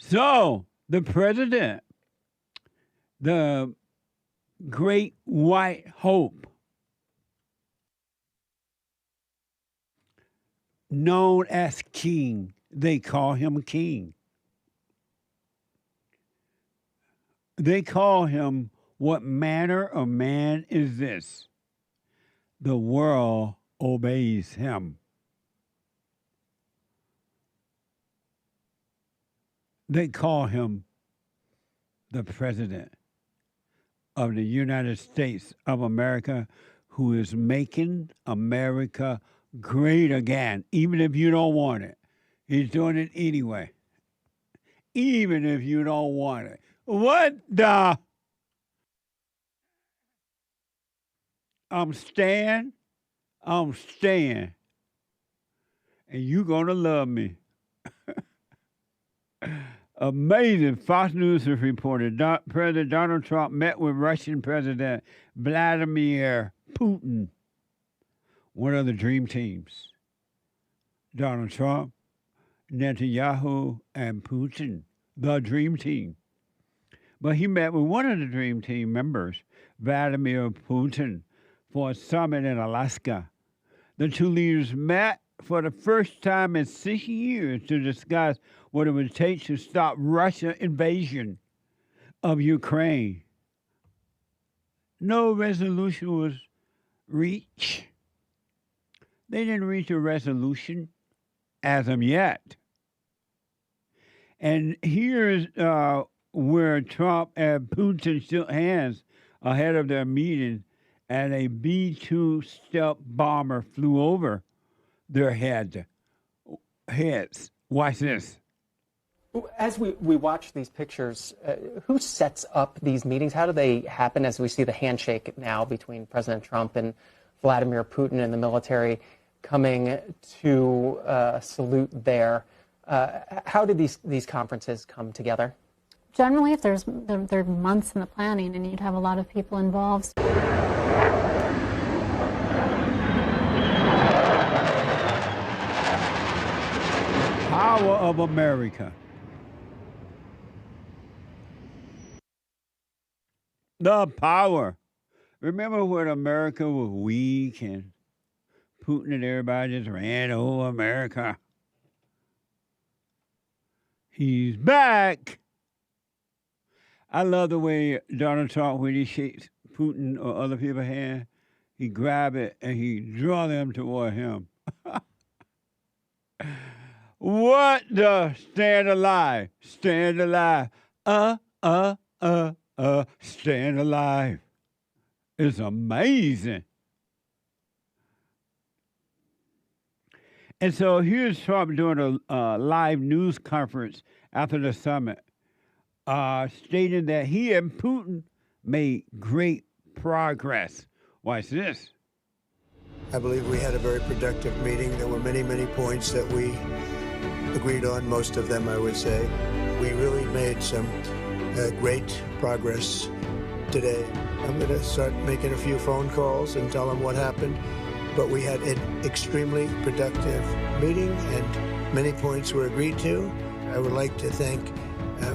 So the president, the great white hope, known as king, they call him king. They call him, what manner of man is this? The world obeys him. They call him the president of the United States of America, who is making America great again, even if you don't want it. He's doing it anyway, even if you don't want it. What the? I'm staying. And you gonna love me. Amazing. Fox News has reported President Donald Trump met with Russian President Vladimir Putin, one of the dream teams. Donald Trump, Netanyahu, and Putin, the dream team. But he met with one of the dream team members, Vladimir Putin, for a summit in Alaska. The two leaders met for the first time in 6 years to discuss what it would take to stop Russia's invasion of Ukraine. No resolution was reached. They didn't reach a resolution as of yet. And here's where Trump and Putin shook hands ahead of their meeting, and a B-2 stealth bomber flew over their heads. Watch this. As we watch these pictures, who sets up these meetings? How do they happen as we see the handshake now between President Trump and Vladimir Putin and the military coming to salute there? How do these conferences come together? Generally, if there are months in the planning and you'd have a lot of people involved. Power of America. The power. Remember when America was weak and Putin and everybody just ran over America? He's back. I love the way Donald Trump, when he shakes Putin or other people's hand, he grab it and he draw them toward him. What the? Stand alive. Stand alive. Stand alive. It's amazing. And so here's Trump doing a live news conference after the summit, stating that he and Putin made great progress. Watch this. I believe we had a very productive meeting. There were many, many points that we agreed on, most of them, I would say. We really made some great progress today. I'm going to start making a few phone calls and tell them what happened. But we had an extremely productive meeting, and many points were agreed to. I would like to thank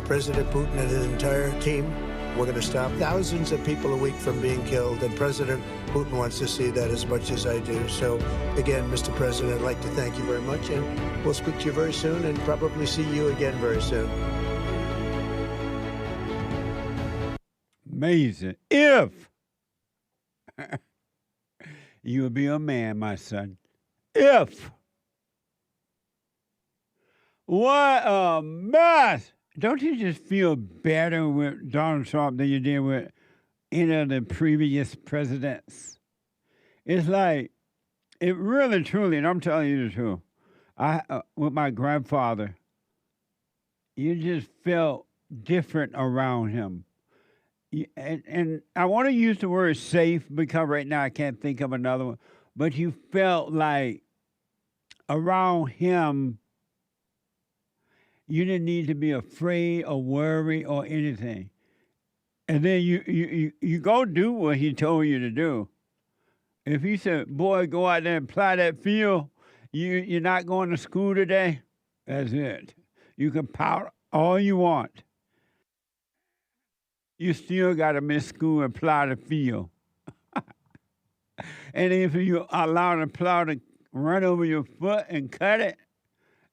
President Putin and his entire team. We're going to stop thousands of people a week from being killed, and President Putin wants to see that as much as I do. So, again, Mr. President, I'd like to thank you very much, and we'll speak to you very soon and probably see you again very soon. Amazing. If you would be a man, my son. If. What a mess. Don't you just feel better with Donald Trump than you did with any of the previous presidents? It's like, it really, truly, and I'm telling you the truth, with my grandfather, you just felt different around him. And I want to use the word safe because right now I can't think of another one, but you felt like around him, you didn't need to be afraid or worry or anything. And then you go do what he told you to do. If he said, boy, go out there and plow that field, you're not going to school today, that's it. You can plow all you want. You still got to miss school and plow the field. And if you allow the plow to run over your foot and cut it,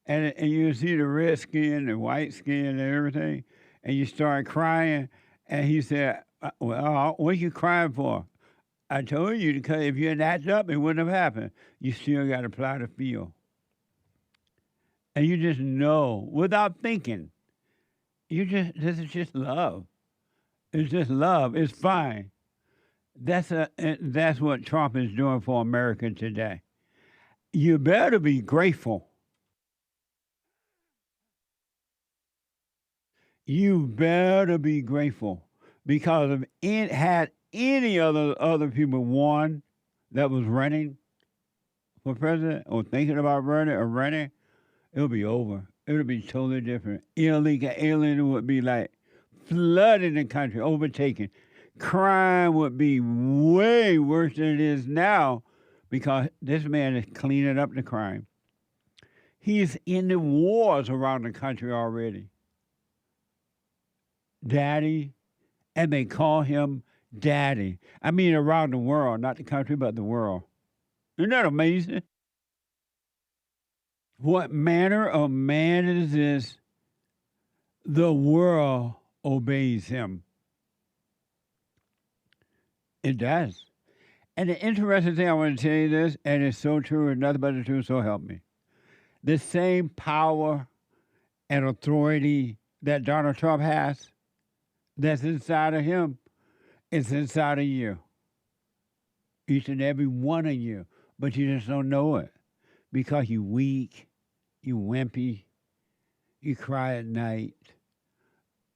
and you see the red skin, the white skin, and everything, and you start crying, and he said, well, what are you crying for? I told you, because if you had acted up, it wouldn't have happened. You still got to plow the field. And you just know, without thinking, this is just love. It's just love. It's fine. That's what Trump is doing for America today. You better be grateful. You better be grateful, because if had any other people won that was running for president or thinking about running, it would be over. It would be totally different. Illegal alien would be like flooding the country, overtaken. Crime would be way worse than it is now, because this man is cleaning up the crime. He's in the wars around the country already. Daddy, and they call him Daddy. I mean, around the world, not the country, but the world. Isn't that amazing? What manner of man is this? The world obeys him. It does. And the interesting thing, I want to tell you this, and it's so true, and nothing but the truth, so help me. The same power and authority that Donald Trump has, that's inside of him, it's inside of you. Each and every one of you. But you just don't know it, because you weak, you wimpy, you cry at night.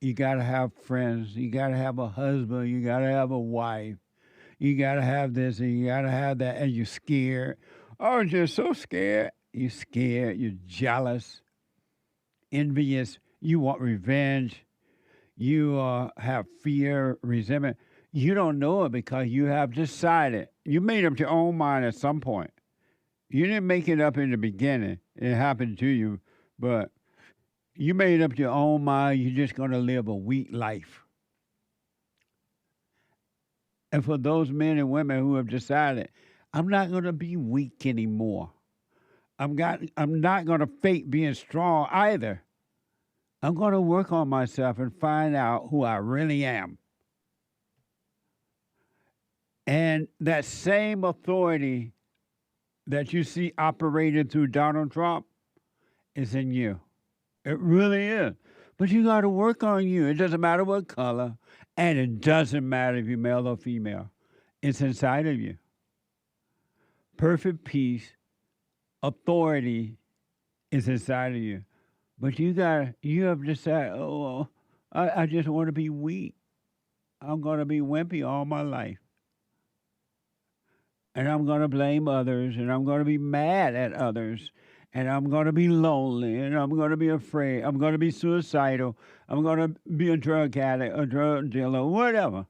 You got to have friends. You got to have a husband. You got to have a wife. You got to have this and you got to have that, and you're scared. Oh, you're so scared. You're scared. You're jealous, envious. You want revenge. You have fear, resentment. You don't know it because you have decided. You made up your own mind at some point. You didn't make it up in the beginning. It happened to you, but you made up your own mind. You're just going to live a weak life. And for those men and women who have decided, I'm not going to be weak anymore. I'm not going to fake being strong either. I'm going to work on myself and find out who I really am. And that same authority that you see operated through Donald Trump is in you. It really is. But you got to work on you. It doesn't matter what color, and it doesn't matter if you're male or female. It's inside of you. Perfect peace, authority is inside of you. But you have decided, I just want to be weak. I'm going to be wimpy all my life. And I'm going to blame others, and I'm going to be mad at others, and I'm going to be lonely, and I'm going to be afraid. I'm going to be suicidal. I'm going to be a drug addict, a drug dealer, whatever.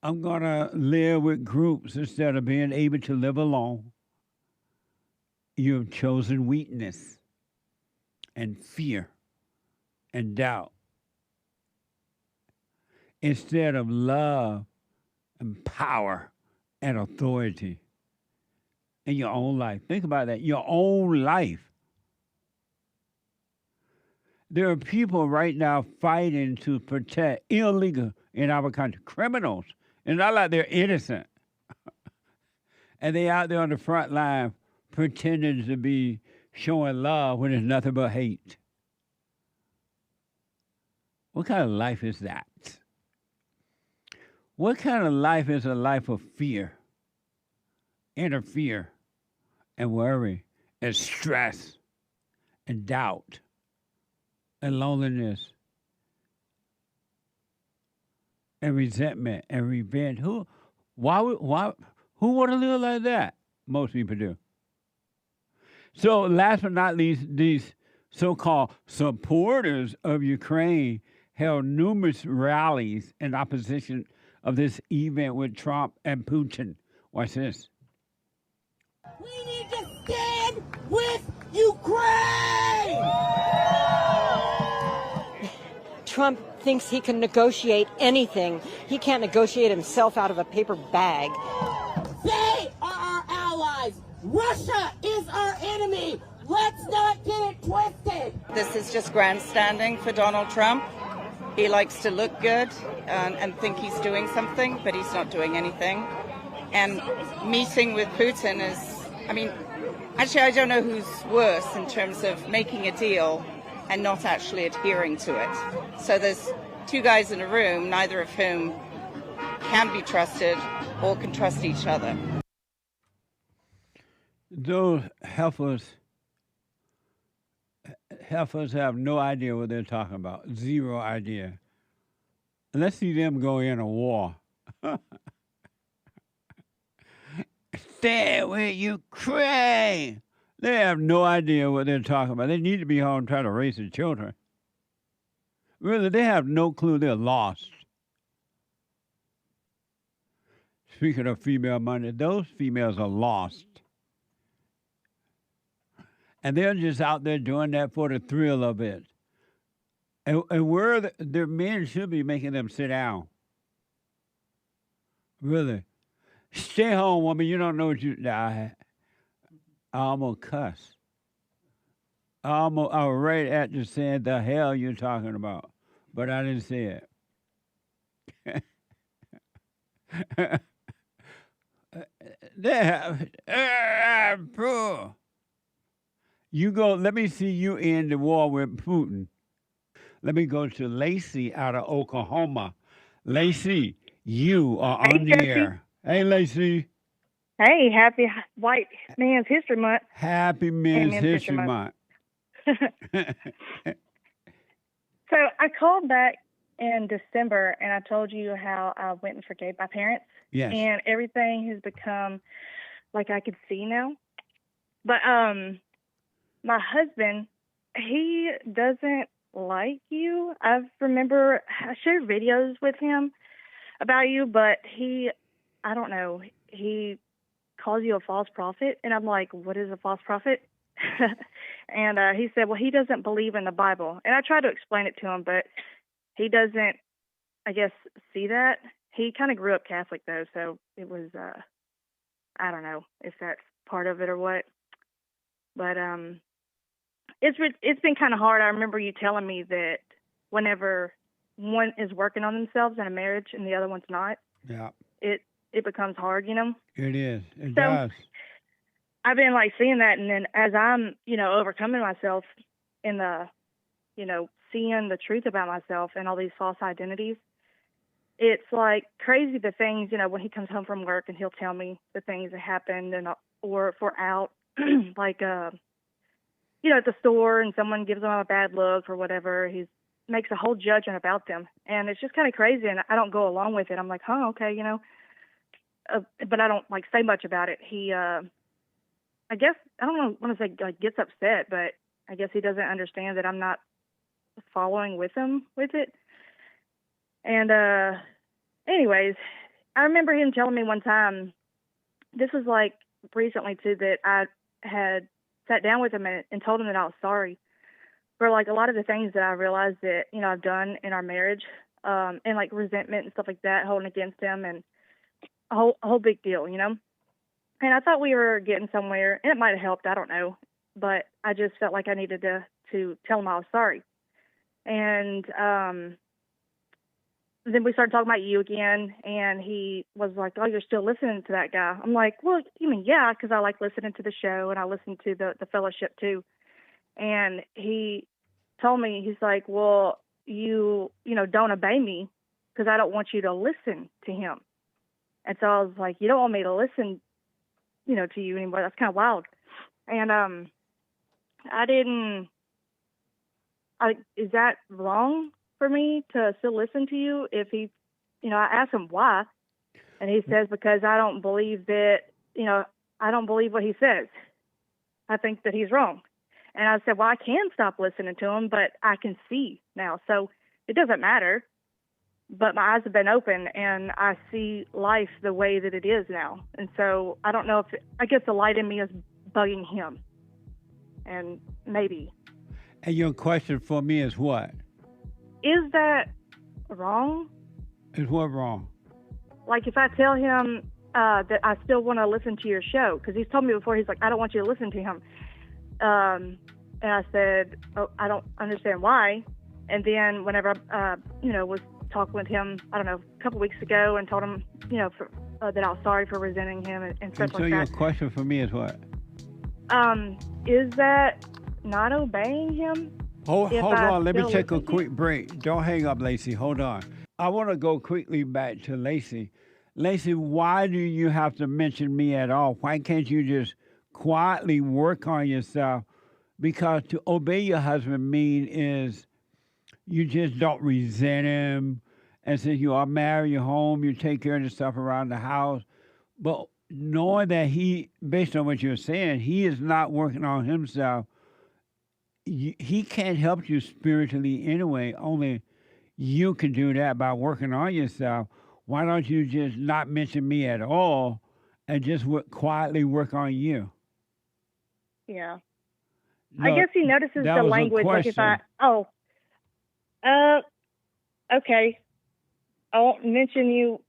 I'm going to live with groups instead of being able to live alone. You've chosen weakness and fear and doubt instead of love and power and authority in your own life. Think about that, your own life. There are people right now fighting to protect illegal in our country, criminals. And not like they're innocent. And they out there on the front line pretending to be showing love when it's nothing but hate. What kind of life is that? What kind of life is a life of fear, inner fear, and worry, and stress, and doubt, and loneliness, and resentment, and revenge? Who want to live like that? Most people do. So last but not least, these so-called supporters of Ukraine held numerous rallies in opposition of this event with Trump and Putin. Watch this. We need to stand with Ukraine! Trump thinks he can negotiate anything. He can't negotiate himself out of a paper bag. They are our allies. Russia is our enemy. Let's not get it twisted. This is just grandstanding for Donald Trump. He likes to look good and think he's doing something, but he's not doing anything. And meeting with Putin is, I mean, actually, I don't know who's worse in terms of making a deal and not actually adhering to it. So there's two guys in a room, neither of whom can be trusted or can trust each other. Those heifers have no idea what they're talking about. Zero idea. Let's see them go in a war. Stay with Ukraine. They have no idea what they're talking about. They need to be home trying to raise their children. Really, they have no clue. They're lost. Speaking of female money, those females are lost. And they're just out there doing that for the thrill of it. And where their men should be making them sit down. Really. Stay home, woman. You don't know what you... I almost cuss. I was right at just saying the hell you're talking about. But I didn't say it. You go, let me see you in the war with Putin. Let me go to LACEY out of Oklahoma. LACEY, you are on the air. Hey, LACEY. Hey, happy White Man's History Month. Happy Men's History Month. So I called back in December and I told you how I went and forgave my parents. Yes. And everything has become like I could see now. But my husband, he doesn't like you. I shared videos with him about you, but I don't know, he calls you a false prophet. And I'm like, what is a false prophet? And he said, well, he doesn't believe in the Bible. And I tried to explain it to him, but he doesn't, I guess, see that. He kind of grew up Catholic, though, so it was, I don't know if that's part of it or what. But it's been kind of hard. I remember you telling me that whenever one is working on themselves in a marriage and the other one's not, yeah, it becomes hard, you know? It is. It does. I've been like seeing that, and then as I'm, overcoming myself in the, seeing the truth about myself and all these false identities, it's like crazy the things, when he comes home from work and he'll tell me the things that happened, and or if we're out, like, at the store and someone gives them a bad look or whatever, he makes a whole judgment about them. And it's just kind of crazy, and I don't go along with it. I'm like, huh, okay, but I don't like say much about it. He, I guess, I don't want to say like gets upset, but I guess he doesn't understand that I'm not following with him with it. And anyways, I remember him telling me one time, this was like recently too, that I had sat down with him and told him that I was sorry for like a lot of the things that I realized that, I've done in our marriage, and like resentment and stuff like that, holding against him, and a whole big deal, And I thought we were getting somewhere, and it might have helped, I don't know. But I just felt like I needed to tell him I was sorry. And then we started talking about you again, and he was like, oh, you're still listening to that guy. I'm like, well, yeah, because I like listening to the show, and I listen to the fellowship too. And he told me, he's like, well, you don't obey me because I don't want you to listen to him. And so I was like, you don't want me to listen to you anymore. That's kind of wild. And is that wrong for me to still listen to you? If he, I asked him why, and he says, because I don't believe that, I don't believe what he says. I think that he's wrong. And I said, well, I can stop listening to him, but I can see now. So it doesn't matter. But my eyes have been open, and I see life the way that it is now. And so I don't know if I guess the light in me is bugging him. And maybe. And your question for me is what? is that wrong? Is what wrong? Like if I tell him that I still want to listen to your show, because he's told me before, he's like, I don't want you to listen to him. And I said, oh, I don't understand why. And then whenever I, was talking with him, I don't know, a couple weeks ago, and told him, that I was sorry for resenting him and stuff And so like your that. question for me is what? Is that not obeying him? Hold If I on. Let me still take a listen to quick break. Don't hang up, Lacey. Hold on. I want to go quickly back to Lacey. Lacey, why do you have to mention me at all? Why can't you just quietly work on yourself? Because to obey your husband is you just don't resent him. And since you are married, you're home, you take care of the stuff around the house. But knowing that he, based on what you're saying, he is not working on himself, he can't help you spiritually anyway. Only you can do that by working on yourself. Why don't you just not mention me at all and just quietly work on you? Yeah. No, I guess he notices that the was a language. Like if question. okay. I won't mention you.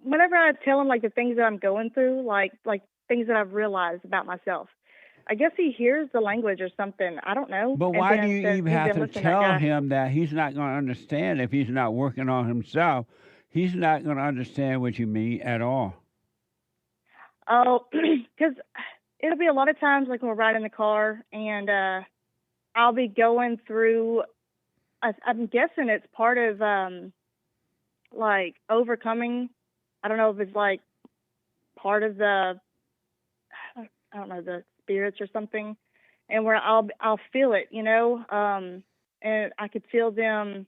Whenever I tell him like the things that I'm going through, like things that I've realized about myself, I guess he hears the language or something. I don't know. But And why then do you says, even "You've have been to listening to that tell guy." him that he's not going to understand if he's not working on himself? He's not going to understand what you mean at all. Oh, because it'll be a lot of times like when we're riding in the car and I'll be going through, I'm guessing it's part of like overcoming. I don't know if it's like part of the, I don't know, the spirits or something, and where I'll feel it, and I could feel them.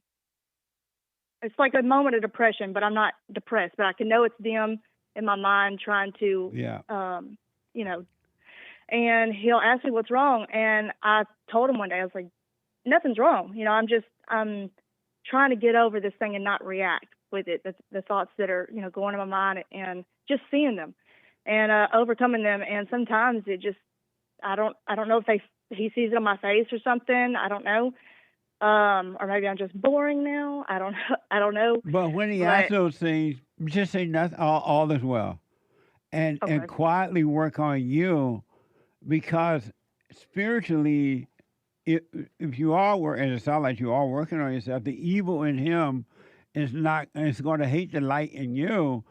It's like a moment of depression, but I'm not depressed, but I can know it's them in my mind trying to, and he'll ask me what's wrong. And I told him one day, I was like, nothing's wrong. I'm trying to get over this thing and not react with it. The thoughts that are, going in my mind and just seeing them and overcoming them. And sometimes it just, I don't know if he sees it on my face or something. I don't know. Or maybe I'm just boring now. I don't know. But when he asks those things, just say nothing. All is well, and quietly work on you, because spiritually, if you are, and it sounds like you are working on yourself, the evil in him is going to hate the light in you,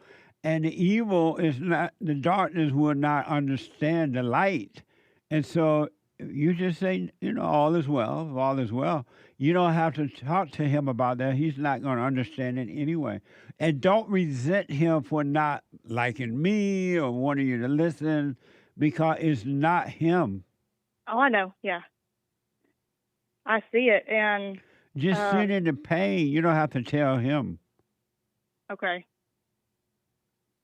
and the evil is not, the darkness will not understand the light, and so you just say, all is well. If all is well, you don't have to talk to him about that. He's not going to understand it anyway. And don't resent him for not liking me or wanting you to listen, because it's not him. Oh, I know. Yeah. I see it. And just sit in the pain. You don't have to tell him. Okay.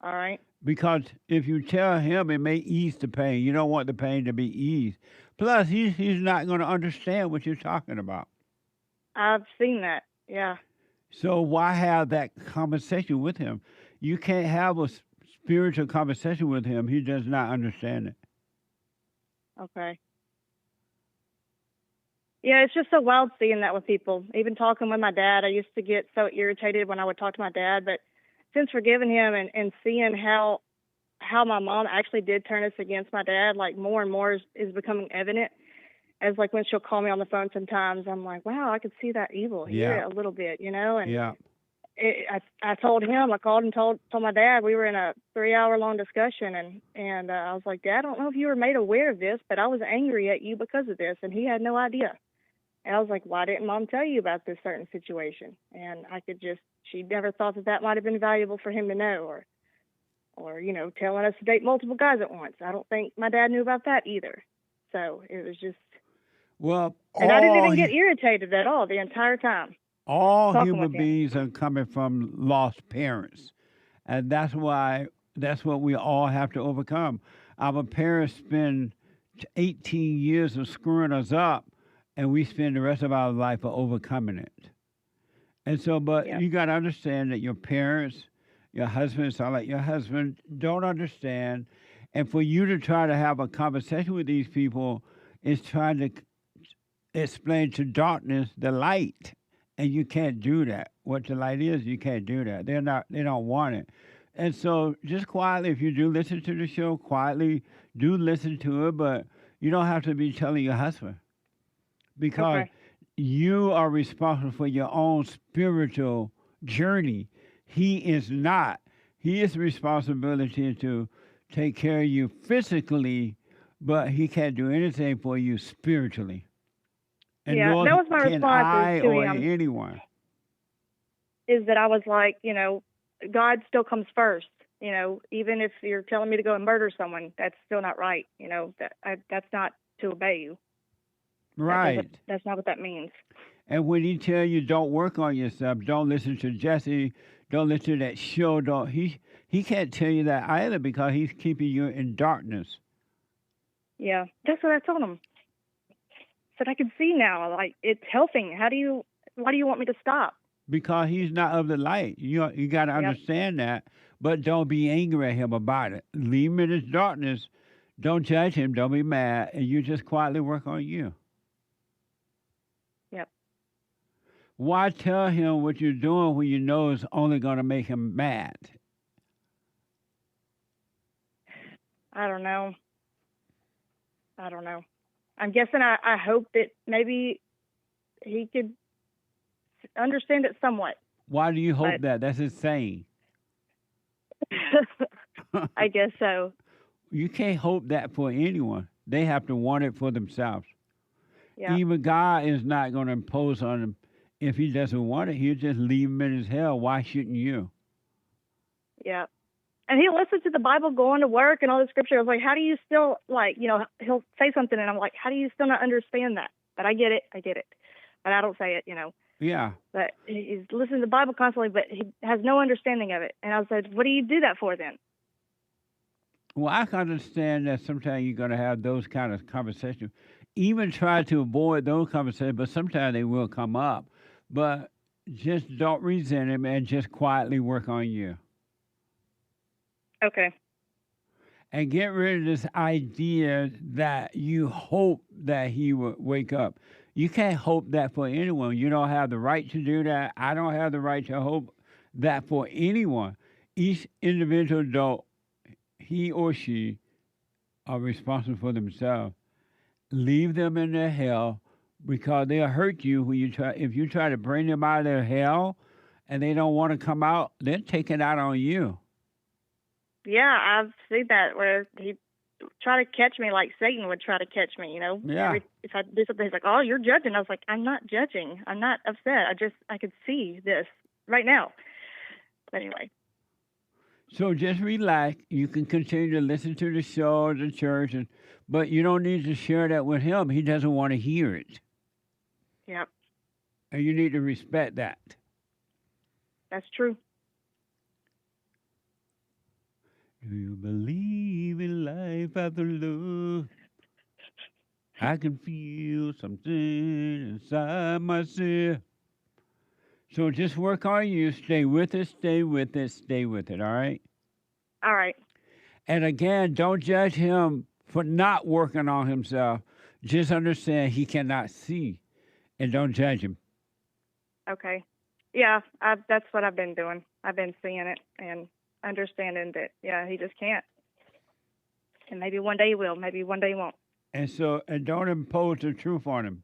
All right. Because if you tell him, it may ease the pain. You don't want the pain to be eased. Plus, he's not going to understand what you're talking about. I've seen that. Yeah. So why have that conversation with him? You can't have a spiritual conversation with him. He does not understand it. Okay. Yeah, it's just so wild seeing that with people. Even talking with my dad, I used to get so irritated when I would talk to my dad, but since forgiving him and seeing how my mom actually did turn us against my dad, like more and more is becoming evident. As like when she'll call me on the phone sometimes, I'm like, wow, I could see that evil here a little bit, And I told him, I called and told my dad, we were in a 3-hour long discussion, and I was like, Dad, I don't know if you were made aware of this, but I was angry at you because of this, and he had no idea. And I was like, why didn't Mom tell you about this certain situation? And she never thought that might have been valuable for him to know, or telling us to date multiple guys at once. I don't think my dad knew about that either. So it was just. Well, and I didn't even get irritated at all the entire time. All human beings are coming from lost parents. And that's what we all have to overcome. Our parents spend 18 years of screwing us up, and we spend the rest of our life of overcoming it. And so, you got to understand that your parents, your husband, sound like your husband, don't understand. And for you to try to have a conversation with these people is trying to explain to darkness the light. And you can't do that. What the light is, you can't do that. They don't want it. And so just quietly, if you do listen to the show, quietly do listen to it, but you don't have to be telling your husband because Okay. you are responsible for your own spiritual journey. He is not. He has responsibility to take care of you physically, but he can't do anything for you spiritually. And Yeah, nor that was my can response I to or him, anyone. is that I was like, God still comes first. Even if you're telling me to go and murder someone, that's still not right. That's not to obey you. Right. That's not what that means. And when he tell you don't work on yourself, don't listen to Jesse, don't listen to that show, don't he can't tell you that either because he's keeping you in darkness. Yeah, that's what I told him. Said I can see now, like it's helping. Why do you want me to stop? Because he's not of the light. You got to Yep. understand that, but don't be angry at him about it. Leave him in his darkness. Don't judge him. Don't be mad, and you just quietly work on you. Yep. Why tell him what you're doing when you know it's only going to make him mad? I don't know. I'm guessing I hope that maybe he could understand it somewhat. Why do you hope But- that? That's insane. I guess so. You can't hope that for anyone. They have to want it for themselves. Yeah. Even God is not going to impose on him. If he doesn't want it, he'll just leave him in his hell. Why shouldn't you? Yeah. And he listens to the Bible going to work and all the scripture. I was like, how do you still, he'll say something and I'm like, how do you still not understand that? But I get it. But I don't say it, Yeah. But he's listening to the Bible constantly, but he has no understanding of it. And I said, what do you do that for then? Well, I can understand that sometimes you're going to have those kind of conversations. Even try to avoid those conversations, but sometimes they will come up. But just don't resent him and just quietly work on you. Okay. And get rid of this idea that you hope that he will wake up. You can't hope that for anyone. You don't have the right to do that. I don't have the right to hope that for anyone. Each individual adult, he or she, are responsible for themselves. Leave them in their hell because they'll hurt you when you try. If you try to bring them out of their hell and they don't want to come out, they'll take it out on you. Yeah, I've seen that where he try to catch me like Satan would try to catch me, Yeah. If I do something, he's like, oh, you're judging. I was like, I'm not judging. I'm not upset. I could see this right now. But anyway. So just relax. You can continue to listen to the show, the church, but you don't need to share that with him. He doesn't want to hear it. Yep, And you need to respect that. that's true. Do you believe in life after love? I can feel something inside myself. So just work on you. Stay with it, stay with it, stay with it, all right? All right. And again, don't judge him for not working on himself. Just understand he cannot see, and don't judge him. Okay. Yeah, that's what I've been doing. I've been seeing it and understanding that, yeah, he just can't. And maybe one day he will. Maybe one day he won't. And don't impose the truth on him.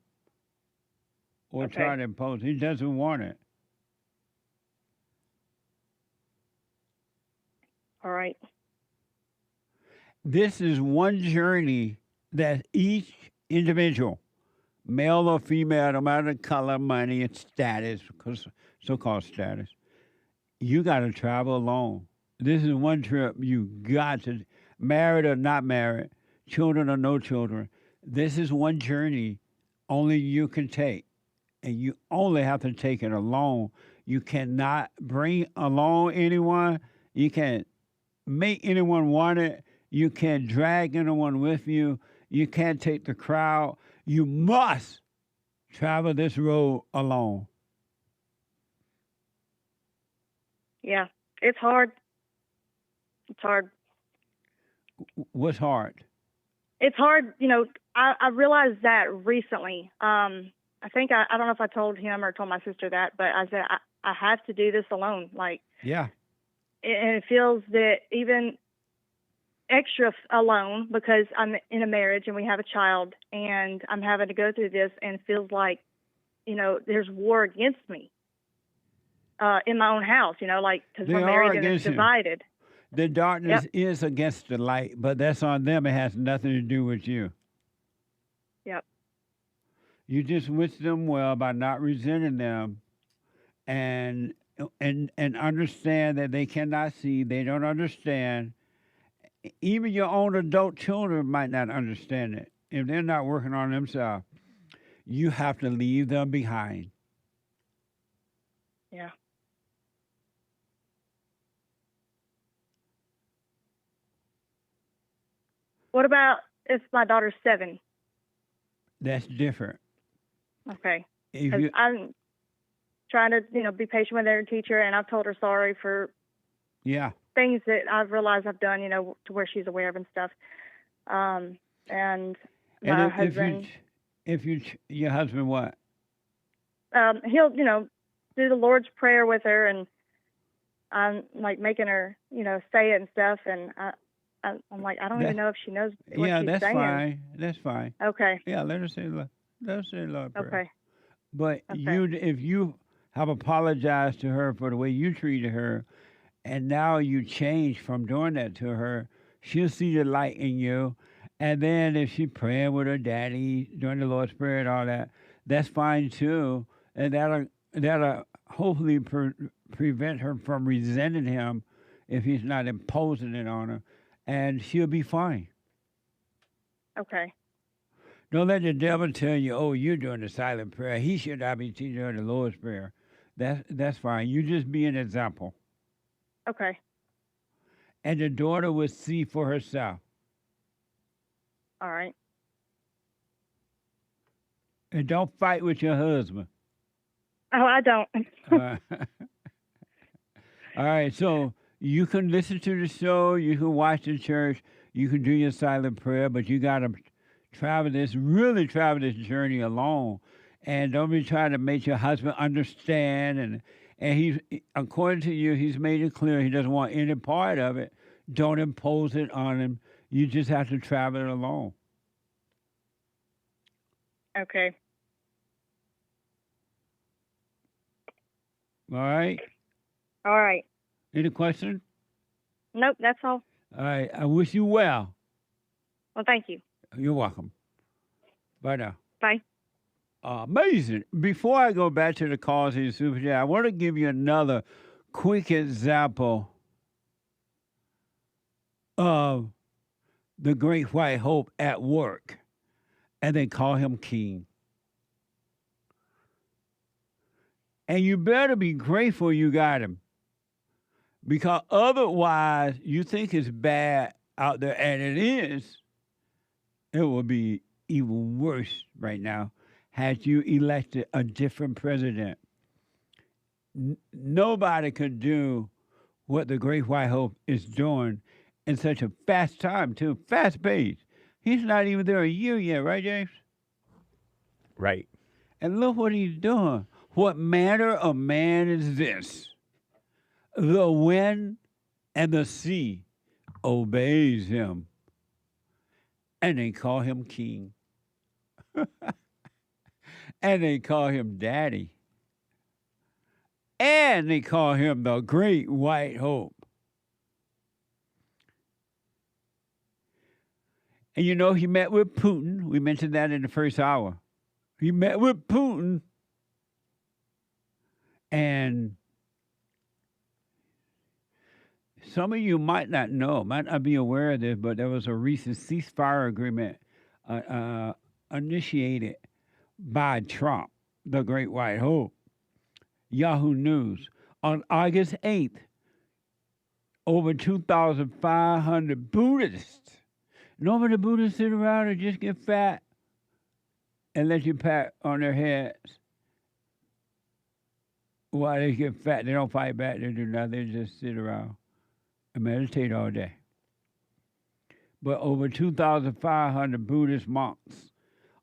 Or Okay. try to impose. He doesn't want it. All right. This is one journey that each individual, male or female, no matter the color, money, and status, because so-called status, you got to travel alone. This is one trip you got to, married or not married, children or no children. This is one journey only you can take, and you only have to take it alone. You cannot bring along anyone. You can't make anyone want it. You can't drag anyone with you. You can't take the crowd. You must travel this road alone. Yeah, it's hard. It's hard. What's hard? It's hard, I realized that recently. I think I don't know if I told him or told my sister that, but I said I have to do this alone. Like, Yeah. and it feels that even extra alone because I'm in a marriage and we have a child and I'm having to go through this, and it feels like, there's war against me in my own house, like, because They we're are married and it's against you. divided. The darkness is against the light, but that's on them. It has nothing to do with you. Yep. You just wish them well by not resenting them, and understand that they cannot see, they don't understand. Even your own adult children might not understand it if they're not working on themselves. You have to leave them behind. Yeah. What about if my daughter's 7? That's different. Okay. If 'Cause you, I'm trying to, be patient with her teacher, and I've told her sorry for yeah, things that I've realized I've done, to where she's aware of and stuff. And and my if husband, your husband what? he'll, do the Lord's Prayer with her, and I'm like making her, say it and stuff. And I'm like, I don't even know if she knows what Yeah, she's that's saying. fine. That's fine. Okay. Yeah, let her say Lord prayer. Okay. But Okay. if you have apologized to her for the way you treated her, and now you change from doing that to her, she'll see the light in you. And then if she praying with her daddy during the Lord's Prayer and all that, that's fine too. And that'll hopefully prevent her from resenting him if he's not imposing it on her, and she'll be fine. Okay. Don't let the devil tell you, oh, you're doing the silent prayer. He should not be teaching her the Lord's Prayer. That's fine. You just be an example. Okay. And the daughter will see for herself. All right. And don't fight with your husband. Oh, I don't. Uh, all right, so you can listen to the show, you can watch the church, you can do your silent prayer, but you got to travel this journey alone. And don't be trying to make your husband understand. And he's, according to you, he's made it clear he doesn't want any part of it. Don't impose it on him. You just have to travel it alone. Okay. All right? All right. Any questions? Nope, that's all. All right. I wish you well. Well, thank you. You're welcome. Bye now. Bye. Amazing. Before I go back to the calls in Super Chat, I want to give you another quick example of the great white hope at work, and they call him king. And you better be grateful you got him, because otherwise you think it's bad out there, and it is. It will be even worse right now had you elected a different president. Nobody could do what the Great White Hope is doing in such a fast time, too. Fast pace. He's not even there a year yet, right, James? Right. And look what he's doing. What manner of man is this? The wind and the sea obeys him, and they call him king. And they call him daddy. And they call him the Great White Hope. And he met with Putin. We mentioned that in the first hour. He met with Putin. And some of you might not know, might not be aware of this, but there was a recent ceasefire agreement initiated by Trump, the Great White Hope. Yahoo News. On August 8th, over 2,500 Buddhists. Normally the Buddhists sit around and just get fat and let you pat on their heads while they get fat. They don't fight back, they do nothing, they just sit around and meditate all day. But over 2,500 Buddhist monks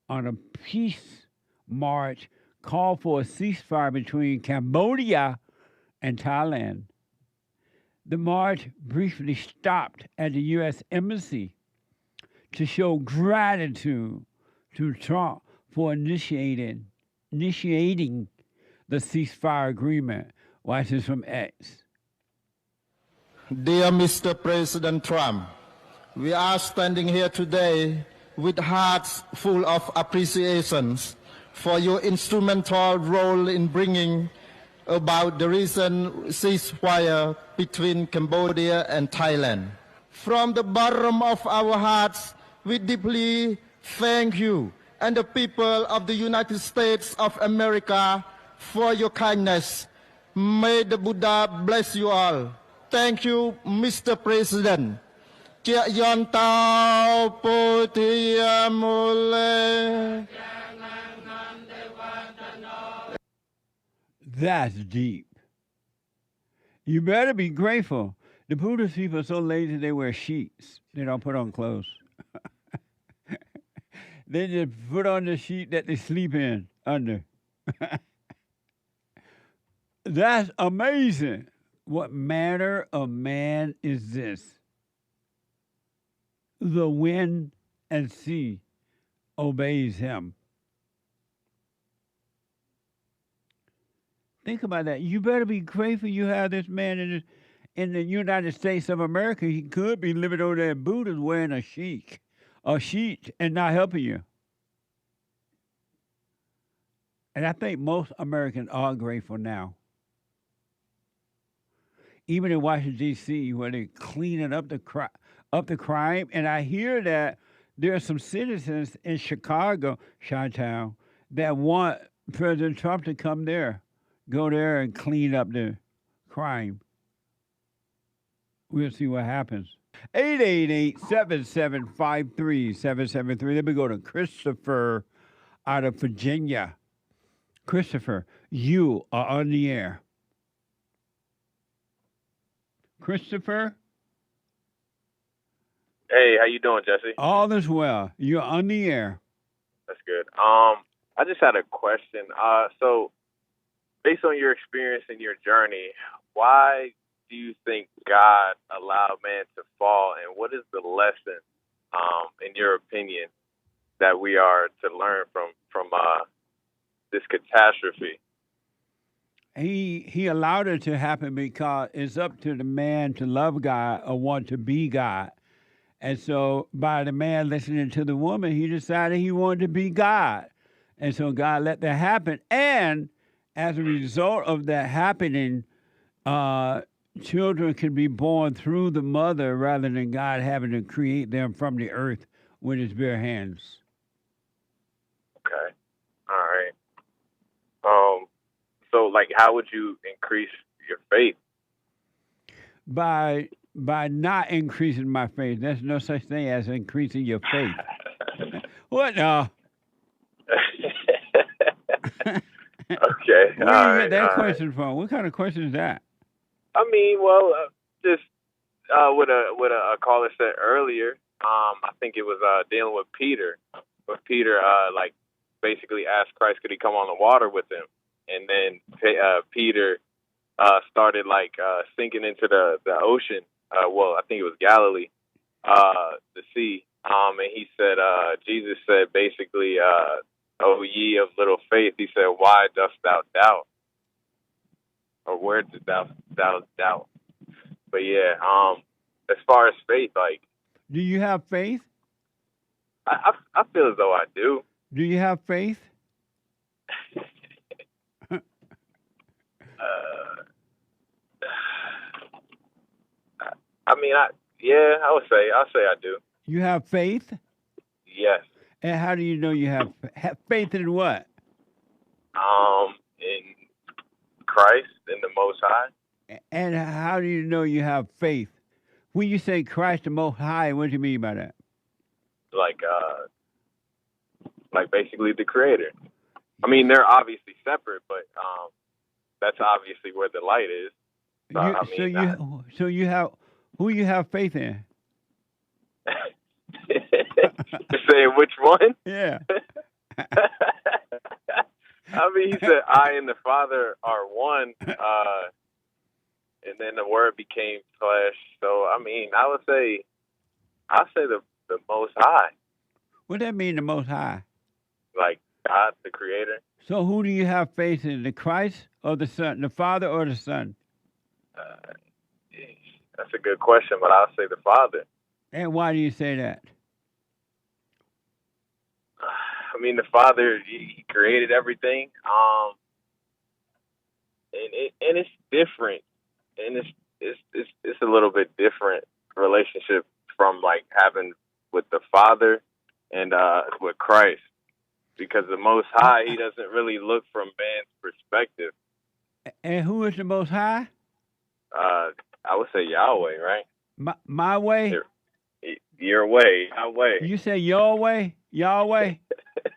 on a peace march called for a ceasefire between Cambodia and Thailand. The march briefly stopped at the U.S. Embassy to show gratitude to Trump for initiating the ceasefire agreement. Watch this from X. Dear Mr. President Trump, we are standing here today with hearts full of appreciations for your instrumental role in bringing about the recent ceasefire between Cambodia and Thailand. From the bottom of our hearts, we deeply thank you and the people of the United States of America for your kindness. May the Buddha bless you all. Thank you, Mr. President. That's deep. You better be grateful. The Buddhist people are so lazy they wear sheets. They don't put on clothes. They just put on the sheet that they sleep in under. That's amazing. What manner of man is this? The wind and sea obeys him. Think about that. You better be grateful you have this man in the United States of America. He could be living over there in Buddhist wearing a sheet and not helping you. And I think most Americans are grateful now. Even in Washington, D.C., where they're cleaning up the crime. And I hear that there are some citizens in Chicago, Chi-Town, that want President Trump to come there, go there and clean up the crime. We'll see what happens. 888-7753-773. Let me go to Christopher out of Virginia. Christopher, you are on the air. Christopher? Hey, how you doing, Jesse? All is well. You're on the air. That's good. I just had a question. So, based on your experience and your journey, why do you think God allowed man to fall, and what is the lesson, in your opinion, that we are to learn from this catastrophe? He allowed it to happen because it's up to the man to love God or want to be God. And so by the man listening to the woman, he decided he wanted to be God. And so God let that happen. And as a result of that happening, children can be born through the mother rather than God having to create them from the earth with his bare hands. Okay. All right. So, like, how would you increase your faith? By not increasing my faith. There's no such thing as increasing your faith. What? Okay. Where do you get that question from? What kind of question is that? I mean, well, just what a caller said earlier. I think it was dealing with Peter. But Peter, like, basically asked Christ could he come on the water with him, and then Peter started like sinking into the ocean. Well, I think it was Galilee, the sea. And he said, Jesus said basically, "O ye of little faith," he said, "Why dost thou doubt?" Or where did thou doubt? But yeah, as far as faith, like, do you have faith? I feel as though I do. Do you have faith? I mean, I'll say I do. You have faith? Yes. And how do you know you have faith in what? In Christ, in the Most High. And how do you know you have faith? When you say Christ, the Most High, what do you mean by that? Like basically the Creator. I mean, they're obviously separate, but that's obviously where the light is. So you have who you have faith in? You're saying which one? Yeah. I mean, he said, "I and the Father are one," and then the Word became flesh. So, I mean, I'll say the Most High, What that mean, the Most High? like God, the Creator. So who do you have faith in, the Christ or the Son, the Father or the Son? That's a good question, but I'll say the Father. And why do you say that? I mean, the Father, he created everything, and it's different, and it's a little bit different relationship from like having with the Father and with Christ, because the Most High, he doesn't really look from man's perspective. And who is the Most High? I would say Yahweh, right? My way? Your way, Yahweh. You say your way? Yahweh?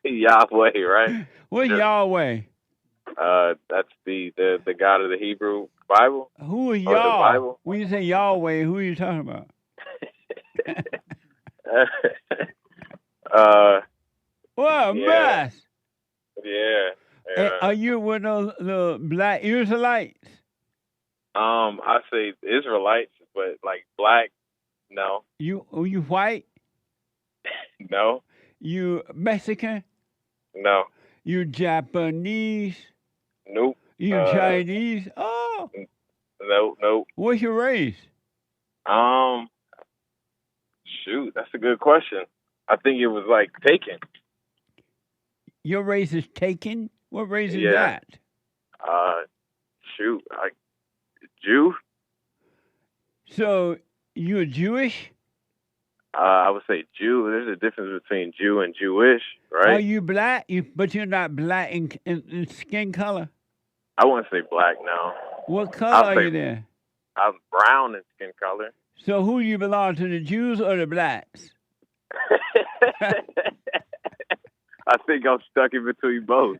Yahweh, right? What's Yahweh? That's the God of the Hebrew Bible. Who is or the y'all? Bible. When you say Yahweh, who are you talking about? What a mess. Yeah. Are you one of the black Israelites? I say Israelites, but like black, no. You white? No. You Mexican? No. You Japanese? Nope. You Chinese? Oh. Nope. What's your race? Shoot, that's a good question. I think it was like taken. Your race is taken? What race is Yeah. that? Shoot, Jew. So you're Jewish? I would say Jew. There's a difference between Jew and Jewish, right? Are you black? But you're not black in skin color? I wouldn't say black, no. What color are you then? I'm brown in skin color. So who do you belong to, the Jews or the blacks? I think I'm stuck in between both.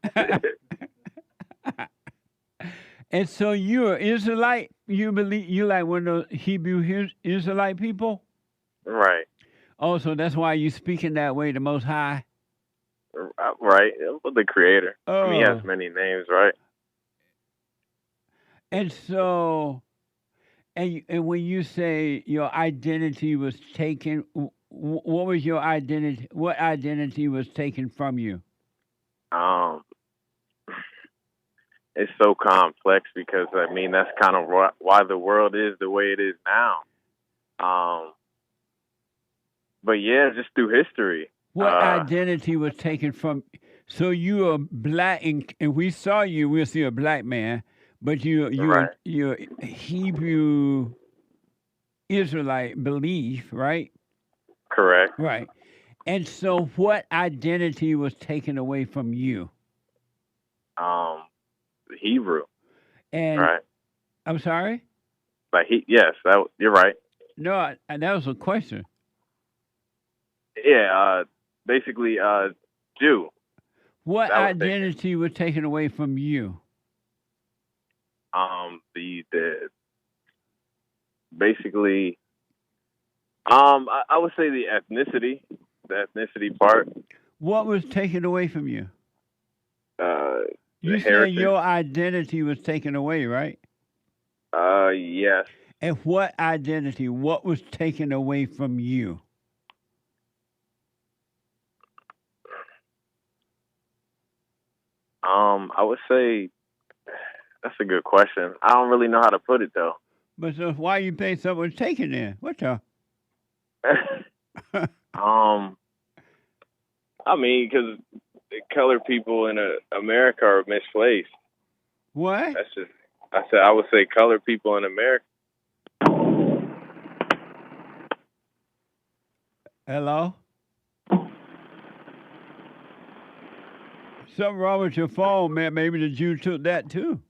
And so you're Israelite? You believe you like one of those Hebrew Israelite people? Right. Oh, so that's why you speaking that way, the Most High? Right. The Creator. Oh. I mean, he has many names, right? And so, and when you say your identity was taken, what was your identity? What identity was taken from you? It's so complex because, I mean, that's kind of why the world is the way it is now. But yeah, just through history. What identity was taken from? So you are black, and we saw you. We'll see a black man, but you're Hebrew Israelite belief, right? Correct. Right. And so, what identity was taken away from you? Hebrew. And right. I'm sorry. But yes, you're right. No, that was a question. Yeah. Basically, Jew. What identity was taken away from you? Basically, I would say the ethnicity part. What was taken away from you? You said heritage. your identity was taken away, right? Yes. And what identity? What was taken away from you? I would say that's a good question. I don't really know how to put it though. But so why you think something was taken there? What the? I mean, because colored people in America are misplaced. What? That's just. I would say colored people in America. Hello? Something wrong with your phone, man. Maybe the Jew took that too.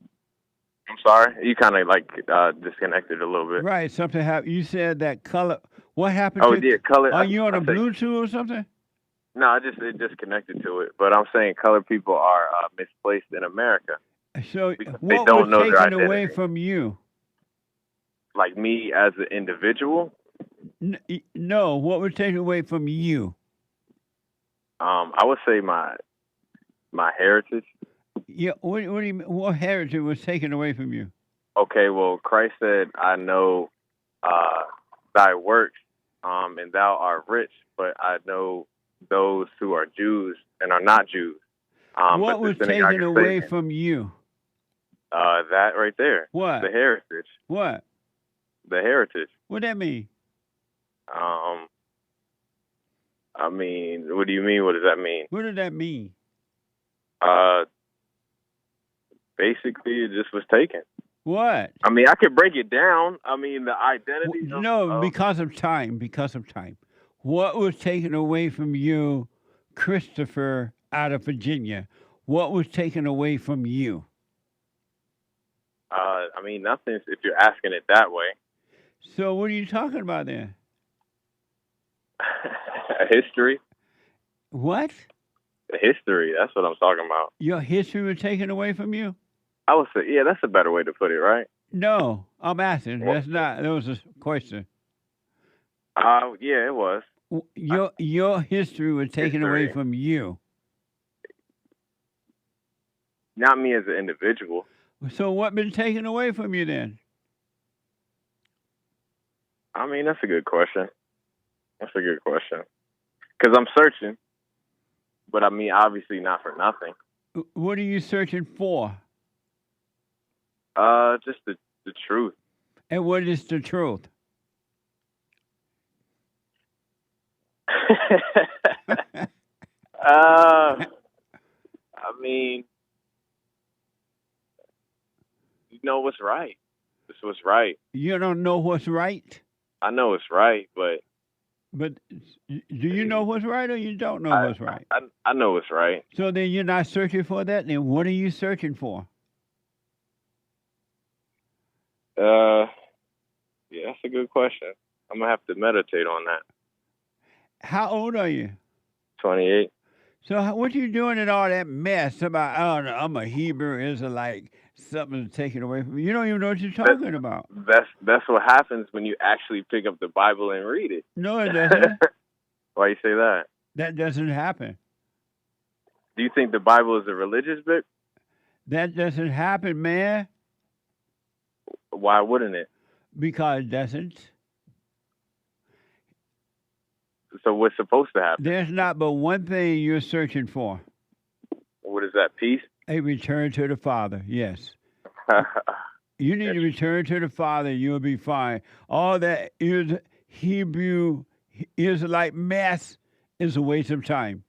I'm sorry. You kind of like disconnected a little bit. Right. Something happened. You said that color. What happened? Oh, yeah, color. Are you on a Bluetooth or something? No, it just connected to it. But I'm saying colored people are misplaced in America. So what was taken away from you? Like me as an individual? No. What was taken away from you? I would say my heritage. Yeah, what do you mean? What heritage was taken away from you? Okay, well, Christ said, "I know thy works, and thou art rich, but I know those who are Jews and are not Jews." What But the was synagogue taken of away Satan, from you? that right there, What? the heritage, What? the heritage. What that mean? I mean, what do you mean? What does that mean? What did that mean? Basically, it just was taken. What? I mean, I could break it down. I mean, the identity. No, because of time. Because of time. What was taken away from you, Christopher, out of Virginia? What was taken away from you? I mean, nothing. If you're asking it that way. So what are you talking about then? History. What? History. That's what I'm talking about. Your history was taken away from you? I would say, yeah, that's a better way to put it, right? No, I'm asking. That's not. That was a question. Yeah, it was. Your history was taken away from you. Not me as an individual. So what been taken away from you then? I mean, that's a good question. That's a good question. Because I'm searching, but I mean, obviously not for nothing. What are you searching for? Just the truth. And what is the truth? I mean, you know what's right. This what's right. You don't know what's right? I know it's right, but do you know what's right or you don't know what's right? I know what's right. So then you're not searching for that? Then what are you searching for? Yeah, that's a good question. I'm going to have to meditate on that. How old are you? 28. So what you doing in all that mess about, I don't know, I'm a Hebrew Israelite, something's taken away from you? You don't even know what you're talking about. That's what happens when you actually pick up the Bible and read it. No, it doesn't. Why you say that? That doesn't happen. Do you think the Bible is a religious book? That doesn't happen, man. Why wouldn't it? Because it doesn't. So what's supposed to happen? There's not but one thing you're searching for. What is that, peace? A return to the Father, yes. You need to return to the Father, you'll be fine. All that Hebrew Israelite mess is a waste of time.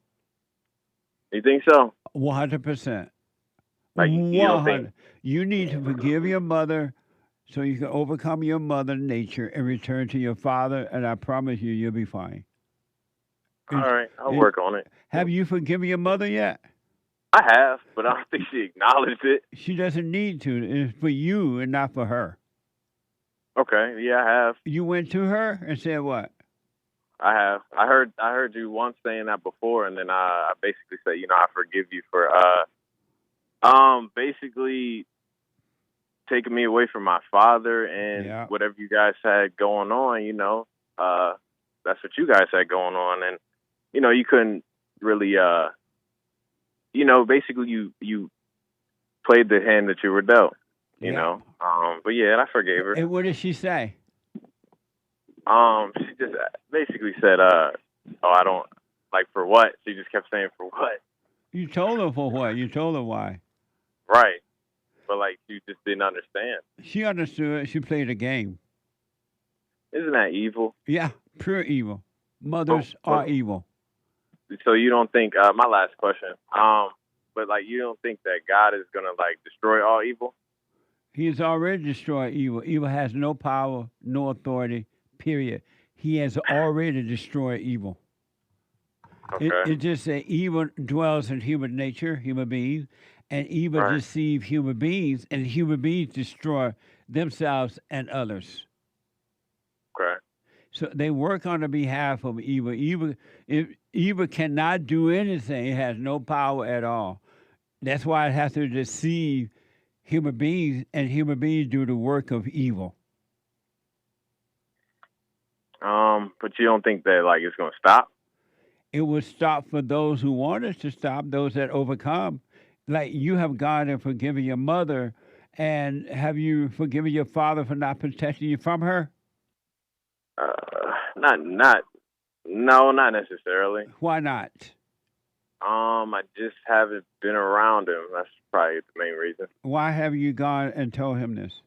You think so? 100%. Like, you need to forgive your mother so you can overcome your mother nature and return to your father, and I promise you, you'll be fine. All right, I'll work on it. Have you forgiven your mother yet? I have, but I don't think she acknowledged it. She doesn't need to. It's for you and not for her. Okay, yeah, I have. You went to her and said what? I have. I heard you once saying that before, and then I basically said, I forgive you for basically taking me away from my father and whatever you guys had going on. That's what you guys had going on, and you couldn't really basically you played the hand that you were dealt. You know. But yeah, I forgave her. And what did she say? She just basically said, I don't, like, for what? She just kept saying, for what? You told her for what? You told her why? Right. But, like, you just didn't understand. She understood. She played a game. Isn't that evil? Yeah, pure evil. Mothers are evil. So you don't think, my last question, but, like, you don't think that God is going to, like, destroy all evil? He has already destroyed evil. Evil has no power, no authority. Period. He has already destroyed evil. Okay. It just says evil dwells in human nature, human beings, and evil deceive human beings, and human beings destroy themselves and others. Okay. So they work on the behalf of evil. Evil cannot do anything. It has no power at all. That's why it has to deceive human beings, and human beings do the work of evil. But you don't think that, like, it's going to stop? It will stop for those who want it to stop, those that overcome. Like you have gone and forgiven your mother, and have you forgiven your father for not protecting you from her? No, not necessarily. Why not? I just haven't been around him. That's probably the main reason. Why have you gone and told him this?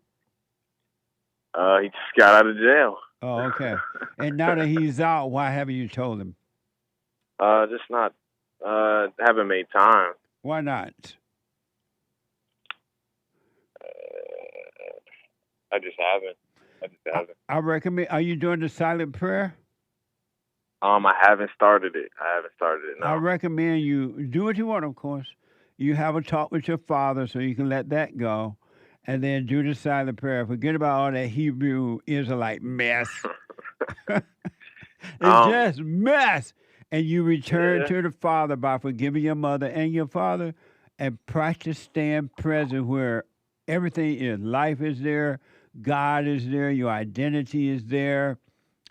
He just got out of jail. Oh, okay. And now that he's out, why haven't you told him? Just not, haven't made time. Why not? I just haven't. I recommend. Are you doing the silent prayer? I haven't started it. No. I recommend you do what you want, of course. You have a talk with your father so you can let that go, and then do the silent prayer. Forget about all that Hebrew Israelite mess. It's just mess. And you return to the Father by forgiving your mother and your father, and practice staying present where everything is. Life is there. God is there. Your identity is there.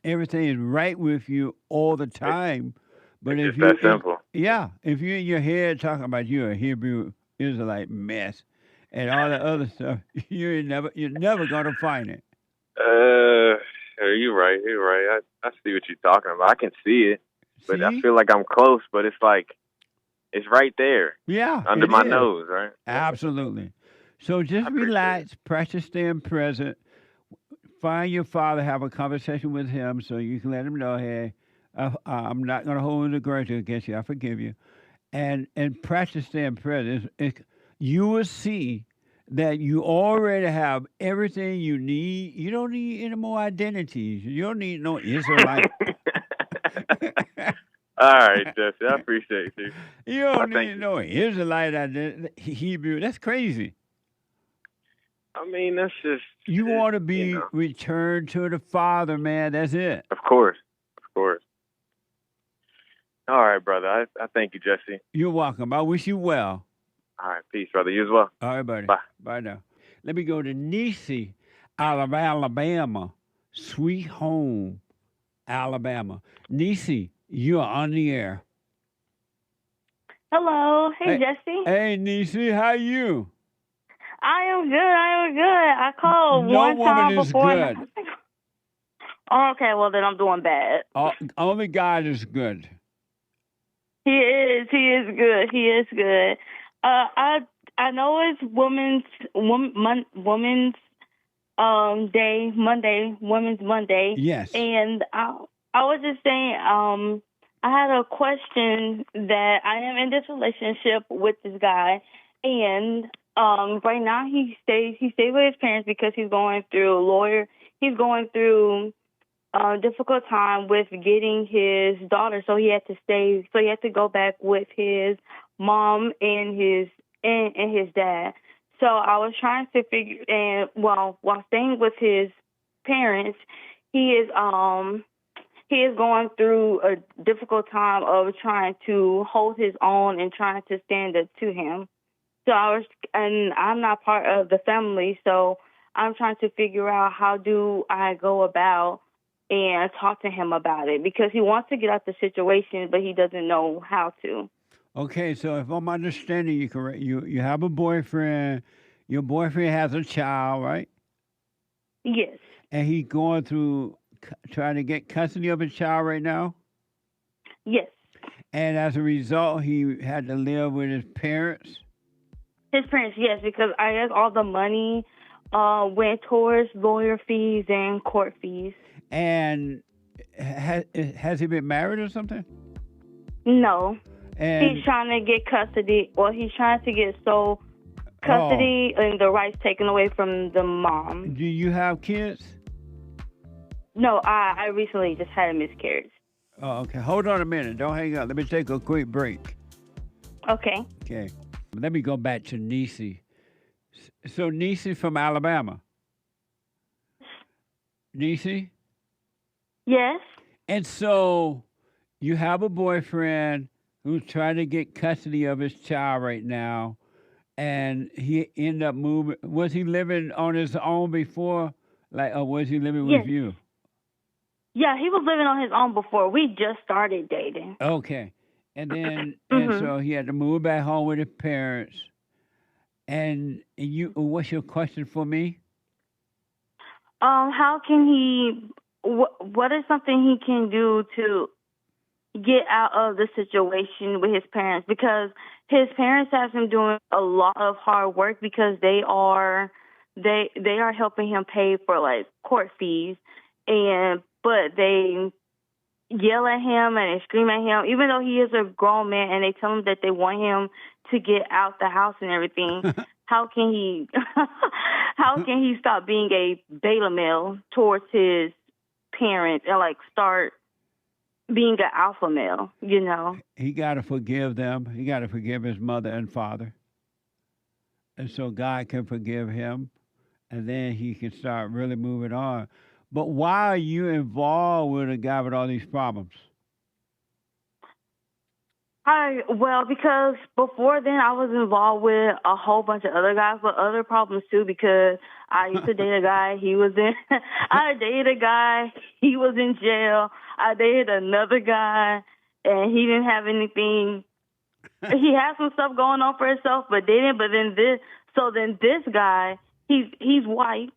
Everything is right with you all the time. But It's that simple. If you're in your head talking about you're a Hebrew Israelite mess and all the other stuff, you're never gonna find it. You're right. I see what you're talking about. I can see it, but I feel like I'm close. But it's like it's right there. Yeah, under my nose, right? Absolutely. So just relax, practice staying present. Find your father, have a conversation with him so you can let him know, hey, I'm not going to hold a grudge against you. I forgive you. And practice staying present. You will see that you already have everything you need. You don't need any more identities. You don't need no Israelite. All right, Jesse, I appreciate you. You don't need no Israelite identity. Hebrew. That's crazy. I mean, that's just... You want to be returned to the Father, man. That's it. Of course. All right, brother. I thank you, Jesse. You're welcome. I wish you well. All right, peace, brother. You as well. All right, buddy. Bye. Bye now. Let me go to LACEY, Alabama. Sweet home, Alabama. LACEY, you are on the air. Hello. Hey, Jesse. Hey, LACEY. How you? I am good. I called one time before. No woman is good. Okay, well, then I'm doing bad. Only God is good. He is good. I know it's Women's Day, Women's Monday. Yes. And I was just saying, I had a question that I am in this relationship with this guy, and right now he stays with his parents because he's going through a difficult time with getting his daughter, so he had to go back with his mom and his dad. So I was trying to figure, and while staying with his parents, he is going through a difficult time of trying to hold his own and trying to stand up to him. So I'm not part of the family, so I'm trying to figure out how do I go about and talk to him about it, because he wants to get out the situation, but he doesn't know how to. Okay, so if I'm understanding you correct, you have a boyfriend. Your boyfriend has a child, right? Yes. And he's going through trying to get custody of his child right now? Yes. And as a result, he had to live with his parents? His parents, yes, because I guess all the money went towards lawyer fees and court fees. And has he been married or something? No. And he's trying to get custody, or he's trying to get custody and the rights taken away from the mom. Do you have kids? No, I recently just had a miscarriage. Oh, okay. Hold on a minute. Don't hang up. Let me take a quick break. Okay. Okay. Let me go back to LACEY. So LACEY from Alabama. LACEY? Yes. And so you have a boyfriend who's trying to get custody of his child right now, and he ended up moving. Was he living on his own before, or was he living with you? Yeah, he was living on his own before. We just started dating. Okay. And then and so he had to move back home with his parents. And what's your question for me? How can he? What is something he can do to get out of the situation with his parents? Because his parents have him doing a lot of hard work because they are helping him pay for like court fees, but they yell at him and they scream at him, even though he is a grown man, and they tell him that they want him to get out the house and everything. How can he stop being a beta male towards his parents and like start being an alpha male, you know? He got to forgive them. He got to forgive his mother and father. And so God can forgive him, and then he can start really moving on. But why are you involved with a guy with all these problems? Well, because before then I was involved with a whole bunch of other guys with other problems too, because I used to date a guy, I dated a guy, he was in jail. I dated another guy and he didn't have anything. He had some stuff going on for himself, but then this guy, he's white.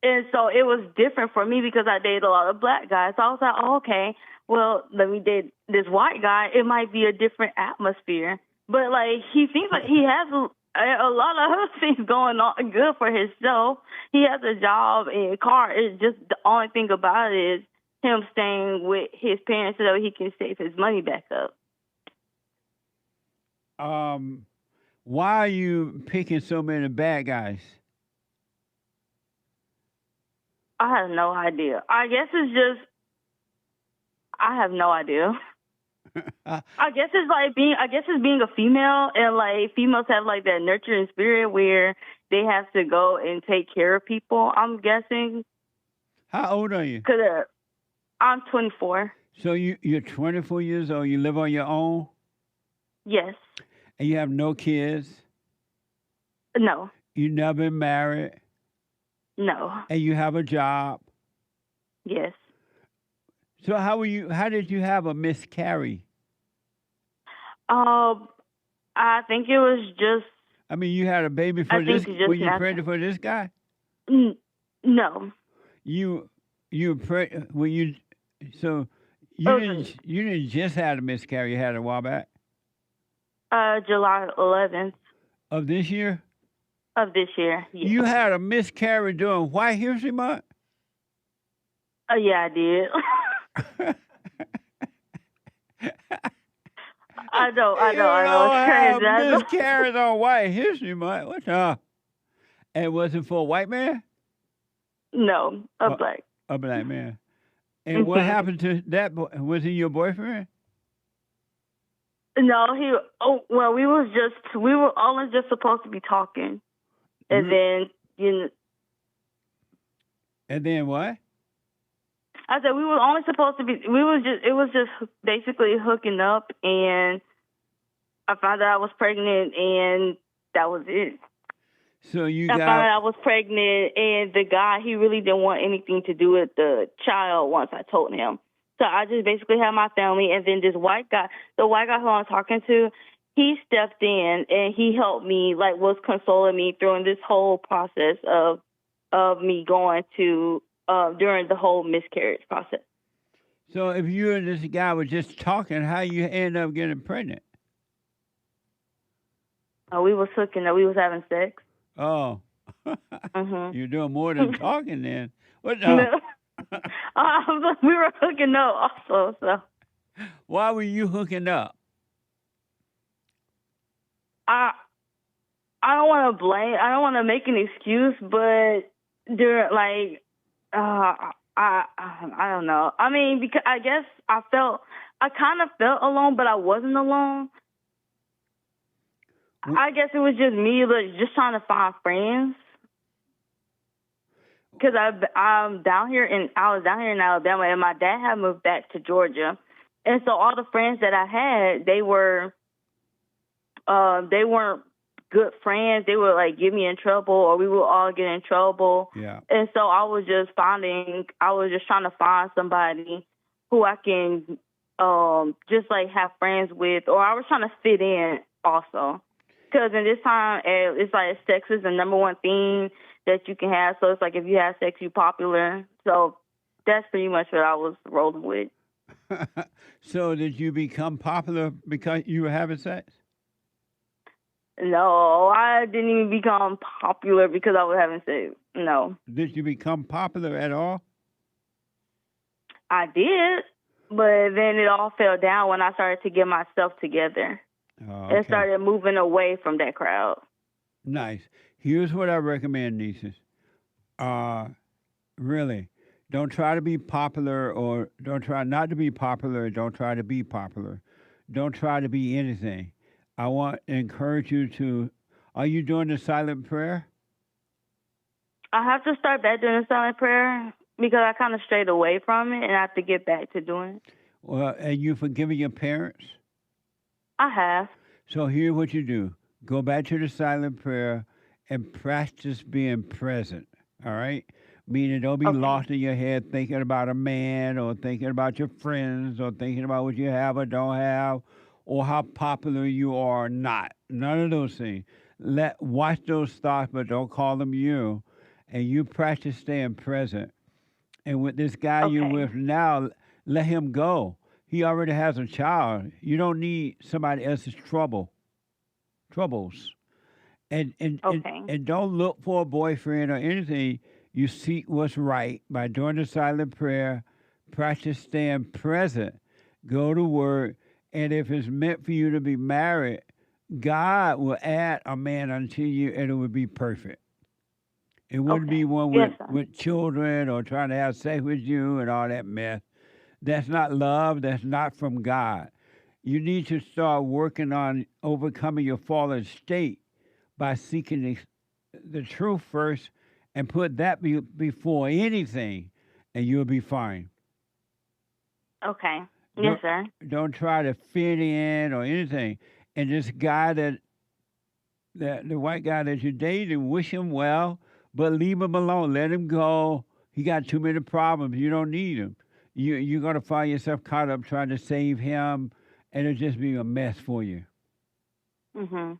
And so it was different for me because I dated a lot of black guys. So I was like, oh, okay, well, let me date this white guy. It might be a different atmosphere. But, like, he seems like he has a lot of other things going on good for himself. He has a job and a car. It's just the only thing about it is him staying with his parents so that he can save his money back up. Why are you picking so many bad guys? I have no idea. I guess it's just, I have no idea. I guess it's being a female, and like females have like that nurturing spirit where they have to go and take care of people, I'm guessing. How old are you? Cause I'm 24. So you're 24 years old. You live on your own? Yes. And you have no kids? No. You never been married? No. And you have a job? Yes. So how did you have a miscarry? I think it was just. I mean, you had a baby for this. Were you pregnant for this guy? No. You pregnant? Were you? So you didn't just have a miscarry. You had a while back. July 11th. Of this year? Of this year. Yes. You had a miscarriage during White History Month? Yeah, I did. I know. It's crazy. Miscarriage on White History Month. What's up? And was it for a white man? No, a black. A black man. And what happened to that boy? Was he your boyfriend? No, we were only just supposed to be talking. And then, And then what? I said we were only supposed to be. It was just basically hooking up, and I found out I was pregnant, and that was it. So I found out I was pregnant, and the guy, he really didn't want anything to do with the child once I told him. So I just basically had my family, and then this white guy, the white guy who I'm talking to, he stepped in and he helped me, like was consoling me during this whole process of me going to during the whole miscarriage process. So if you and this guy were just talking, how you end up getting pregnant? We was hooking up. We was having sex. Oh. You're doing more than talking then. What the? No. We were hooking up also. So. Why were you hooking up? I don't want to blame. I don't want to make an excuse, but during like, I don't know. I mean, because I guess I kind of felt alone, but I wasn't alone. I guess it was just me, like, just trying to find friends. Because I was down here in Alabama, and my dad had moved back to Georgia, and so all the friends that I had, they weren't good friends. They would like get me in trouble, or we would all get in trouble. Yeah. And so I was just trying to find somebody who I can just like have friends with, or I was trying to fit in also. Because in this time, it's like sex is the number one thing that you can have. So it's like if you have sex, you're popular. So that's pretty much what I was rolling with. So did you become popular because you were having sex? No, I didn't even become popular because I was having sex. No. Did you become popular at all? I did, but then it all fell down when I started to get myself together. Oh, And started moving away from that crowd. Nice. Here's what I recommend, nieces. Really, don't try to be popular, or don't try not to be popular. Don't try to be popular. Don't try to be anything. I want to encourage you to. Are you doing the silent prayer? I have to start back doing the silent prayer because I kind of strayed away from it, and I have to get back to doing it. Well, and you forgiving your parents? I have. So here's what you do. Go back to the silent prayer and practice being present, all right? Meaning don't be lost in your head thinking about a man or thinking about your friends or thinking about what you have or don't have or how popular you are or not. None of those things. Watch those thoughts, but don't call them you. And you practice staying present. And with this guy you're with now, let him go. He already has a child. You don't need somebody else's troubles. And don't look for a boyfriend or anything. You seek what's right by doing the silent prayer, practice staying present, go to work, and if it's meant for you to be married, God will add a man unto you and it will be perfect. It wouldn't be one with children or trying to have sex with you and all that mess. That's not love. That's not from God. You need to start working on overcoming your fallen state by seeking the truth first and put that before anything, and you'll be fine. Okay. Yes, sir. Don't try to fit in or anything. And this guy the white guy that you're dating, wish him well, but leave him alone. Let him go. He got too many problems. You don't need him. You're going to find yourself caught up trying to save him, and it'll just be a mess for you. Mm-hmm.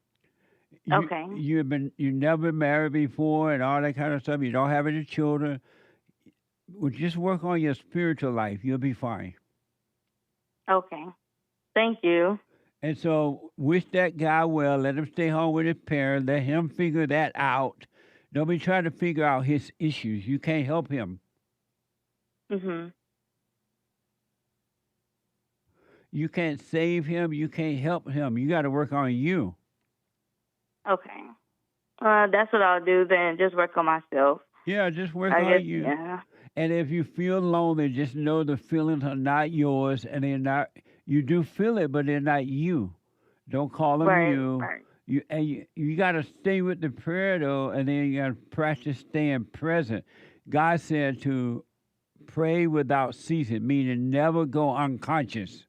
You've never been married before and all that kind of stuff. You don't have any children. Well, just work on your spiritual life. You'll be fine. Okay. Thank you. And so wish that guy well. Let him stay home with his parents. Let him figure that out. Don't be trying to figure out his issues. You can't help him. Mm-hmm. You can't save him. You can't help him. You got to work on you. Okay. That's what I'll do then. Just work on myself. Yeah, just work on you. Yeah. And if you feel lonely, just know the feelings are not yours, and they're not. You do feel it, but they're not you. Don't call them you. Right. You got to stay with the prayer though, and then you got to practice staying present. God said to pray without ceasing, meaning never go unconscious.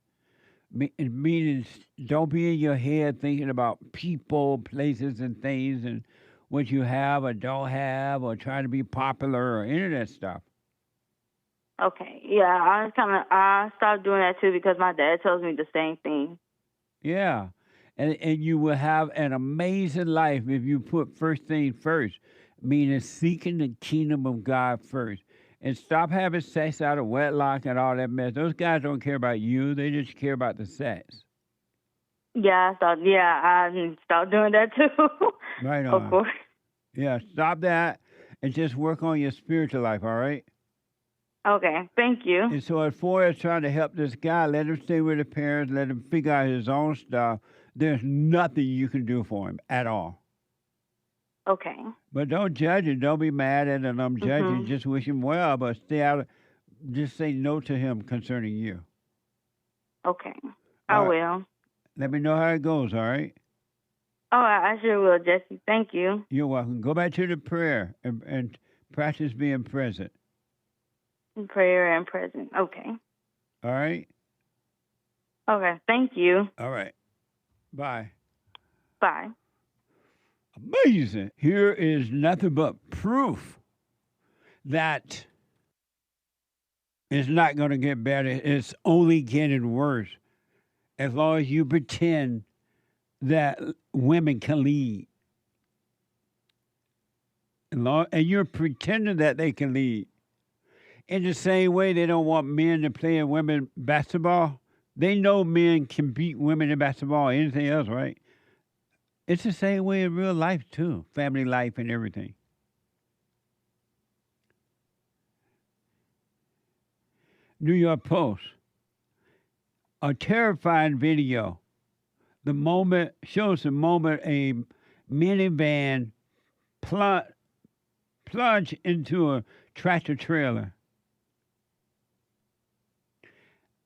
Meaning don't be in your head thinking about people, places, and things, and what you have or don't have, or trying to be popular or any of that stuff. Okay. Yeah, I stopped doing that too because my dad tells me the same thing. Yeah. And you will have an amazing life if you put first thing first, meaning seeking the kingdom of God first. And stop having sex out of wedlock and all that mess. Those guys don't care about you. They just care about the sex. Yeah, I stopped doing that too. Right on. Of course. Yeah, stop that and just work on your spiritual life, all right? Okay, thank you. And so as far as trying to help this guy, let him stay with his parents, let him figure out his own stuff. There's nothing you can do for him at all. Okay. But don't judge him. Don't be mad at him. I'm judging. Just wish him well, but stay out. Just say no to him concerning you. Okay. I will. Let me know how it goes, all right? Oh, I sure will, Jesse. Thank you. You're welcome. Go back to the prayer and practice being present. Prayer and present. Okay. All right? Okay. Thank you. All right. Bye. Bye. Amazing. Here is nothing but proof that it's not going to get better. It's only getting worse. As long as you pretend that women can lead. And you're pretending that they can lead. In the same way they don't want men to play in women basketball, they know men can beat women in basketball or anything else, right? It's the same way in real life, too. Family life and everything. New York Post. A terrifying video. The moment shows the moment a minivan plunged into a tractor trailer,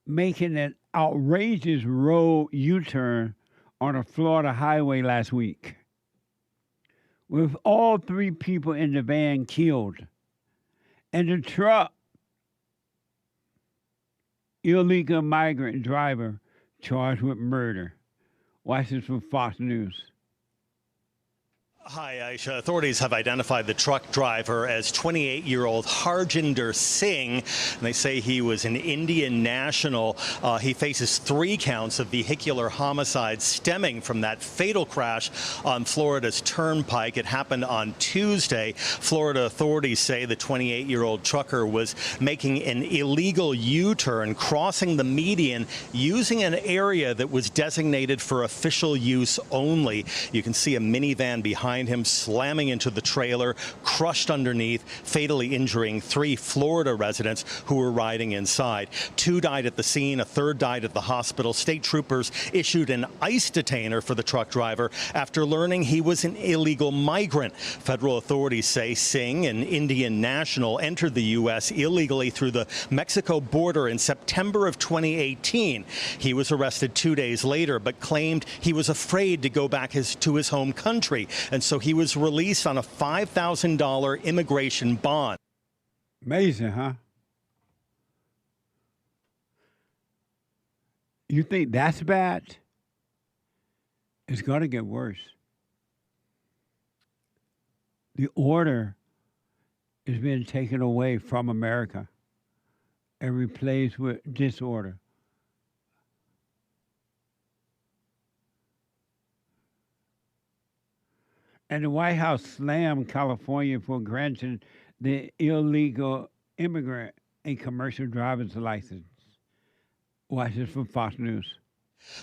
making an outrageous road U-turn on a Florida highway last week, with all 3 people in the van killed, and the truck illegal migrant driver charged with murder. Watch this from Fox News. Hi, Aisha. Authorities have identified the truck driver as 28-year-old Harjinder Singh. And they say he was an Indian national. He faces 3 counts of vehicular homicide stemming from that fatal crash on Florida's Turnpike. It happened on Tuesday. Florida authorities say the 28-year-old trucker was making an illegal U-turn, crossing the median using an area that was designated for official use only. You can see a minivan behind him slamming into the trailer, crushed underneath, fatally injuring 3 Florida residents who were riding inside. 2 died at the scene, a 3rd died at the hospital. State troopers issued an ICE detainer for the truck driver after learning he was an illegal migrant. Federal authorities say Singh, an Indian national, entered the U.S. illegally through the Mexico border in September of 2018. He was arrested 2 days later, but claimed he was afraid to go back to his home country, and so he was released on a $5,000 immigration bond. Amazing, huh? You think that's bad? It's going to get worse. The order is being taken away from America and replaced with disorder. And the White House slammed California for granting the illegal immigrant a commercial driver's license. Watch this from Fox News.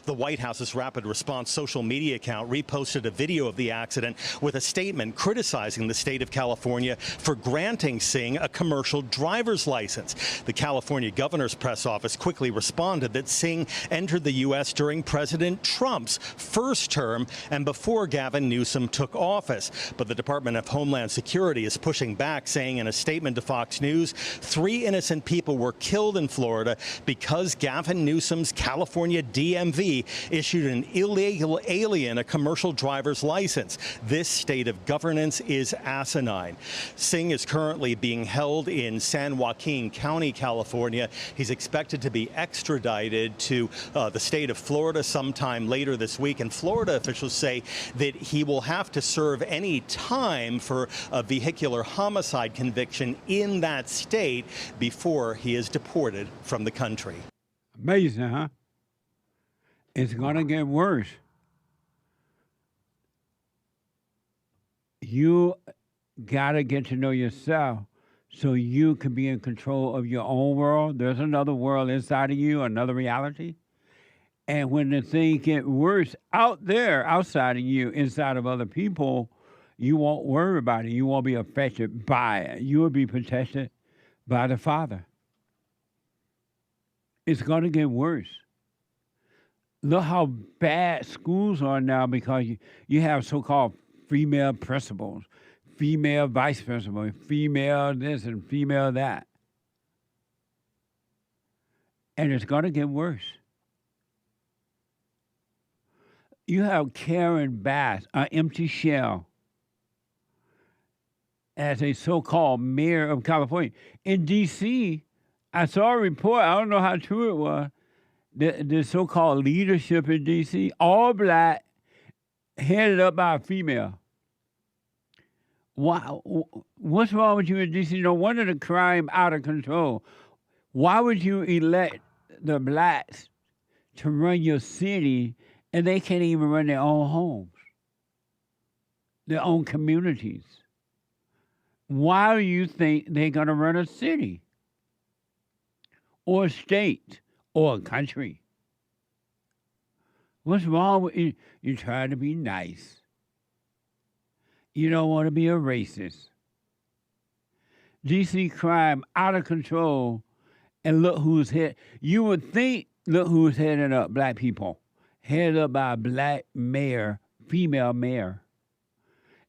The White House's rapid response social media account reposted a video of the accident with a statement criticizing the state of California for granting Singh a commercial driver's license. The California governor's press office quickly responded that Singh entered the U.S. during President Trump's first term and before Gavin Newsom took office. But the Department of Homeland Security is pushing back, saying in a statement to Fox News, 3 innocent people were killed in Florida because Gavin Newsom's California DMV issued an illegal alien a commercial driver's license. This state of governance is asinine. Singh is currently being held in San Joaquin County, California. He's expected to be extradited to the state of Florida sometime later this week. And Florida officials say that he will have to serve any time for a vehicular homicide conviction in that state before he is deported from the country. Amazing, huh? It's going to get worse. You got to get to know yourself so you can be in control of your own world. There's another world inside of you, another reality. And when the things get worse out there, outside of you, inside of other people, you won't worry about it. You won't be affected by it. You will be protected by the Father. It's going to get worse. Look how bad schools are now because you have so-called female principals, female vice principal, female this and female that. And it's going to get worse. You have Karen Bass, an empty shell, as a so-called mayor of California. In D.C., I saw a report, I don't know how true it was, the so-called leadership in D.C., all black, headed up by a female. What's wrong with you in D.C.? No wonder the crime out of control. Why would you elect the blacks to run your city And they can't even run their own homes, their own communities. Why do you think they're going to run a city or a state or a country? What's wrong with you? You try to be nice. You don't want to be a racist. DC crime out of control, and look who's head. You would think, look who's heading up, black people. Headed up by a black mayor, female mayor.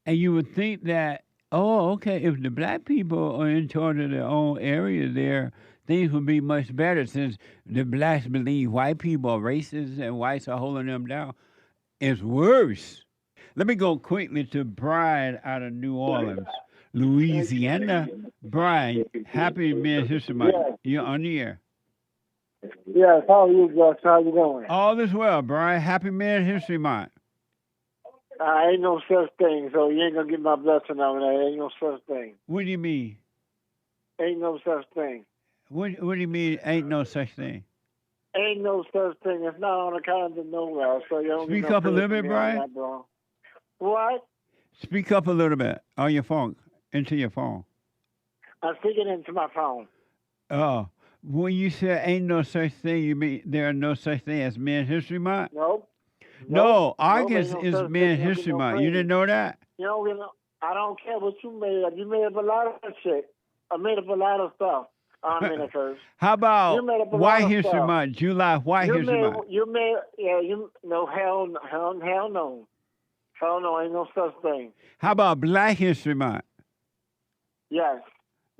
And you would think that, oh, okay, if the black people are in charge of their own area there, things would be much better since the blacks believe white people are racist and whites are holding them down. It's worse. Let me go quickly to Brian out of New Orleans, Louisiana. Brian, happy Men's History Month. You're on the air. Yes, how are you, Josh? How you doing? All is well, Brian. Happy Men's History Month. Ain't no such thing, so you ain't gonna get my blessing on that. Ain't no such thing. What do you mean? Ain't no such thing. What do you mean, ain't no such thing? Ain't no such thing. It's not on the calendar nowhere, so you don't Speak get no up a little credit bit, for me on Brian. that, bro. What? Speak up a little bit on your phone, into your phone. I'm speaking into my phone. Oh, when you say ain't no such thing, you mean there are no such thing as Men's History Month? Nope. No, ain't August no is such Men's thing. History No Month. You credit. didn't know that? You know, I don't care what you made up. You made up a lot of shit. I made up a lot of stuff. I'm in a curse. How You about made up a lot White of History stuff. Month, July White History Month? No, hell no. Hell no, ain't no such thing. How about Black History Month? Yes.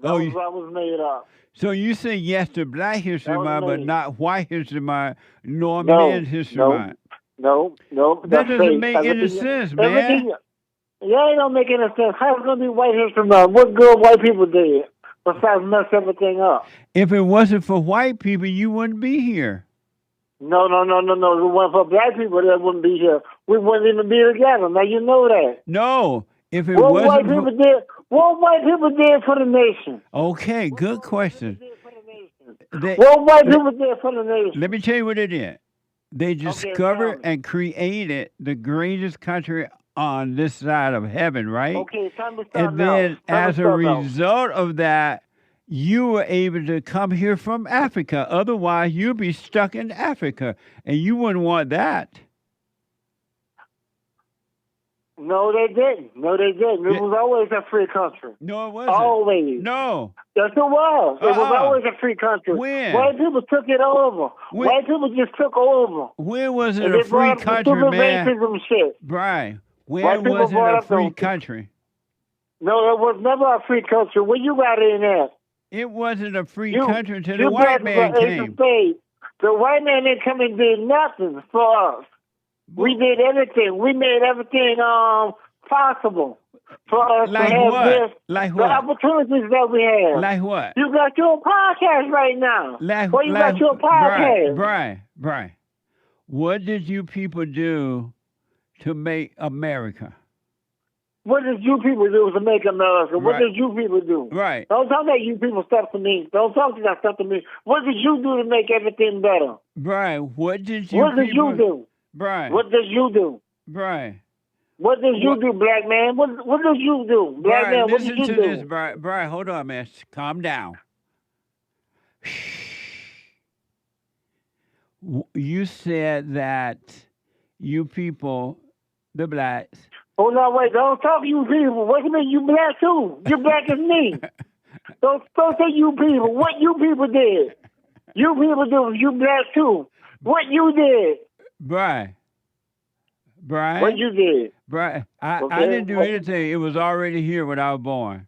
That Oh, was what was made up. So you say yes to Black History That was Month, but me. not White History Month, nor No, Men's History no. Month. No. That that's doesn't fake. make any Everything- sense, man. everything- Yeah, it don't make any sense. How's it going to be White History Month? What good white people did besides mess everything up? If it wasn't for white people, you wouldn't be here. No. If it wasn't for black people, that wouldn't be here. We wouldn't even be together. Now you know that. No, if it What white wasn't people for... did? What white people did for the nation? Okay, good question. What white people did for the nation? Let me tell you what they did. They discovered and created the greatest country on this side of heaven, right? Okay, tell me And something then else. Tell me as a something else. result of that, you were able to come here from Africa. Otherwise, you'd be stuck in Africa, and you wouldn't want that. No, they didn't. It was always a free country. No, it wasn't. Always. No. Yes, it was. It was always a free country. When? White people took it over. When? White people just took over. When was it And a they free brought up the country, stupid man? racism shit. Brian, White when people was it brought a up free those- country? No, it was never a free country. Where you got in at? It wasn't a free country until the you white brought man the came. state. The white man didn't come and did nothing for us. We did everything. We made everything possible for us Like to have what? this. Like the what? opportunities that we have. Like what? You got your podcast right now. Well, you got your podcast. Brian, what did you people do to make America? What did you people do to make America? What Right. did you people do? Right. Don't talk that you people stuff to me. Don't talk that stuff to me. What did you do to make everything better? Brian, what did you What did people... you do? Brian. What did you do? Brian. What did you do, black man? What did you do? Black Brian, man, what listen did you to do? this, Brian. Brian, hold on, man. Calm down. You said that you people, the blacks... Hold on, wait. Don't talk you people. What do you mean you black too? You black as me. Don't say you people. What you people did. You people do. You black too. What you did. Brian. What you did. Brian, I Okay. didn't do anything. It was already here when I was born.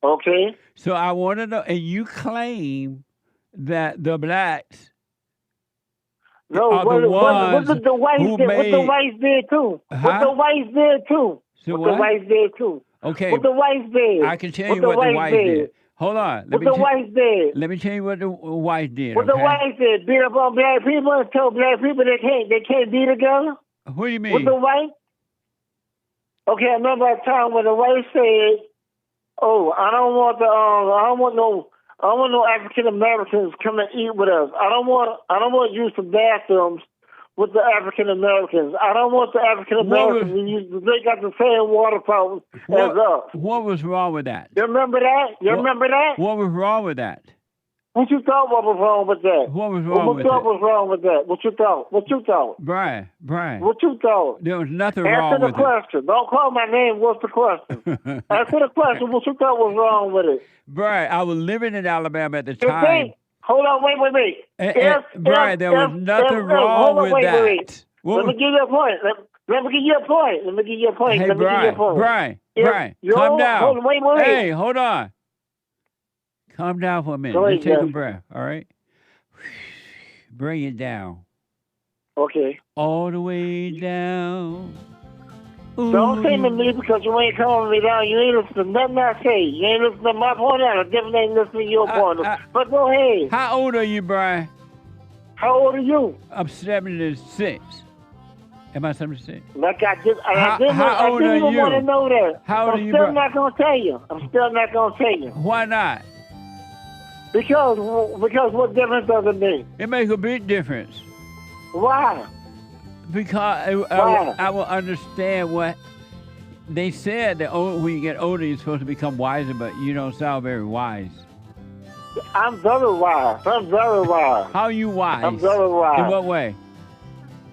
Okay. So I want to know, and you claim that the blacks No, are what the did ones the whites who did? What the made... whites did too? Huh? What the whites did too? So what what? the whites did too? Okay. What the whites did? I can tell you what the whites did. Hold on. What the whites did? Let me tell you what the whites did. What the okay? whites did? Beat up on black people and tell black people they can't be together? What do you mean? What the white? Okay, I remember a time when the white said, "Oh, I don't want no African Americans come and eat with us. I don't want to use the bathrooms with the African Americans. I don't want the African Americans to use. They got the same water problems as us. What was wrong with that? You remember that? Remember that? What was wrong with that? What you thought was wrong with that? What was wrong with What was wrong with that? What you thought? What you thought? Brian. What you thought? There was nothing wrong with it. Answer the question. Don't call my name. What's the question? Answer the question. What you thought was wrong with it? Brian, I was living in Alabama at the time. Hey, hold on, wait. Brian, there was nothing wrong with that. Let me give you a point. Let me give you a point. Hey, Brian, calm down. Hold on, wait. Hey, hold on. Calm down for a minute. Let's take a breath, all right? Bring it down. Okay. All the way down. Ooh. Don't say to me because you ain't calling me down. You ain't listening to nothing I say. You ain't listening to my point out. I definitely ain't listening to your point. But go ahead. How old are you, Brian? How old are you? I'm 76. Am I 76? Like I didn't how old are even you? want to know that. How old are you, I'm still not going to tell you. Why not? Because what difference does it make? It makes a big difference. Why? Because I will understand what they said that when you get older, you're supposed to become wiser, but you don't sound very wise. I'm very wise. How are you wise? I'm very wise. In what way?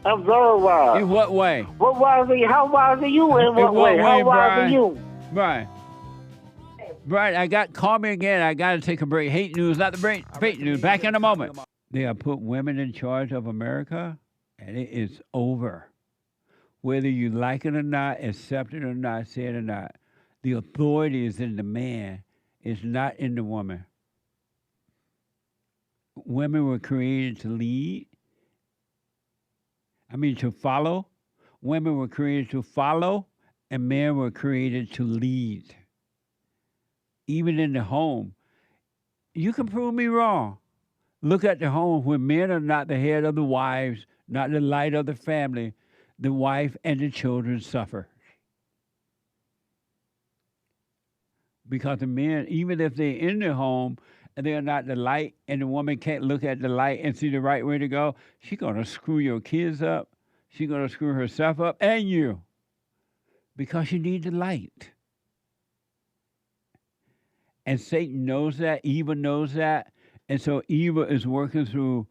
I'm very wise. In what way? What wise are you? How wise are you? In what way? How wise are you? Brian, call me again. I got to take a break. Hate news, not the break. Fake news. Back in a moment. They have put women in charge of America, and it is over. Whether you like it or not, accept it or not, say it or not, the authority is in the man. It's not in the woman. Women were created to lead. To follow. Women were created to follow, and men were created to lead. Even in the home. You can prove me wrong. Look at the home where men are not the head of the wives, not the light of the family. The wife and the children suffer. Because the men, even if they're in the home and they're not the light, and the woman can't look at the light and see the right way to go, she's going to screw your kids up. She's going to screw herself up and you. Because you need the light. And Satan knows that, evil knows that, and so evil is working through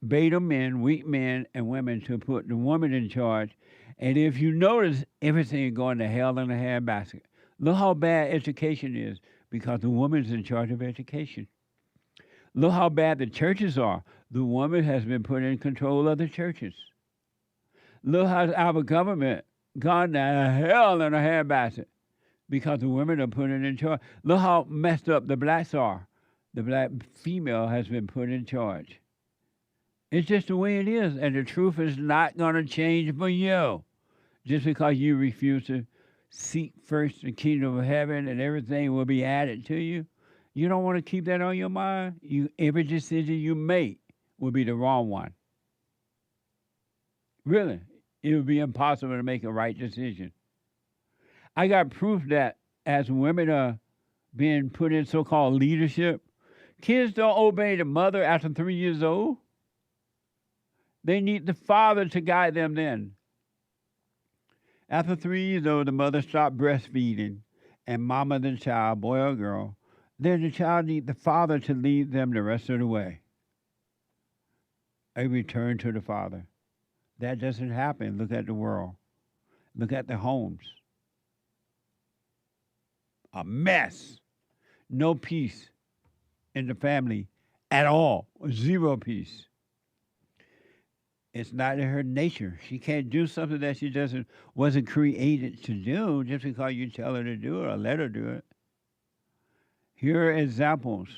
beta men, weak men, and women to put the woman in charge. And if you notice, everything is going to hell in a handbasket. Look how bad education is because the woman's in charge of education. Look how bad the churches are. The woman has been put in control of the churches. Look how our government gone to hell in a handbasket. Because the women are put in charge. Look how messed up the blacks are. The black female has been put in charge. It's just the way it is, and the truth is not going to change for you. Just because you refuse to seek first the kingdom of heaven and everything will be added to you, you don't want to keep that on your mind. Every decision you make will be the wrong one. Really, it would be impossible to make a right decision. I got proof that as women are being put in so-called leadership, kids don't obey the mother after 3 years old. They need the father to guide them then. After 3 years old, the mother stopped breastfeeding and mama the child, boy or girl. Then the child needs the father to lead them the rest of the way. A return to the father. That doesn't happen. Look at the world. Look at the homes. A mess. No peace in the family at all. Zero peace. It's not in her nature. She can't do something that she wasn't created to do just because you tell her to do it or let her do it. Here are examples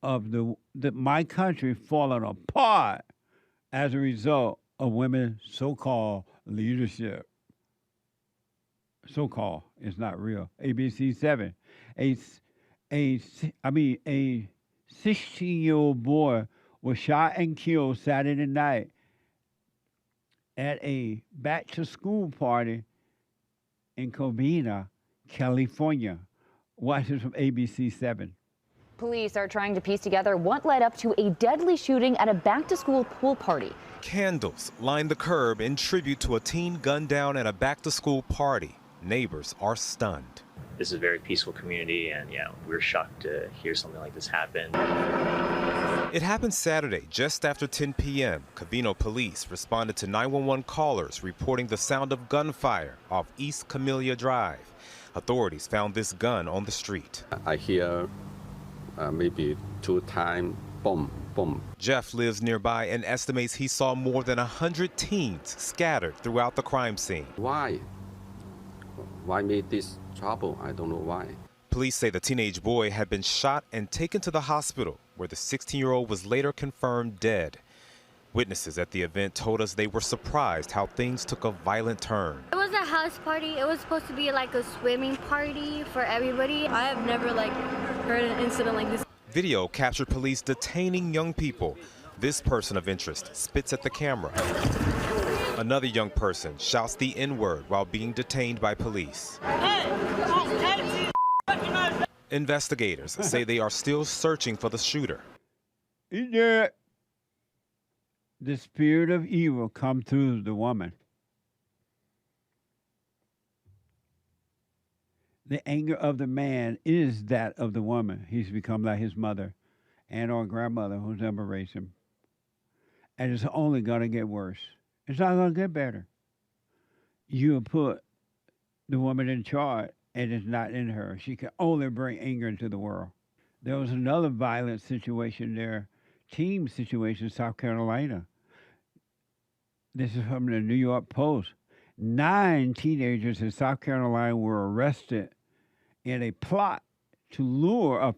of my country falling apart as a result of women's so-called leadership. So-called. It's not real. ABC 7. A 16-year-old boy was shot and killed Saturday night at a back-to-school party in Covina, California. Watch this from ABC 7. Police are trying to piece together what led up to a deadly shooting at a back-to-school pool party. Candles line the curb in tribute to a teen gunned down at a back-to-school party. Neighbors are stunned. This is a very peaceful community, and yeah, we're shocked to hear something like this happen. It happened Saturday, just after 10 p.m. Covina police responded to 911 callers reporting the sound of gunfire off East Camellia Drive. Authorities found this gun on the street. I hear maybe 2 times, boom, boom. Jeff lives nearby and estimates he saw more than 100 teens scattered throughout the crime scene. Why? Why made this trouble? I don't know why. Police say the teenage boy had been shot and taken to the hospital, where the 16-year-old was later confirmed dead. Witnesses at the event told us they were surprised how things took a violent turn. It was a house party. It was supposed to be like a swimming party for everybody. I have never heard an incident like this. Video captured police detaining young people. This person of interest spits at the camera. Another young person shouts the N-word while being detained by police. Investigators say they are still searching for the shooter. The spirit of evil come through the woman. The anger of the man is that of the woman. He's become like his mother and or grandmother who's ever raised him. And it's only going to get worse. It's not going to get better. You put the woman in charge, and it's not in her. She can only bring anger into the world. There was another violent situation there, team situation in South Carolina. This is from the New York Post. 9 teenagers in South Carolina were arrested in a plot to lure a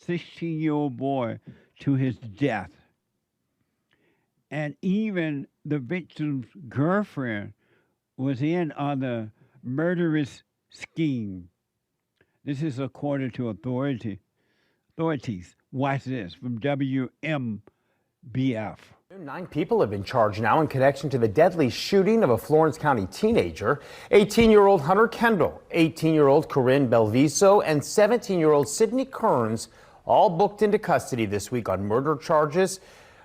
16-year-old boy to his death. And even the victim's girlfriend was in on the murderous scheme. This is according to authorities. Watch this from WMBF. 9 people have been charged now in connection to the deadly shooting of a Florence County teenager. 18-year-old Hunter Kendall, 18-year-old Corinne Belviso, and 17-year-old Sydney Kearns all booked into custody this week on murder charges.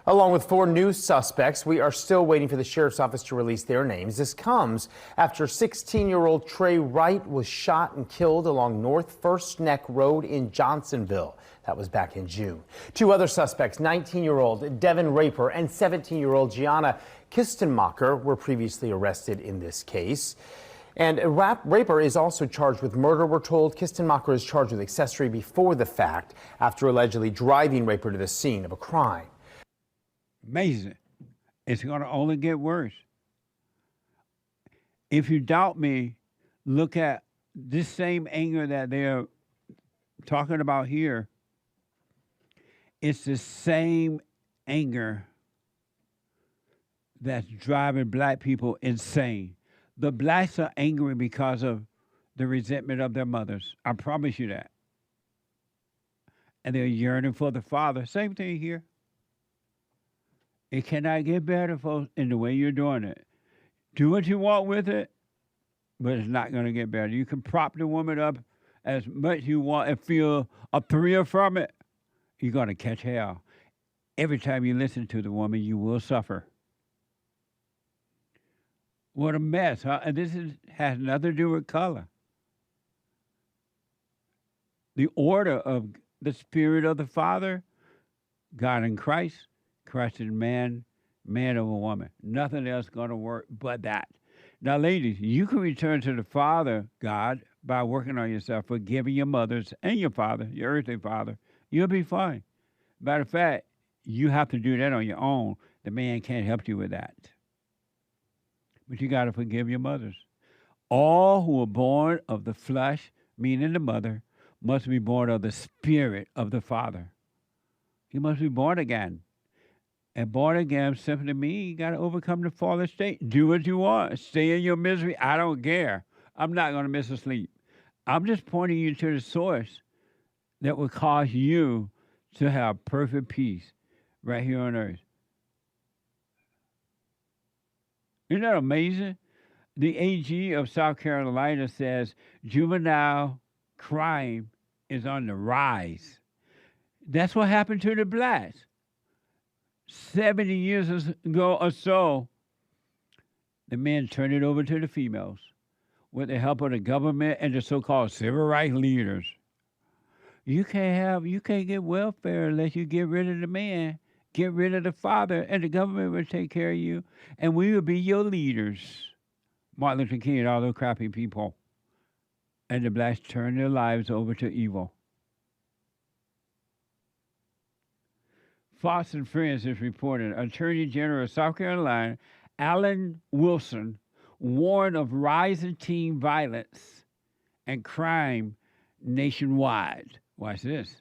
Along with 4 new suspects, we are still waiting for the sheriff's office to release their names. This comes after 16-year-old Trey Wright was shot and killed along North First Neck Road in Johnsonville. That was back in June. 2 other suspects, 19-year-old Devin Raper and 17-year-old Gianna Kistenmacher, were previously arrested in this case. And Raper is also charged with murder, we're told. Kistenmacher is charged with accessory before the fact after allegedly driving Raper to the scene of a crime. Amazing. It's going to only get worse. If you doubt me, look at this same anger that they're talking about here. It's the same anger that's driving black people insane. The blacks are angry because of the resentment of their mothers. I promise you that. And they're yearning for the father. Same thing here. It cannot get better, folks, in the way you're doing it. Do what you want with it, but it's not going to get better. You can prop the woman up as much you want and feel a thrill from it. You're going to catch hell. Every time you listen to the woman, you will suffer. What a mess, huh? And this has nothing to do with color. The order of the spirit of the Father, God in Christ, Christ in man, man over woman. Nothing else going to work but that. Now, ladies, you can return to the Father, God, by working on yourself, forgiving your mothers and your father, your earthly father. You'll be fine. Matter of fact, you have to do that on your own. The man can't help you with that. But you got to forgive your mothers. All who are born of the flesh, meaning the mother, must be born of the spirit of the Father. You must be born again. And born again simply means you got to overcome the fallen state. Do what you want. Stay in your misery. I don't care. I'm not going to miss a sleep. I'm just pointing you to the source that will cause you to have perfect peace right here on earth. Isn't that amazing? The AG of South Carolina says juvenile crime is on the rise. That's what happened to the blacks. 70 years ago or so, the men turned it over to the females with the help of the government and the so-called civil rights leaders. You can't get welfare unless you get rid of the man, get rid of the father, and the government will take care of you, and we will be your leaders. Martin Luther King and all those crappy people. And the blacks turned their lives over to evil. Fox and Friends is reporting Attorney General of South Carolina, Alan Wilson, warned of rising teen violence and crime nationwide. Watch this.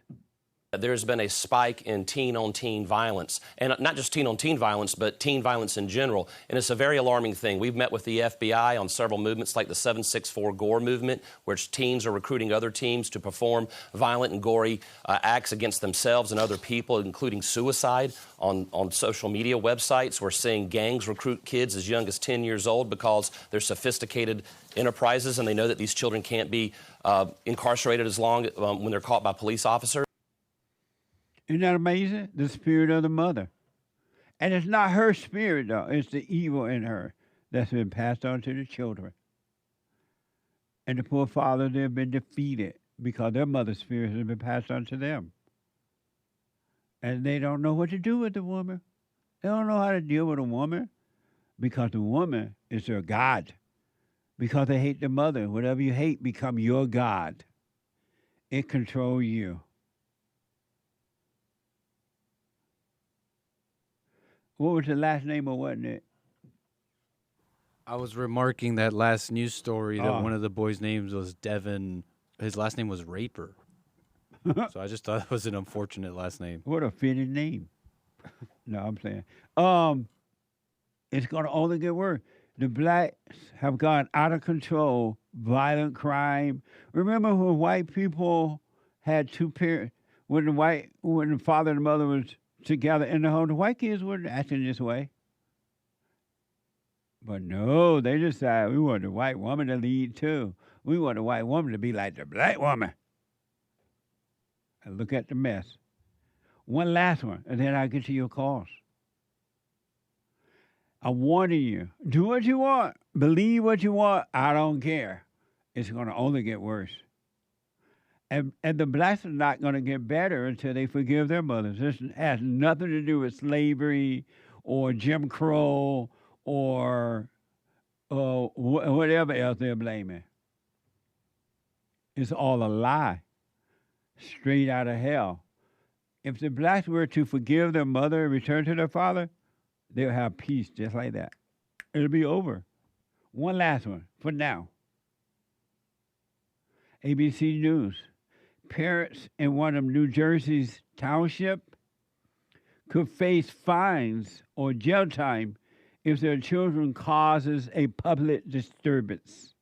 There's been a spike in teen-on-teen violence, and not just teen-on-teen violence, but teen violence in general, and it's a very alarming thing. We've met with the FBI on several movements like the 764 Gore movement, which teens are recruiting other teams to perform violent and gory acts against themselves and other people, including suicide on social media websites. We're seeing gangs recruit kids as young as 10 years old because they're sophisticated enterprises, and they know that these children can't be incarcerated as long when they're caught by police officers. Isn't that amazing? The spirit of the mother. And it's not her spirit, though. It's the evil in her that's been passed on to the children. And the poor father, they've been defeated because their mother's spirit has been passed on to them. And they don't know what to do with the woman. They don't know how to deal with a woman because the woman is their God. Because they hate the mother. Whatever you hate become your God. It controls you. What was the last name or wasn't it? I was remarking that last news story that one of the boys' names was Devin. His last name was Raper. So I just thought it was an unfortunate last name. What a fitting name. No, I'm saying. It's going to only get worse. The blacks have gone out of control, violent crime. Remember when white people had two parents, when the father and the mother was together in the home, the white kids weren't acting this way. But no, they decided we want the white woman to lead too. We want the white woman to be like the black woman. And look at the mess. One last one, and then I'll get to your calls. I'm warning you. Do what you want. Believe what you want. I don't care. It's going to only get worse. And the blacks are not going to get better until they forgive their mothers. This has nothing to do with slavery or Jim Crow or whatever else they're blaming. It's all a lie, straight out of hell. If the blacks were to forgive their mother and return to their father, they'll have peace just like that. It'll be over. One last one for now. ABC News. Parents in one of New Jersey's township could face fines or jail time if their children causes a public disturbance.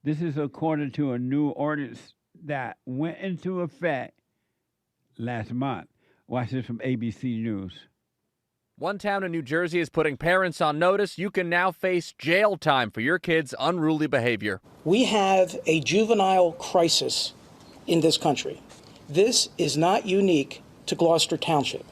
This is according to a new ordinance that went into effect last month. Watch this from ABC News. One town in New Jersey is putting parents on notice. You can now face jail time for your kids' unruly behavior. We have a juvenile crisis in this country. This is not unique to Gloucester Township,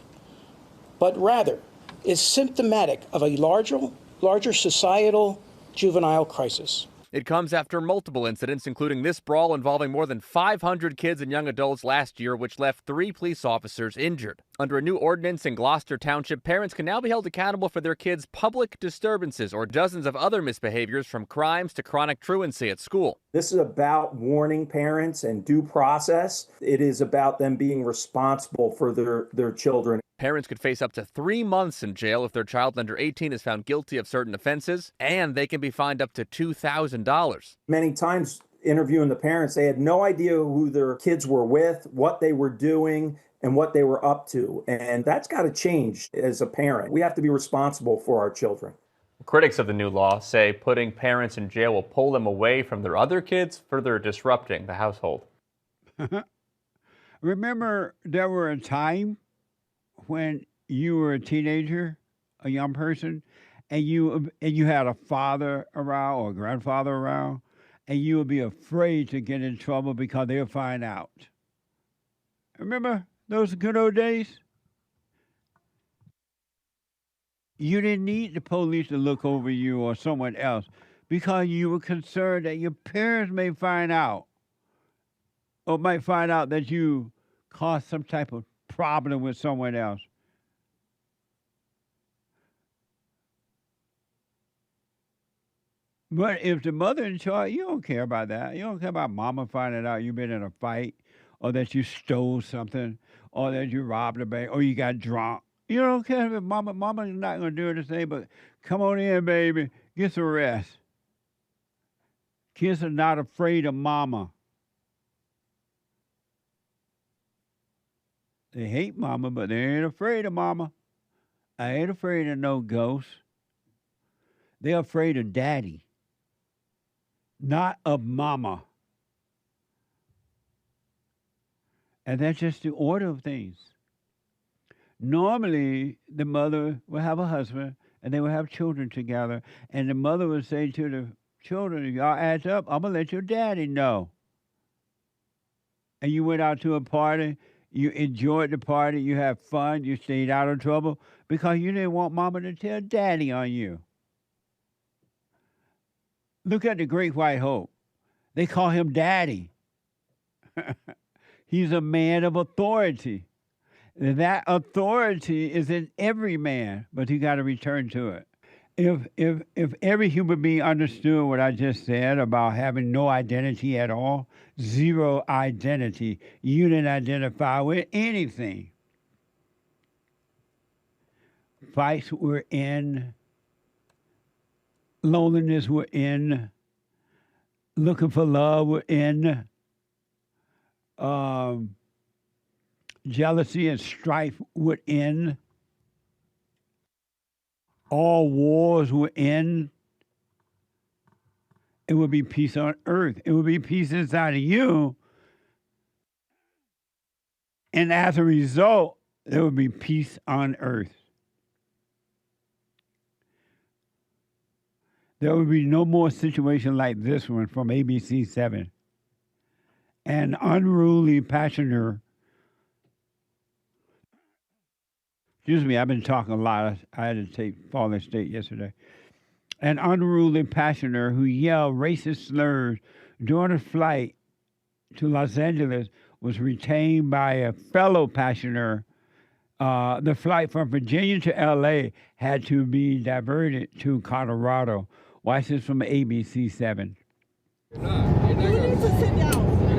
but rather is symptomatic of a larger societal juvenile crisis. It comes after multiple incidents, including this brawl involving more than 500 kids and young adults last year, which left 3 police officers injured. Under a new ordinance in Gloucester Township, parents can now be held accountable for their kids' public disturbances or dozens of other misbehaviors, from crimes to chronic truancy at school. This is about warning parents and due process. It is about them being responsible for their children. Parents could face up to 3 months in jail if their child under 18 is found guilty of certain offenses, and they can be fined up to $2,000. Many times interviewing the parents, they had no idea who their kids were with, what they were doing, and what they were up to. And that's got to change as a parent. We have to be responsible for our children. Critics of the new law say putting parents in jail will pull them away from their other kids, further disrupting the household. Remember, there were a time when you were a teenager, a young person, and you had a father around or a grandfather around, and you would be afraid to get in trouble because they'll find out. Remember Those good old days? You didn't need the police to look over you or someone else because you were concerned that your parents may find out or might find out that you caused some type of problem with someone else. But if the mother in charge, you don't care about that. You don't care about mama finding out you've been in a fight or that you stole something or that you robbed a bank or you got drunk. You don't care if mama's not going to do anything, but come on in, baby, get some rest. Kids are not afraid of mama. They hate mama, but they ain't afraid of mama. I ain't afraid of no ghost. They're afraid of daddy, not of mama. And that's just the order of things. Normally, the mother will have a husband and they will have children together. And the mother would say to the children, if y'all act up, I'm going to let your daddy know. And you went out to a party, you enjoyed the party, you had fun, you stayed out of trouble because you didn't want mama to tell daddy on you. Look at the Great White Hope. They call him daddy. He's a man of authority. That authority is in every man, but you got to return to it. If every human being understood what I just said about having no identity at all, zero identity, you didn't identify with anything. Fights were in, loneliness were in, looking for love were in, jealousy and strife were in. All wars were in. It would be peace on earth. It would be peace inside of you. And as a result, there would be peace on earth. There would be no more situation like this one from ABC 7. An unruly passenger. Excuse me, I've been talking a lot. I had to take Fallen State yesterday. An unruly passenger who yelled racist slurs during a flight to Los Angeles was retained by a fellow passenger. The flight from Virginia to LA had to be diverted to Colorado. Watch this from ABC 7.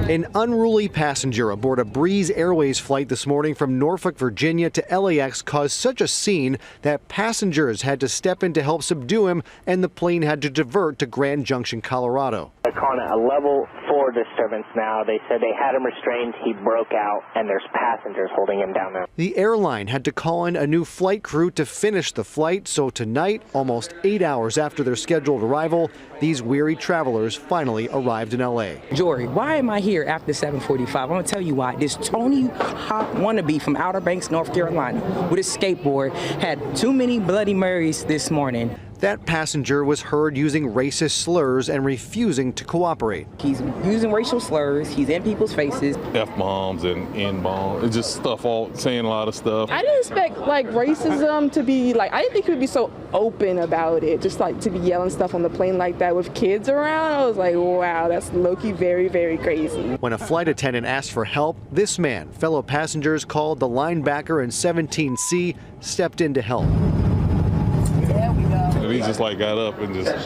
An unruly passenger aboard a Breeze Airways flight this morning from Norfolk, Virginia to LAX caused such a scene that passengers had to step in to help subdue him, and the plane had to divert to Grand Junction, Colorado. They're calling it a level 4 disturbance now. They said they had him restrained, he broke out, and there's passengers holding him down there. The airline had to call in a new flight crew to finish the flight, so tonight, almost 8 hours after their scheduled arrival, these weary travelers finally arrived in LA. Jory, why am I here after 7:45? I'm going to tell you why. This Tony Hawk wannabe from Outer Banks, North Carolina, with his skateboard, had too many Bloody Marys this morning. That passenger was heard using racist slurs and refusing to cooperate. He's using racial slurs. He's in people's faces. F-bombs and N-bombs. It's just stuff, all saying a lot of stuff. I didn't expect like racism to be like, I didn't think he would be so open about it. Just like to be yelling stuff on the plane like that with kids around. I was like, wow, that's low-key very, very crazy. When a flight attendant asked for help, this man, fellow passengers called the linebacker in 17C, stepped in to help. And he just like got up and just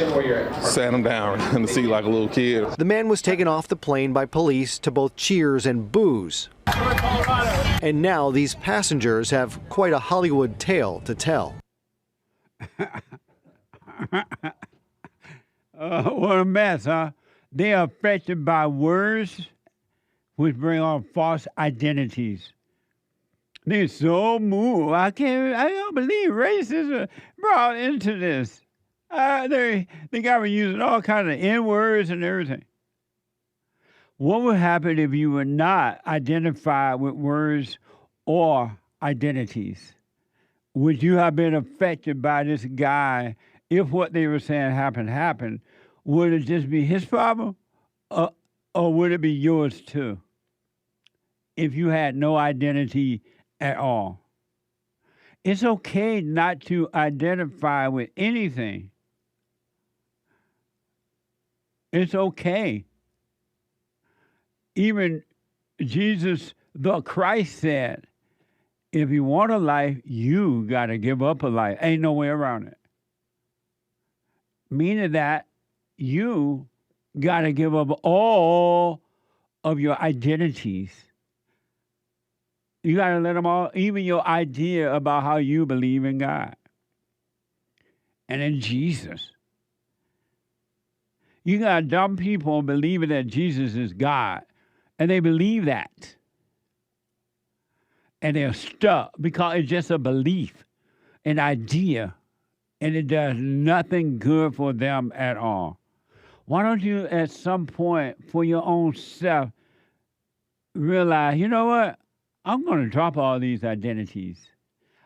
sat him down in the seat like a little kid. The man was taken off the plane by police to both cheers and boos. And now these passengers have quite a Hollywood tale to tell. What a mess, huh? They are affected by words which bring on false identities. They're so moved. I don't believe racism brought into this. They got me using all kinds of N-words and everything. What would happen if you were not identified with words or identities? Would you have been affected by this guy if what they were saying happened? Would it just be his problem or would it be yours too? if you had no identity at all. It's okay not to identify with anything. It's okay. Even Jesus, the Christ, said, if you want a life, you got to give up a life. Ain't no way around it. Meaning that you got to give up all of your identities. You got to let them all, even your idea about how you believe in God and in Jesus. You got dumb people believing that Jesus is God, and they believe that. And they're stuck because it's just a belief, an idea, and it does nothing good for them at all. Why don't you, at some point, for your own self, realize, you know what? I'm going to drop all these identities.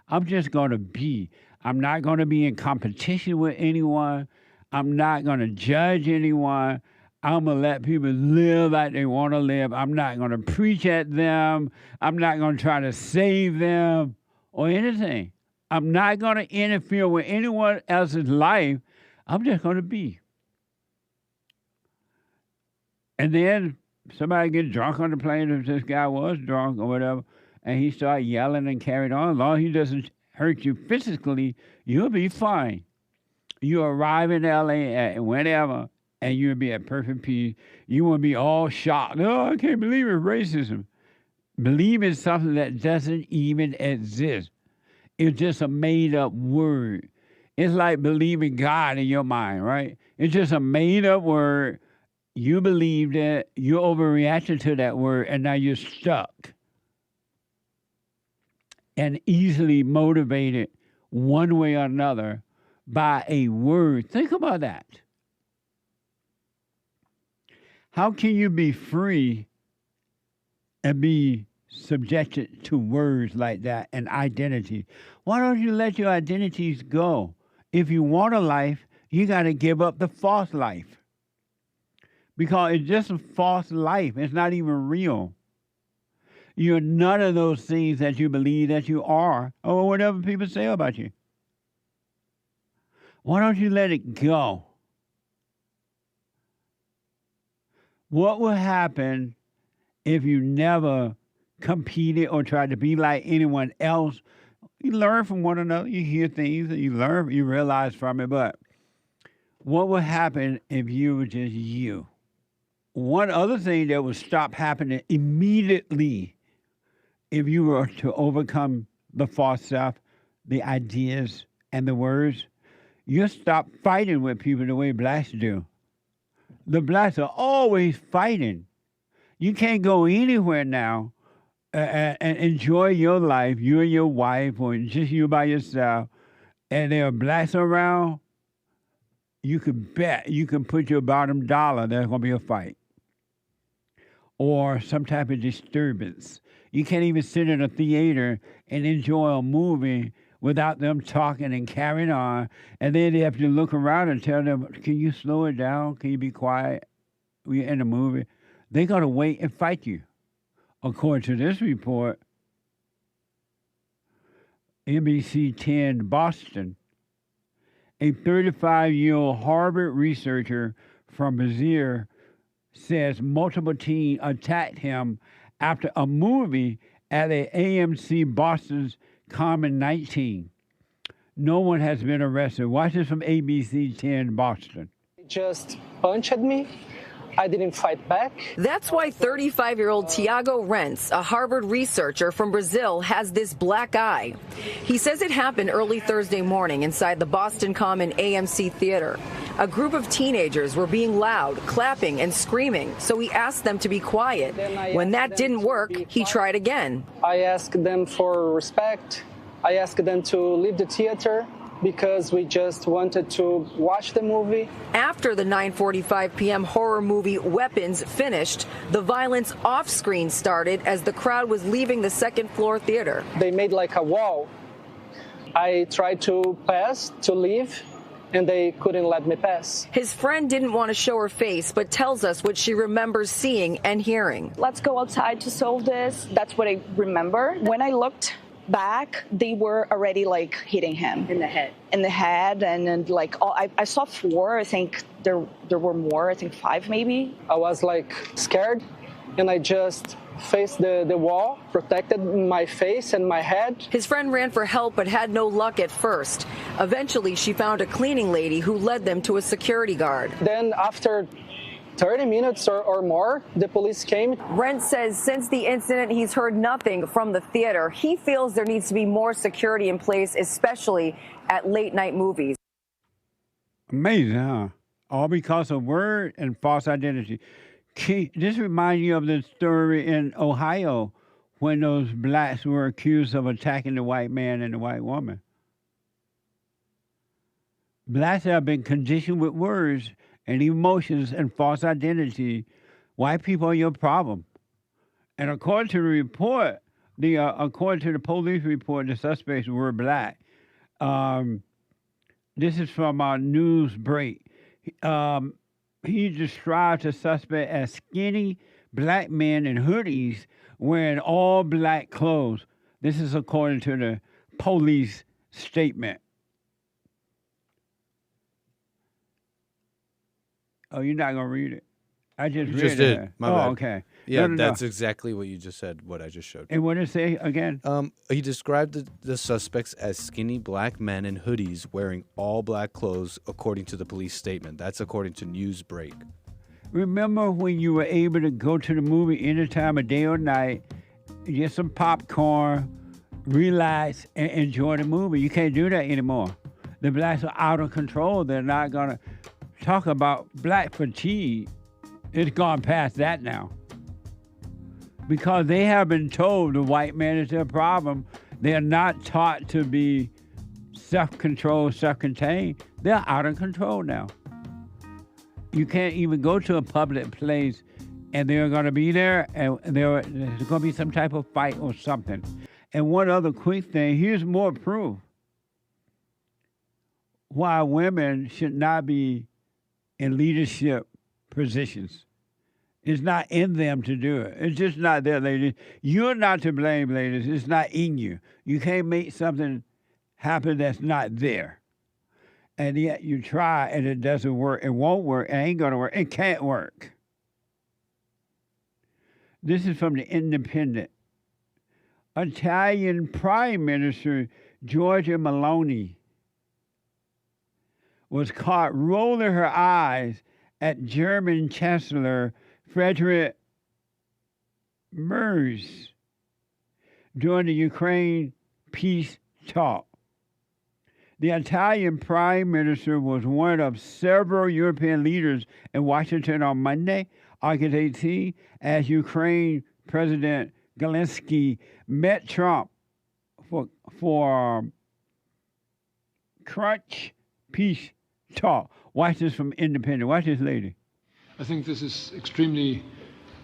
I'm just going to be. I'm not going to be in competition with anyone. I'm not going to judge anyone. I'm going to let people live like they want to live. I'm not going to preach at them. I'm not going to try to save them or anything. I'm not going to interfere with anyone else's life. I'm just going to be. And then somebody gets drunk on the plane, if this guy was drunk or whatever, and he started yelling and carried on. As long as he doesn't hurt you physically, you'll be fine. You arrive in LA at whenever, and you'll be at perfect peace. You won't be all shocked. Oh, I can't believe it's racism. Believe in something that doesn't even exist. It's just a made-up word. It's like believing God in your mind, right? It's just a made-up word. You believed it. You overreacted to that word, and now you're stuck and easily motivated one way or another by a word. Think about that. How can you be free and be subjected to words like that and identity? Why don't you let your identities go? If you want a life, you got to give up the false life. Because it's just a false life. It's not even real. You're none of those things that you believe that you are, or whatever people say about you. Why don't you let it go? What will happen if you never competed or tried to be like anyone else? You learn from one another. You hear things and you learn, you realize from it. But what would happen if you were just you? One other thing that would stop happening immediately if you were to overcome the false self, the ideas and the words, you'll stop fighting with people the way blacks do. The blacks are always fighting. You can't go anywhere now and enjoy your life, you and your wife, or just you by yourself, and there are blacks around, you can bet, you can put your bottom dollar, there's going to be a fight. Or some type of disturbance. You can't even sit in a theater and enjoy a movie without them talking and carrying on. And then they have to look around and tell them, can you slow it down? Can you be quiet? We're in the movie. They're going to wait and fight you. According to this report, NBC 10 Boston, a 35-year-old Harvard researcher from Brazil says multiple teens attacked him after a movie at the AMC Boston's Common 19. No one has been arrested. Watch this from ABC 10 Boston. Just punched me. I didn't fight back. That's why 35-year-old Tiago Rentz, a Harvard researcher from Brazil, has this black eye. He says it happened early Thursday morning inside the Boston Common AMC Theater. A group of teenagers were being loud, clapping and screaming, so he asked them to be quiet. When that didn't work, he tried again. I asked them for respect. I asked them to leave the theater because we just wanted to watch the movie. After the 9:45 p.m. horror movie Weapons finished, the violence off-screen started as the crowd was leaving the second-floor theater. They made like a wall. I tried to pass, to leave, and they couldn't let me pass. His friend didn't want to show her face, but tells us what she remembers seeing and hearing. Let's go outside to solve this. That's what I remember. When I looked back, they were already like hitting him in the head, and like I saw 4. I think there were more. I think 5 maybe. I was like scared, and I just faced the wall, protected my face and my head. His friend ran for help but had no luck at first. Eventually, she found a cleaning lady who led them to a security guard. Then after 30 minutes or more, the police came. Brent says since the incident, he's heard nothing from the theater. He feels there needs to be more security in place, especially at late-night movies. Amazing, huh? All because of word and false identity. This reminds you of the story in Ohio when those blacks were accused of attacking the white man and the white woman. Blacks have been conditioned with words and emotions and false identity. White people are your problem. And according to the report, according to the police report, the suspects were black. This is from our news break. He described the suspect as skinny black men in hoodies wearing all black clothes. This is according to the police statement. Oh, you're not going to read it? I just read just it. did. My bad. Okay. Yeah, No. that's exactly what you just said, what I just showed. And what did it say again? He described the suspects as skinny black men in hoodies wearing all black clothes, according to the police statement. That's according to Newsbreak. Remember when you were able to go to the movie any time of day or night, get some popcorn, relax, and enjoy the movie? You can't do that anymore. The blacks are out of control. They're not going to talk about black fatigue. It's gone past that now. Because they have been told the white man is their problem. They are not taught to be self-controlled, self-contained. They're out of control now. You can't even go to a public place and they're going to be there and there's going to be some type of fight or something. And one other quick thing, here's more proof why women should not be in leadership positions. It's not in them to do it. It's just not there, ladies. You're not to blame, ladies. It's not in you. You can't make something happen that's not there. And yet you try and it doesn't work. It won't work. It ain't going to work. It can't work. This is from the Independent. Italian Prime Minister Giorgia Meloni was caught rolling her eyes at German Chancellor Friedrich Merz during the Ukraine peace talk. The Italian Prime Minister was one of several European leaders in Washington on Monday, August 18, as Ukraine President Zelensky met Trump for crunch peace talk. Watch this from Independent. Watch this lady. I think this is extremely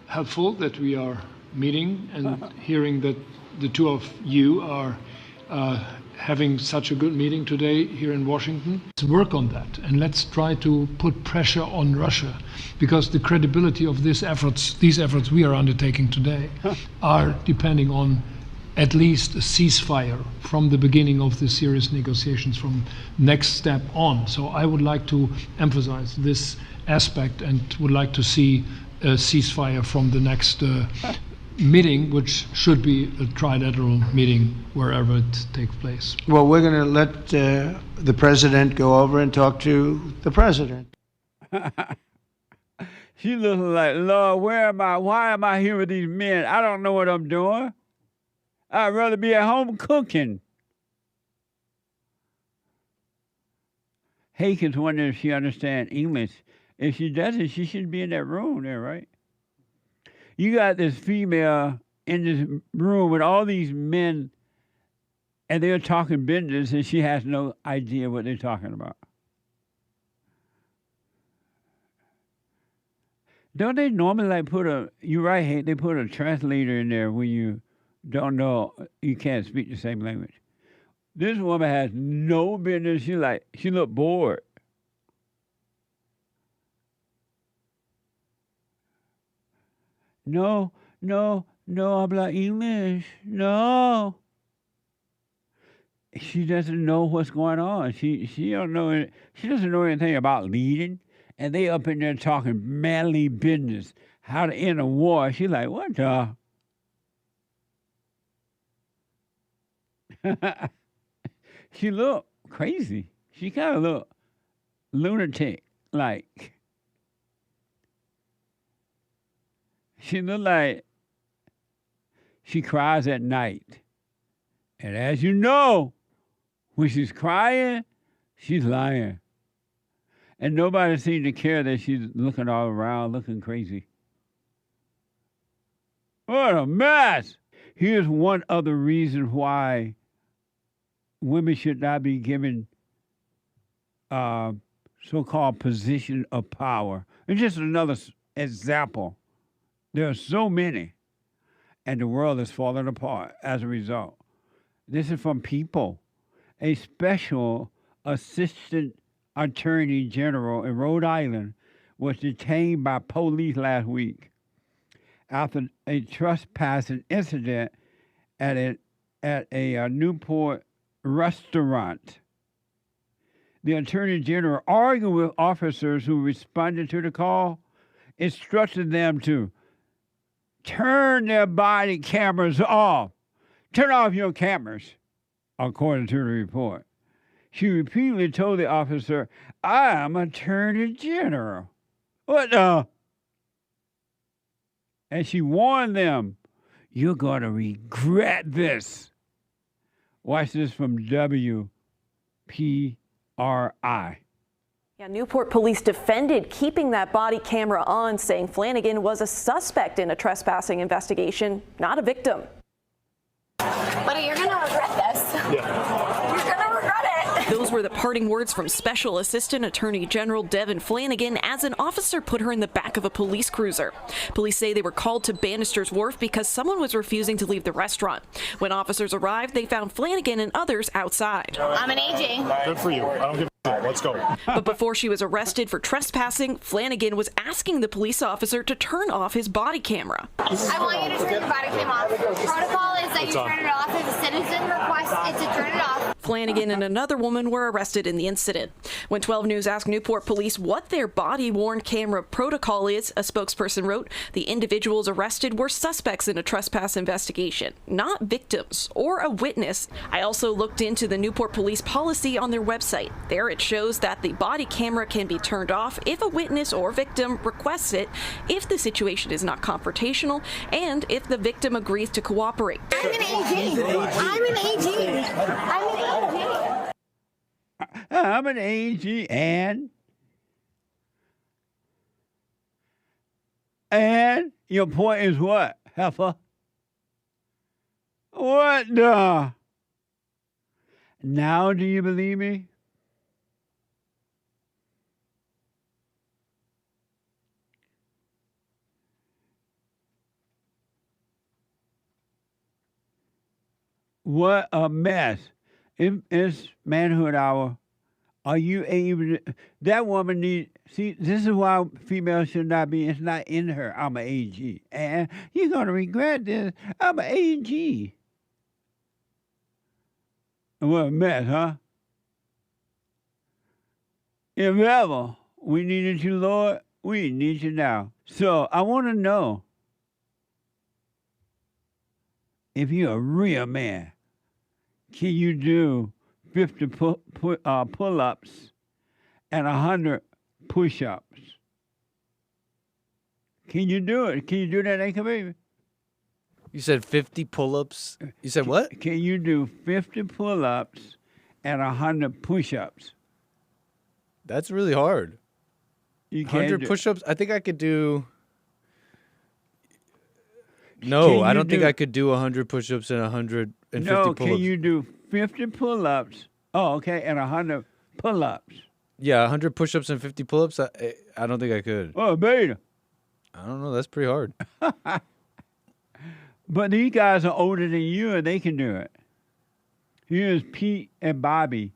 helpful that we are meeting and hearing that the two of you are having such a good meeting today here in Washington. Let's work on that and let's try to put pressure on Russia, because the credibility of these efforts we are undertaking today are depending on at least a ceasefire from the beginning of the serious negotiations from next step on. So I would like to emphasize this aspect and would like to see a ceasefire from the next meeting, which should be a trilateral meeting wherever it takes place. Well, we're going to let the president go over and talk to the president. She looks like, Lord, where am I? Why am I here with these men? I don't know what I'm doing. I'd rather be at home cooking. Haken's wondering if she understands English. If she doesn't, she shouldn't be in that room there, right? You got this female in this room with all these men, and they're talking business, and she has no idea what they're talking about. Don't they normally you're right, Hank, they put a translator in there when you don't know, you can't speak the same language. This woman has no business. She looked bored. No, no, no habla English. No. She doesn't know what's going on. She don't know it. She doesn't know anything about leading, and they up in there talking manly business, how to end a war. She's like, what the? She looked crazy. She kind of looked lunatic, like. She looked like she cries at night. And as you know, when she's crying, she's lying. And nobody seems to care that she's looking all around, looking crazy. What a mess! Here's one other reason why women should not be given so-called position of power. And just another example. There are so many, and the world is falling apart as a result. This is from People. A special assistant attorney general in Rhode Island was detained by police last week after a trespassing incident at a Newport restaurant. The attorney general argued with officers who responded to the call, instructed them to turn their body cameras off. Turn off your cameras, according to the report. She repeatedly told the officer, I am Attorney General. What the? And she warned them, you're going to regret this. Watch this from WPRI. Yeah, Newport police defended keeping that body camera on, saying Flanagan was a suspect in a trespassing investigation, not a victim. Buddy, you're gonna regret this. Yeah. You're gonna regret it. Those were the parting words from Special Assistant Attorney General Devin Flanagan as an officer put her in the back of a police cruiser. Police say they were called to Bannister's Wharf because someone was refusing to leave the restaurant. When officers arrived, they found Flanagan and others outside. I'm an AG. Good for you. I don't give a shit. Let's go. But before she was arrested for trespassing, Flanagan was asking the police officer to turn off his body camera. I want you to turn your body cam off. Protocol is that you turn it off. If a citizen requests it to turn it off. Flanagan and another woman were arrested in the incident. When 12 News asked Newport police what their body-worn camera protocol is, a spokesperson wrote, the individuals arrested were suspects in a trespass investigation, not victims or a witness. I also looked into the Newport police policy on their website. There it shows that the body camera can be turned off if a witness or victim requests it, if the situation is not confrontational, and if the victim agrees to cooperate. I'm an AG. I'm an AG. I'm an AG. I'm an AG and your point is what, heifer? What the? Now do you believe me? What a mess. It's manhood hour. Are you able to, that woman need, see, this is why females should not be, it's not in her. I'm an AG. And you're going to regret this. I'm an AG. What a mess, huh? If ever we needed you, Lord, we need you now. So I want to know if you're a real man, can you do 50 pull-ups and 100 push-ups? Can you do it? Can you do that, Anchor Baby? You said 50 pull-ups. You said what? Can you do 50 pull-ups and 100 push-ups? That's really hard. You 100 push-ups? I think I could do... No, I don't think I could do 100 push-ups and 150 pull-ups. No, can you do 50 pull-ups? Oh, okay, and 100 pull-ups. Yeah, 100 push-ups and 50 pull-ups? I don't think I could. Oh, beta. I don't know. That's pretty hard. But these guys are older than you, and they can do it. Here's Pete and Bobby.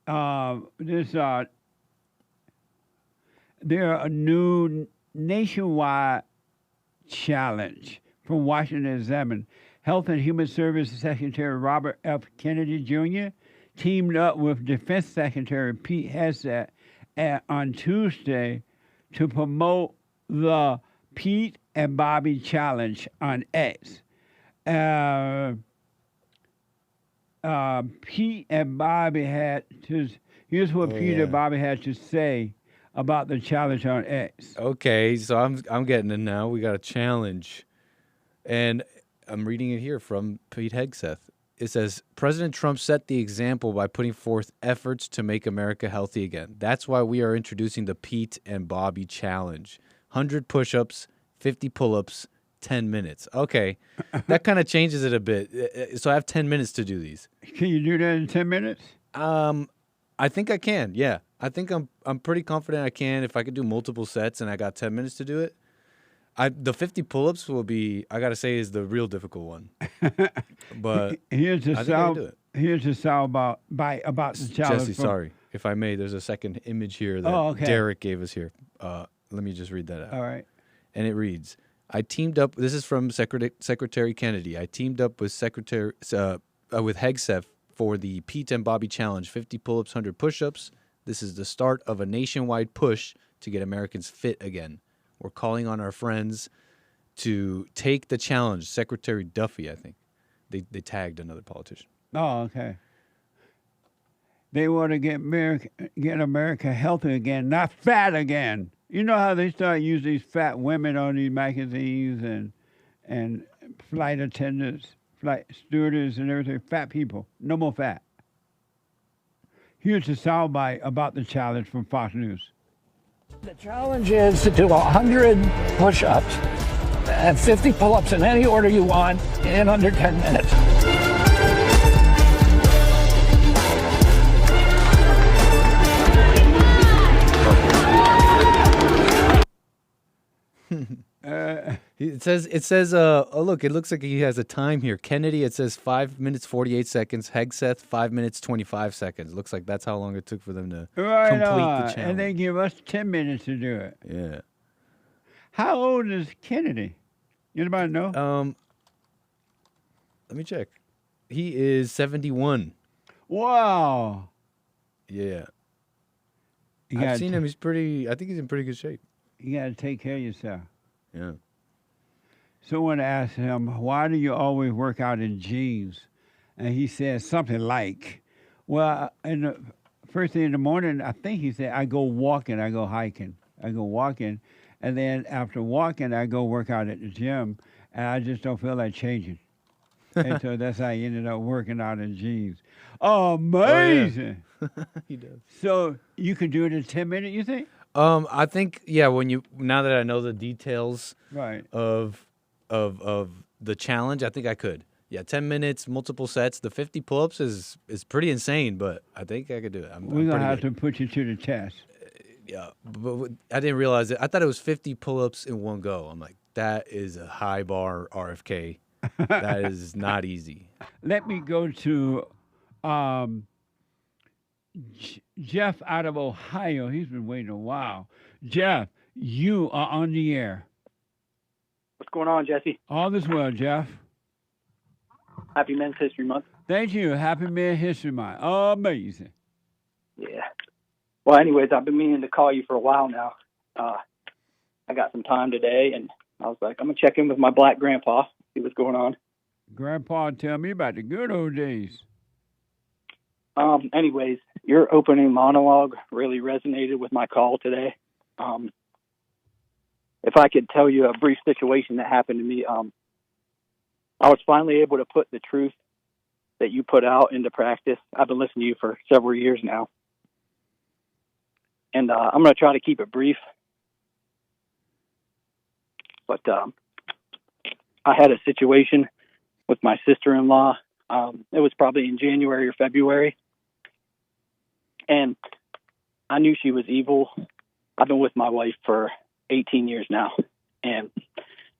They're a new nationwide challenge from Washington Examine. Health and Human Services Secretary Robert F. Kennedy Jr. teamed up with Defense Secretary Pete Hegseth on Tuesday to promote the Pete and Bobby Challenge on X. Pete and Bobby had to. Here's what Pete and Bobby had to say about the challenge on X. Okay, so I'm getting it now. We got a challenge, and I'm reading it here from Pete Hegseth. It says, President Trump set the example by putting forth efforts to make America healthy again. That's why we are introducing the Pete and Bobby Challenge. 100 push-ups, 50 pull-ups, 10 minutes. Okay, that kind of changes it a bit. So I have 10 minutes to do these. Can you do that in 10 minutes? I think I can, yeah. I think I'm pretty confident I can if I could do multiple sets and I got 10 minutes to do it. The 50 pull-ups will be, I got to say, is the real difficult one. But here's a sound about the challenge. Jesse, sorry. If I may, there's a second image here that Derek gave us here. Let me just read that out. All right. And it reads, I teamed up, this is from Secretary Kennedy. I teamed up with with Hegseth for the Pete and Bobby Challenge, 50 pull-ups, 100 push-ups. This is the start of a nationwide push to get Americans fit again. We're calling on our friends to take the challenge. Secretary Duffy, I think. They tagged another politician. Oh, okay. They want to get America healthy again, not fat again. You know how they start using these fat women on these magazines and flight attendants, flight stewardess and everything. Fat people. No more fat. Here's a soundbite about the challenge from Fox News. The challenge is to do 100 push-ups and 50 pull-ups in any order you want in under 10 minutes. It says, oh, look, it looks like he has a time here. Kennedy, it says 5 minutes, 48 seconds. Hegseth, 5 minutes, 25 seconds. Looks like that's how long it took for them to complete the challenge. And they give us 10 minutes to do it. Yeah. How old is Kennedy? Anybody know? Let me check. He is 71. Wow. Yeah. I've seen him. I think he's in pretty good shape. You got to take care of yourself. Yeah. Someone asked him, why do you always work out in jeans? And he said something like, well, in the first thing in the morning, I think he said, I go walking, I go hiking. I go walking, and then after walking, I go work out at the gym, and I just don't feel like changing. And so that's how he ended up working out in jeans. Amazing. Oh, yeah. He does. So you can do it in 10 minutes, you think? I think, yeah, now that I know the details of the challenge, I think I could. Yeah, 10 minutes, multiple sets. The 50 pull-ups is pretty insane, but I think I could do it. We're going to have to put you to the test. Yeah, but I didn't realize it. I thought it was 50 pull-ups in one go. I'm like, that is a high bar, RFK. That is not easy. Let me go to Jeff out of Ohio. He's been waiting a while. Jeff, you are on the air. What's going on, Jesse? All is well, Jeff. Happy Men's History Month. Thank you. Happy Men's History Month. Amazing. Yeah. Well, anyways, I've been meaning to call you for a while now. I got some time today, and I was like, I'm going to check in with my black grandpa, see what's going on. Grandpa, tell me about the good old days. Anyways, your opening monologue really resonated with my call today. If I could tell you a brief situation that happened to me, I was finally able to put the truth that you put out into practice. I've been listening to you for several years now. And I'm going to try to keep it brief. But I had a situation with my sister-in-law. It was probably in January or February. And I knew she was evil. I've been with my wife for 18 years now. And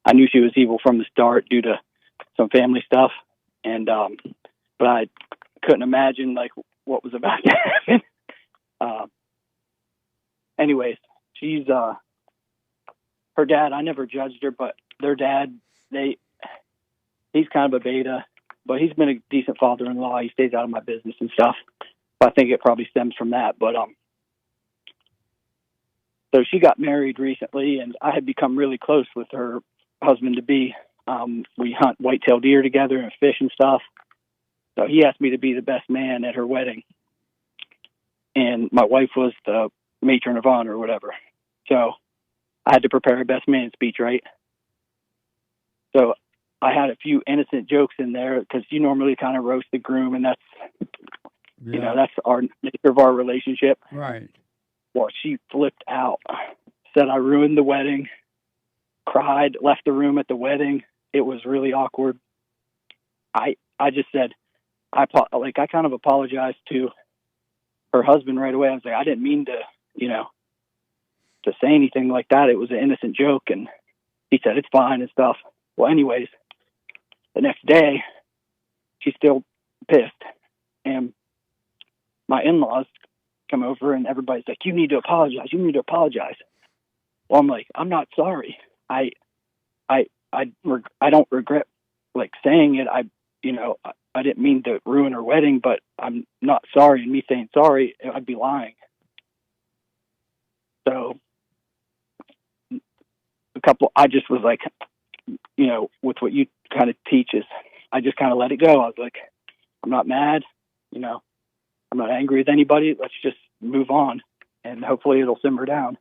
I knew she was evil from the start due to some family stuff. And but I couldn't imagine like what was about to happen. Anyways, she's her dad, I never judged her, but their dad, he's kind of a beta, but he's been a decent father-in-law. He stays out of my business and stuff. I think it probably stems from that. But so she got married recently, and I had become really close with her husband-to-be. We hunt whitetail deer together and fish and stuff. So he asked me to be the best man at her wedding. And my wife was the matron of honor or whatever. So I had to prepare a best man speech, right? So I had a few innocent jokes in there because you normally kind of roast the groom, and that's, you know, that's our nature of our relationship. Right. Well, she flipped out, said I ruined the wedding, cried, left the room at the wedding. It was really awkward. I just said, I kind of apologized to her husband right away. I was like, I didn't mean to, you know, to say anything like that. It was an innocent joke. And he said, it's fine and stuff. Well, anyways, the next day, she's still pissed. And my in-laws come over and everybody's like, you need to apologize. You need to apologize. Well, I'm like, I'm not sorry. I don't regret like saying it. I didn't mean to ruin her wedding, but I'm not sorry. And me saying sorry, I'd be lying. So I just was like, you know, with what you kind of teach is I just kind of let it go. I was like, I'm not mad, you know, I'm not angry with anybody. Let's just move on and hopefully it'll simmer down.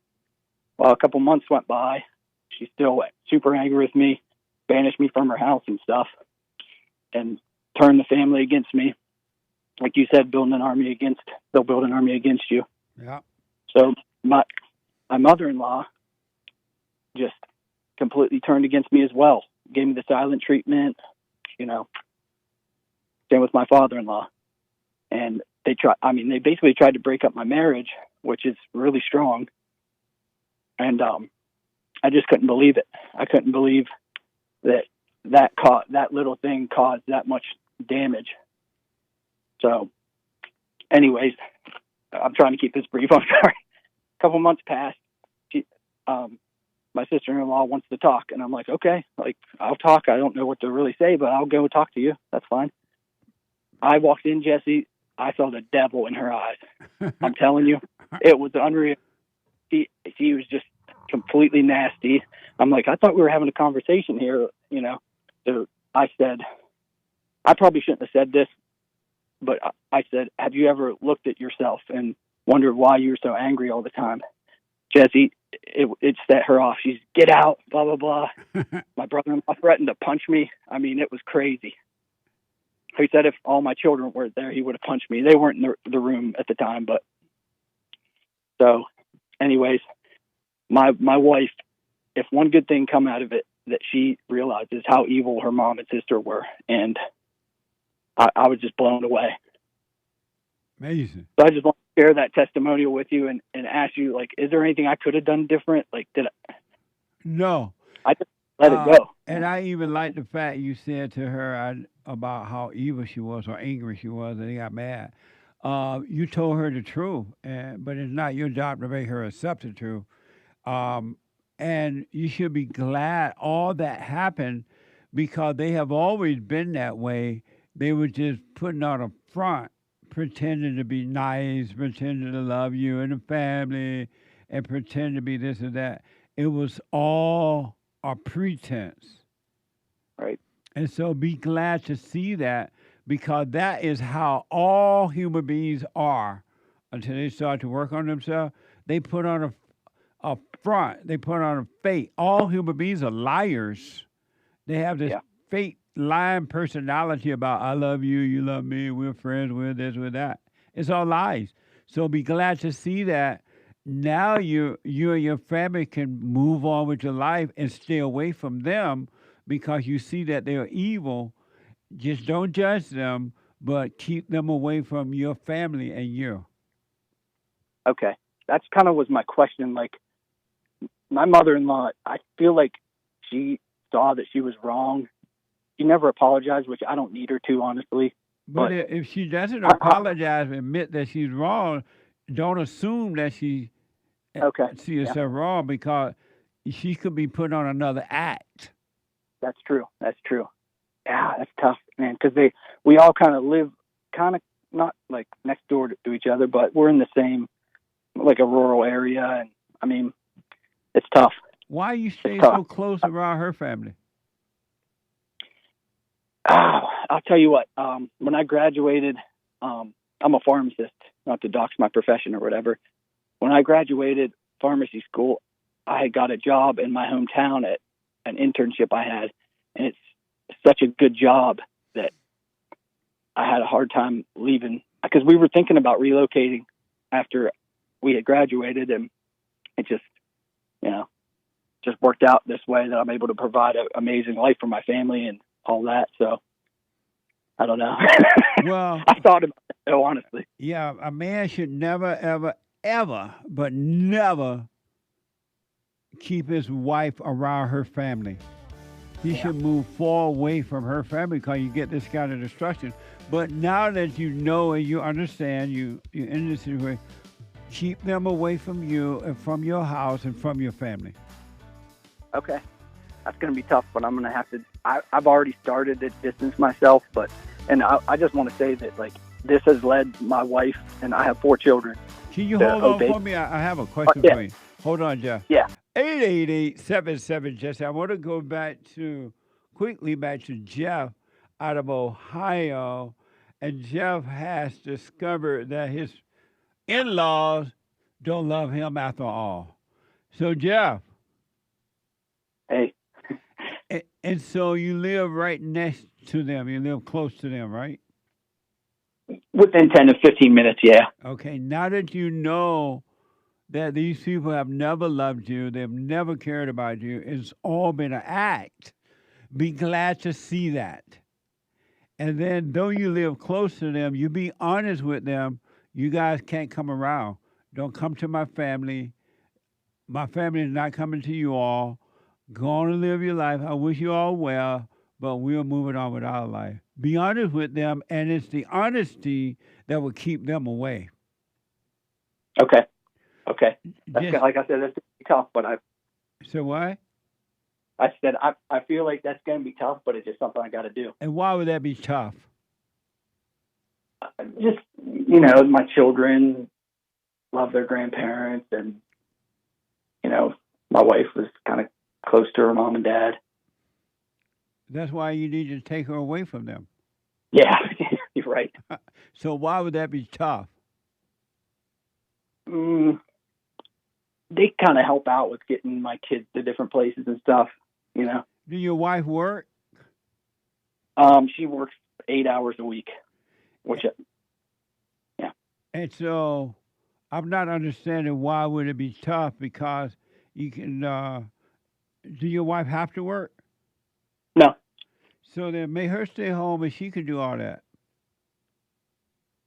Well, a couple months went by. She's still super angry with me, banished me from her house and stuff, and turned the family against me. Like you said, they'll build an army against you. Yeah. So my mother-in-law just completely turned against me as well. Gave me the silent treatment, you know. Same with my father-in-law. And they basically tried to break up my marriage, which is really strong. And I just couldn't believe it. I couldn't believe that little thing caused that much damage. So anyways, I'm trying to keep this brief. I'm sorry. A couple months passed. My sister-in-law wants to talk, and I'm like, okay, like I'll talk. I don't know what to really say, but I'll go talk to you. That's fine. I walked in, Jesse. I saw the devil in her eyes. I'm telling you, it was unreal. She was just completely nasty. I'm like, I thought we were having a conversation here, you know. So I said, I probably shouldn't have said this, but I said, have you ever looked at yourself and wondered why you were so angry all the time? Jesse, it set her off. She's, get out, blah, blah, blah. My brother-in-law threatened to punch me. I mean, it was crazy. He said if all my children were there, he would have punched me. They weren't in the room at the time, but so anyways, my wife, if one good thing come out of it, that she realizes how evil her mom and sister were. And I was just blown away. Amazing. So I just want to share that testimonial with you and ask you, like, is there anything I could have done different? Like, No. I just let it go. And I even like the fact you said to her about how evil she was or angry she was, and they got mad. You told her the truth, but it's not your job to make her accept the truth. And you should be glad all that happened because they have always been that way. They were just putting on a front, pretending to be nice, pretending to love you and the family, and pretend to be this or that. It was all a pretense. Right. And so be glad to see that because that is how all human beings are until they start to work on themselves. They put on a front. They put on a fake. All human beings are liars. They have this fake lying personality about I love you, you love me, we're friends, we're this, we're that. It's all lies. So be glad to see that now you and your family can move on with your life and stay away from them because you see that they're evil. Just don't judge them, but keep them away from your family and you. Okay. That's kind of was my question. Like, my mother-in-law, I feel like she saw that she was wrong. She never apologized, which I don't need her to, honestly. But if she doesn't apologize and admit that she's wrong, don't assume that she see herself wrong because she could be put on another act. That's true. That's true. Yeah, that's tough, man. Because we all kind of live, kind of not like next door to each other, but we're in the same, like a rural area, and I mean, it's tough. Why you stay so close around her family? I'll tell you what. When I graduated, I'm a pharmacist, not to dox my profession or whatever. When I graduated pharmacy school, I got a job in my hometown at an internship I had, and it's such a good job that I had a hard time leaving because we were thinking about relocating after we had graduated, and it just, just worked out this way that I'm able to provide an amazing life for my family and all that. So I don't know. Well, I thought about it, though, honestly. Yeah, a man should never, ever, ever, but never keep his wife around her family. He should move far away from her family because you get this kind of destruction. But now that you know and you understand, you're in this situation, keep them away from you and from your house and from your family. Okay. That's going to be tough, but I'm going to have to, I've already started to distance myself, and I just want to say that, like, this has led my wife, and I have 4 children. Can you hold on for me? I have a question for you. Hold on, Jeff. Yeah. 888-77 Jesse. I want to go quickly back to Jeff out of Ohio. And Jeff has discovered that his in-laws don't love him after all. So, Jeff. Hey. And so you live right next to them. You live close to them, right? Within 10 to 15 minutes, yeah. Okay. Now that you know that these people have never loved you, they've never cared about you, it's all been an act. Be glad to see that. And then, though you live close to them, you be honest with them. You guys can't come around. Don't come to my family. My family is not coming to you all. Go on and live your life. I wish you all well, but we're moving on with our life. Be honest with them, and it's the honesty that will keep them away. Okay. That's, like I said, that's going to be tough, but So what? I said, I feel like that's going to be tough, but it's just something I got to do. And why would that be tough? Just, my children love their grandparents, and, my wife was kind of close to her mom and dad. That's why you need to take her away from them. Yeah, you're right. So why would that be tough? They kind of help out with getting my kids to different places and stuff, Do your wife work? She works 8 hours a week, which, yeah. And so I'm not understanding why would it be tough, because you can, do your wife have to work? No. So then make her stay home and she can do all that.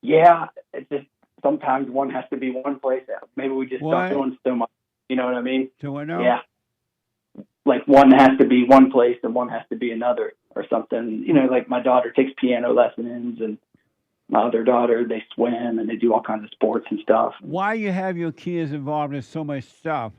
Yeah, it's just sometimes one has to be one place. Maybe we just start doing so much. You know what I mean? So what now? Yeah. Like one has to be one place and one has to be another or something. Like my daughter takes piano lessons, and my other daughter, they swim and they do all kinds of sports and stuff. Why you have your kids involved in so much stuff?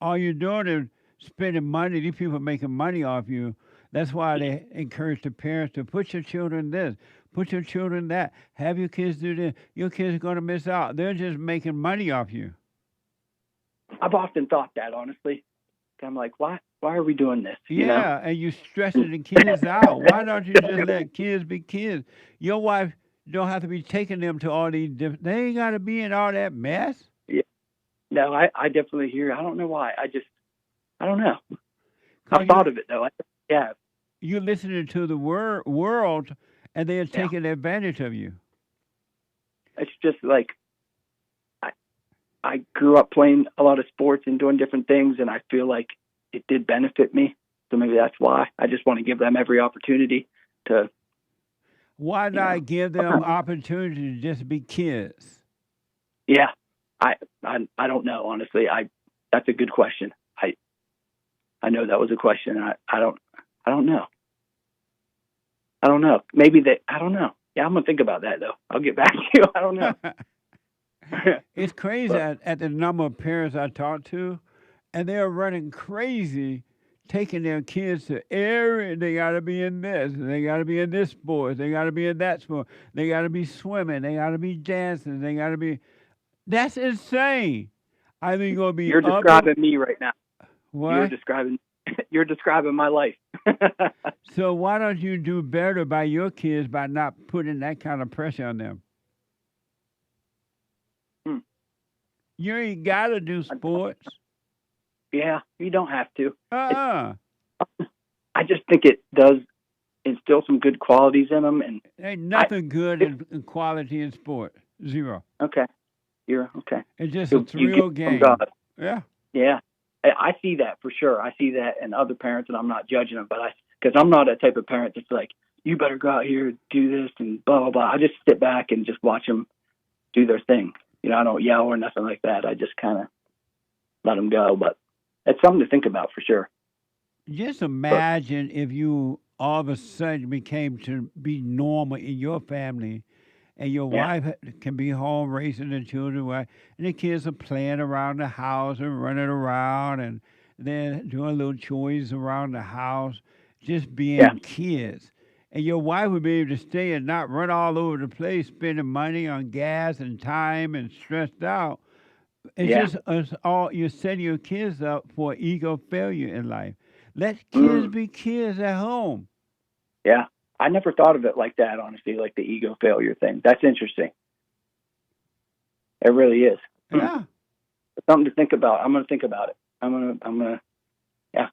All you're doing is spending money. These people are making money off you. That's why they encourage the parents to put your children this, put your children that, have your kids do this. Your kids are going to miss out. They're just making money off you. I've often thought that, honestly. I'm like, why are we doing this? Yeah, and you're stressing the kids out. Why don't you just let kids be kids? Your wife don't have to be taking them to all these different... They ain't got to be in all that mess. Yeah. No, I definitely hear. I don't know why. I don't know. I've thought of it, though. Yeah. You're listening to the world, and they're taking advantage of you. It's just like, I grew up playing a lot of sports and doing different things, and I feel like it did benefit me. So maybe that's why. I just want to give them every opportunity to... Why not give them opportunity to just be kids? Yeah. I don't know, honestly. That's a good question. I know that was a question. I don't know. I don't know. Maybe I don't know. Yeah, I'm going to think about that, though. I'll get back to you. I don't know. It's crazy at the number of parents I talk to, and they're running crazy, taking their kids to they got to be in this, they got to be in this sport, they got to be in that sport, they got to be swimming, they got to be dancing, they got to be. That's insane. I think gonna be. You're describing me right now. What? You're describing my life. So why don't you do better by your kids by not putting that kind of pressure on them? You ain't got to do sports. Yeah, you don't have to. I just think it does instill some good qualities in them. And ain't nothing good in quality in sport. Zero. Okay. You're okay. It's just a thrill game. Yeah. Yeah. I see that for sure. I see that in other parents, and I'm not judging them, but because I'm not a type of parent that's like, you better go out here, do this, and blah, blah, blah. I just sit back and just watch them do their thing. You know, I don't yell or nothing like that. I just kind of let them go. But it's something to think about for sure. Just imagine if you all of a sudden became to be normal in your family, and your wife can be home raising the children, and the kids are playing around the house and running around, and they're doing little chores around the house, just being kids. And your wife would be able to stay and not run all over the place, spending money on gas and time and stressed out. It's just you're setting your kids up for ego failure in life. Let kids be kids at home. Yeah. I never thought of it like that, honestly, like the ego failure thing. That's interesting. It really is. Yeah. It's something to think about. I'm going to think about it. I'm going to, yeah.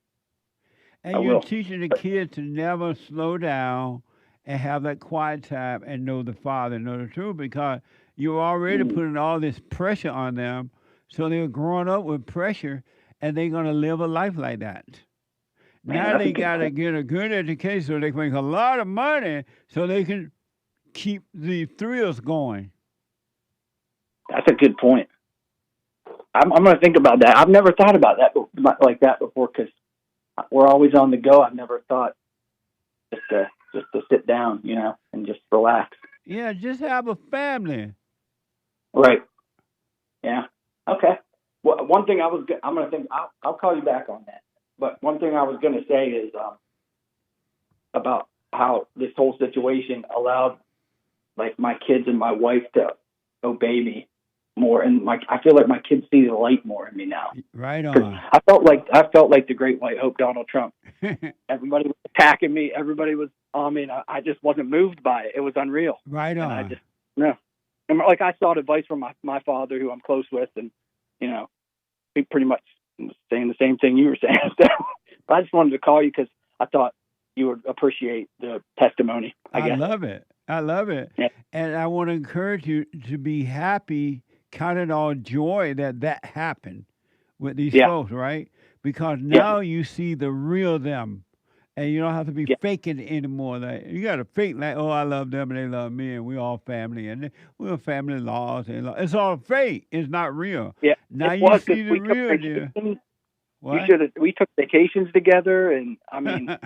And you're teaching the kids to never slow down and have that quiet time and know the Father, know the truth, because you're already putting all this pressure on them. So they're growing up with pressure, and they're going to live a life like that. Now they got to get a good education so they can make a lot of money so they can keep the thrills going. That's a good point. I'm going to think about that. I've never thought about that like that before because we're always on the go. I've never thought just to sit down, you know, and just relax. Yeah, just have a family. Right. Yeah. Okay. Well, one thing I'm going to think. I'll call you back on that. But one thing I was going to say is about how this whole situation allowed, like, my kids and my wife to obey me more, and I feel like my kids see the light more in me now. Right on. I felt like the Great White Hope, Donald Trump. Everybody was attacking me. Everybody was on me, and I just wasn't moved by it. It was unreal. Right on. And and like I sought advice from my father, who I'm close with, and you know, he pretty much was saying the same thing you were saying. But I just wanted to call you because I thought you would appreciate the testimony. I love it. I love it. Yeah. And I want to encourage you to be happy, count it all joy that happened with these folks, right? Because now you see the real them, and you don't have to be faking it anymore. Like, you got to fake like, oh, I love them and they love me, and we all family, and we're family laws. It's all fake. It's not real. Yeah. Now you see the real deal. We took vacations together, and I mean,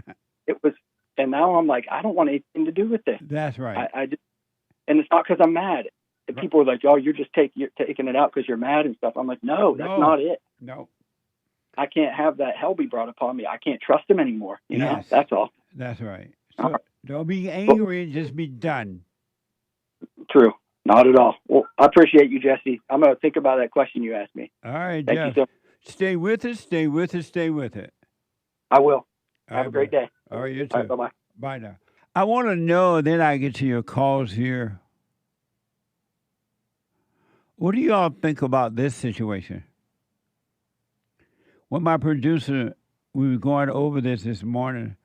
it was. And now I'm like, I don't want anything to do with this. That's right. I just, and it's not because I'm mad. And people are like, oh, you're taking it out because you're mad and stuff. I'm like, no, that's not it. No. I can't have that hell be brought upon me. I can't trust him anymore. You know, that's all. That's right. So don't be angry, just be done. True. Not at all. Well, I appreciate you, Jesse. I'm going to think about that question you asked me. All right, Thank Jeff. you, sir. Stay with it, stay with it, stay with it. I will. All Have a great day. All right, you too. All right, bye-bye. Bye now. I want to know, then I get to your calls here. What do y'all think about this situation? When my producer, we were going over this morning,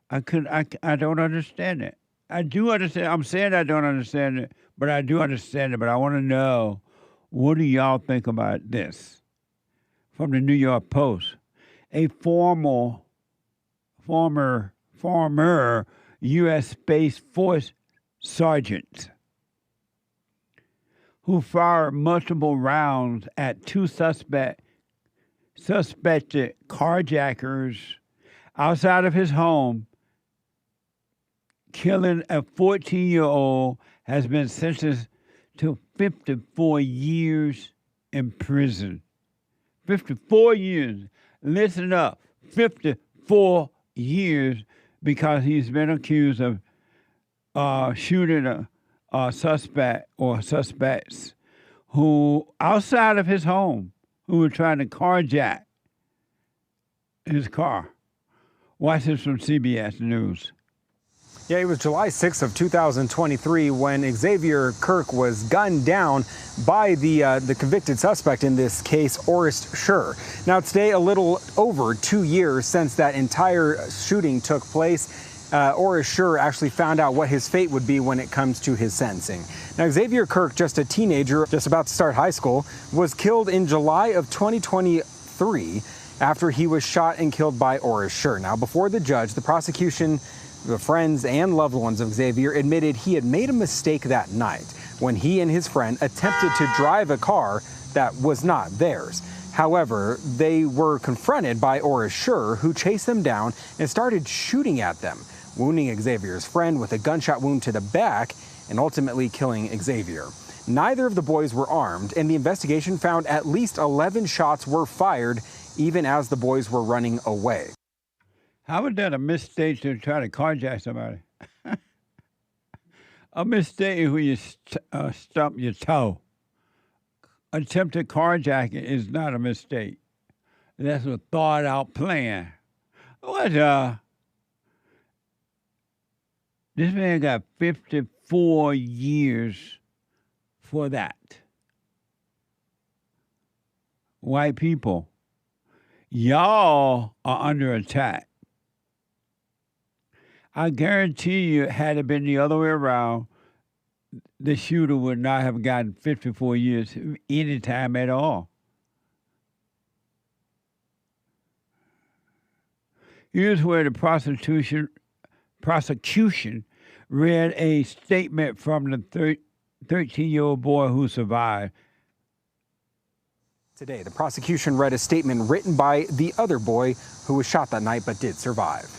I don't understand it. I do understand. I'm saying I don't understand it, but I do understand it. But I want to know, what do y'all think about this? From the New York Post, a former U.S. Space Force Sergeant who fired multiple rounds at two suspected carjackers outside of his home, killing a 14-year-old, has been sentenced to 54 years in prison. 54 years. Listen up, 54 years because he's been accused of shooting a suspect or suspects who, outside of his home, who were trying to carjack his car. Watch this from CBS News. Yeah, it was July 6th of 2023 when Xavier Kirk was gunned down by the convicted suspect in this case, Orest Schur. Now, today, a little over 2 years since that entire shooting took place, Orest Schur actually found out what his fate would be when it comes to his sentencing. Now, Xavier Kirk, just a teenager, just about to start high school, was killed in July of 2023 after he was shot and killed by Orest Schur. Now, before the judge, the prosecution, the friends and loved ones of Xavier admitted he had made a mistake that night when he and his friend attempted to drive a car that was not theirs. However, they were confronted by Orest Schur, who chased them down and started shooting at them, wounding Xavier's friend with a gunshot wound to the back and ultimately killing Xavier. Neither of the boys were armed, and the investigation found at least 11 shots were fired even as the boys were running away. How is that a mistake to try to carjack somebody? A mistake is when you stump your toe. Attempted carjacking is not a mistake. That's a thought-out plan. What? This man got 54 years for that. White people, y'all are under attack. I guarantee you, had it been the other way around, the shooter would not have gotten 54 years any time at all. Here's where the prosecution read a statement from the 13-year-old boy who survived. Today, the prosecution read a statement written by the other boy who was shot that night but did survive.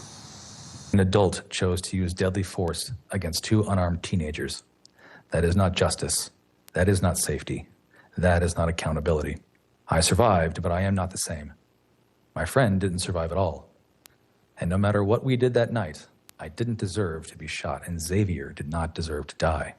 An adult chose to use deadly force against two unarmed teenagers. That is not justice. That is not safety. That is not accountability. I survived, but I am not the same. My friend didn't survive at all. And no matter what we did that night, I didn't deserve to be shot, and Xavier did not deserve to die.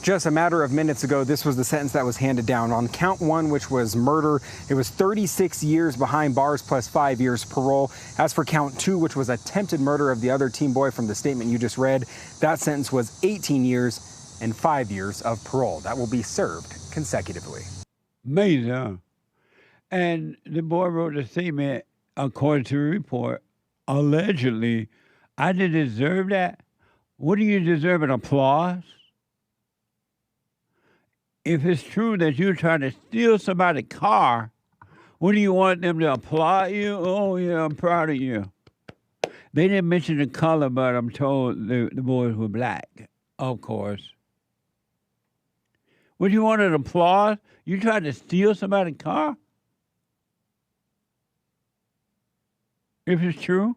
Just a matter of minutes ago, this was the sentence that was handed down. On count one, which was murder, it was 36 years behind bars plus 5 years parole. As for count two, which was attempted murder of the other teen boy from the statement you just read, that sentence was 18 years and 5 years of parole. That will be served consecutively. Amazing, huh? And the boy wrote a statement, according to the report, allegedly, I didn't deserve that. What do you deserve, an applause? If it's true that you're trying to steal somebody's car, what do you want them to applaud you? Oh, yeah, I'm proud of you. They didn't mention the color, but I'm told the boys were black, of course. What do you want, an applause? You tried to steal somebody's car? If it's true?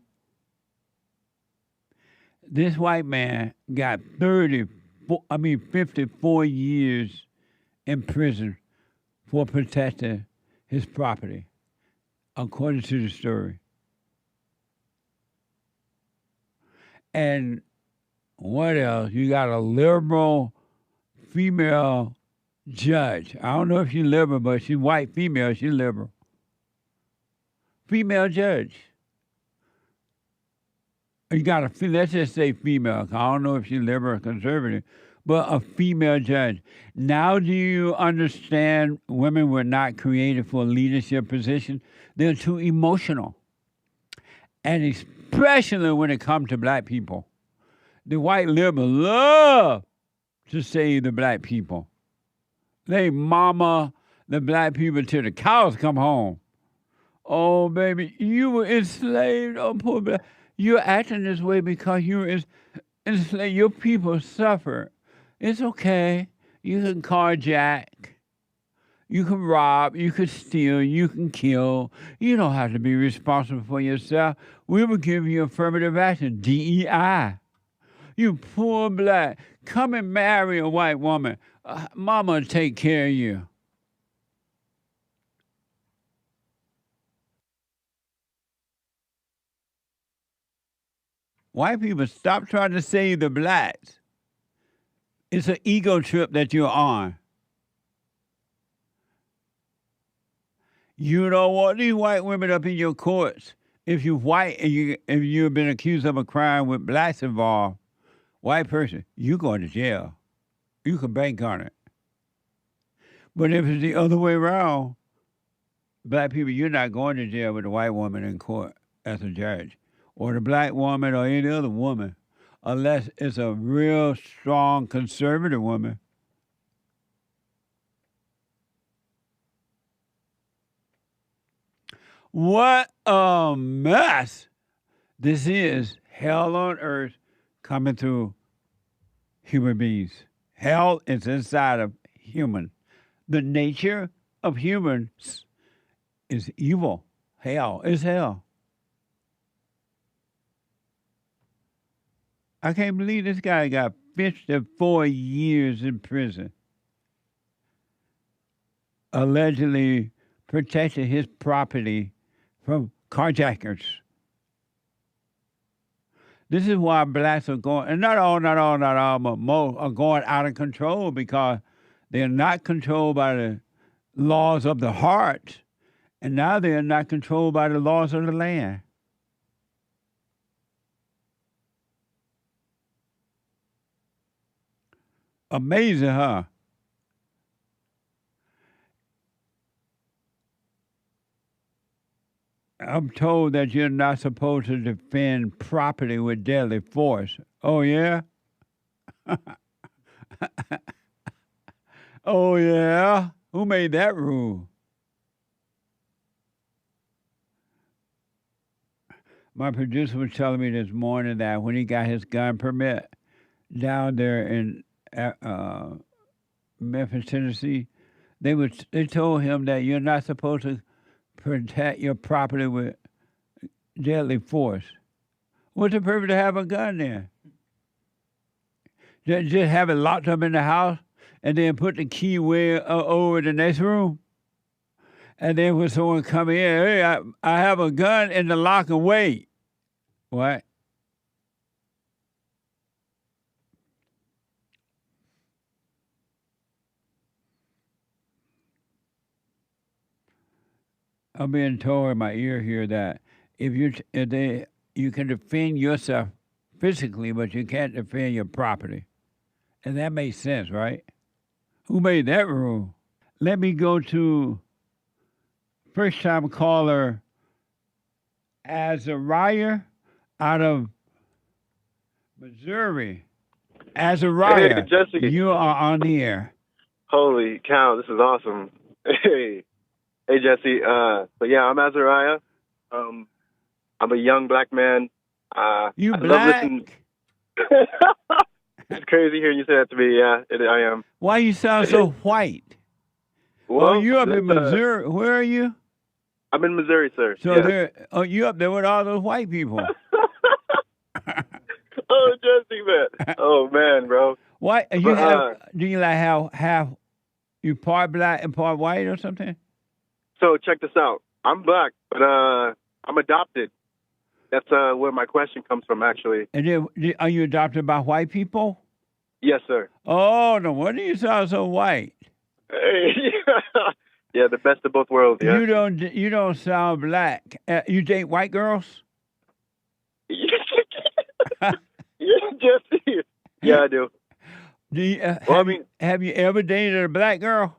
This white man got 54 years in prison for protecting his property, according to the story. And what else? You got a liberal female judge. I don't know if she's liberal, but she's white female, she's liberal. Female judge. You got a, let's just say female. I don't know if she's liberal or conservative, but a female judge. Now do you understand women were not created for a leadership position? They're too emotional. And especially when it comes to black people. The white liberals love to save the black people. They mama the black people till the cows come home. Oh, baby, you were enslaved. Oh, poor black. You're acting this way because you were enslaved. Your people suffer. It's okay. You can carjack. You can rob. You can steal. You can kill. You don't have to be responsible for yourself. We will give you affirmative action, DEI. You poor black. Come and marry a white woman. Mama will take care of you. White people, stop trying to save the blacks. It's an ego trip that you're on. You don't want these white women up in your courts. If you're white and if you've been accused of a crime with blacks involved, white person, you going to jail. You can bank on it. But if it's the other way around, black people, you're not going to jail with a white woman in court as a judge, or the black woman or any other woman, unless it's a real strong conservative woman. What a mess. This is hell on earth coming through human beings. Hell is inside of human. The nature of humans is evil. Hell is hell. I can't believe this guy got 54 years in prison. Allegedly protected his property from carjackers. This is why blacks are going, and not all, but most are going out of control because they're not controlled by the laws of the heart, and now they are not controlled by the laws of the land. Amazing, huh? I'm told that you're not supposed to defend property with deadly force. Oh, yeah? Oh, yeah? Who made that rule? My producer was telling me this morning that when he got his gun permit down there in Memphis, Tennessee, they told him that you're not supposed to protect your property with deadly force. What's the purpose to have a gun there? Just have it locked up in the house and then put the key way over the next room? And then when someone come in, hey, I have a gun in the lock and wait. What? I'm being told in my ear here that if you can defend yourself physically, but you can't defend your property. And that makes sense, right? Who made that rule? Let me go to first-time caller AZARIAH out of Missouri. AZARIAH, hey, Jesse. You are on the air. Holy cow, this is awesome. Hey, Jesse. So yeah, I'm AZARIAH. I'm a young black man. You black? It's crazy hearing you say that to me. Yeah, I am. Why you sound so white? Well, you up in Missouri? Where are you? I'm in Missouri, sir. So yes. You up there with all those white people? Oh, Jesse, man. Oh, man, bro. Why do you like have you part black and part white or something? So check this out. I'm black, but I'm adopted. That's where my question comes from, actually. And then, are you adopted by white people? Yes, sir. Oh, no wonder you sound so white. Hey, yeah, the best of both worlds. Yeah. You don't sound black. You date white girls? Yeah, Jesse. Yeah, I do. Have you ever dated a black girl?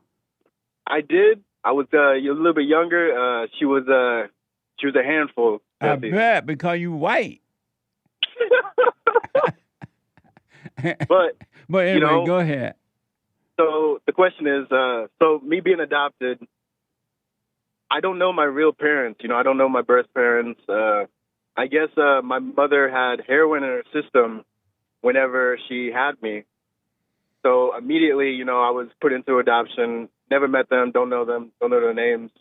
I did. I was a little bit younger. She was a handful. I bet, because you white. But anyway, go ahead. So the question is, so me being adopted, I don't know my real parents. I don't know my birth parents. I guess my mother had heroin in her system whenever she had me. So immediately, I was put into adoption. Never met them, don't know their names.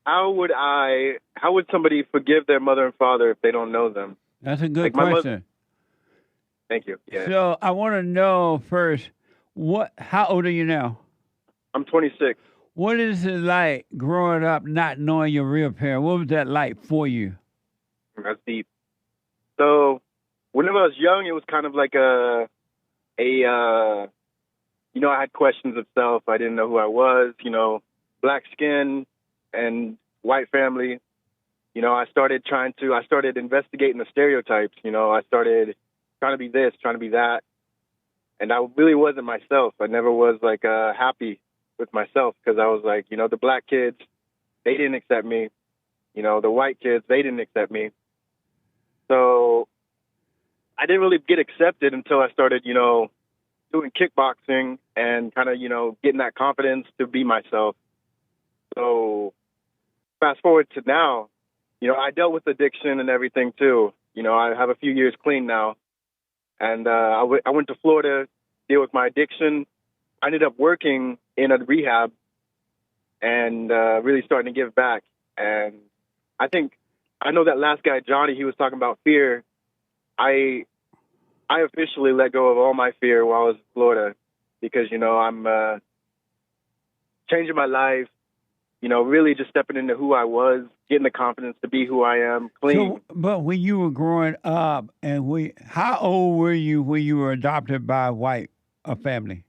How would somebody forgive their mother and father if they don't know them? That's a good question. Thank you. Yeah. So I want to know first, how old are you now? I'm 26. What is it like growing up not knowing your real parent? What was that like for you? That's deep. So whenever I was young, it was kind of like you know, I had questions of self. I didn't know who I was, you know, black skin and white family. You know, I started investigating the stereotypes. You know, I started trying to be this, trying to be that. And I really wasn't myself. I never was like happy with myself because I was like, you know, the black kids, they didn't accept me. You know, the white kids, they didn't accept me. So I didn't really get accepted until I started, you know, doing kickboxing and kind of, you know, getting that confidence to be myself. So fast forward to now, you know, I dealt with addiction and everything too. You know, I have a few years clean now. And I went to Florida to deal with my addiction. I ended up working in a rehab and really starting to give back. And I know that last guy, Johnny, he was talking about fear. I officially let go of all my fear while I was in Florida because, you know, I'm changing my life, you know, really just stepping into who I was, getting the confidence to be who I am, clean. So, but when you were growing up, how old were you when you were adopted by a family?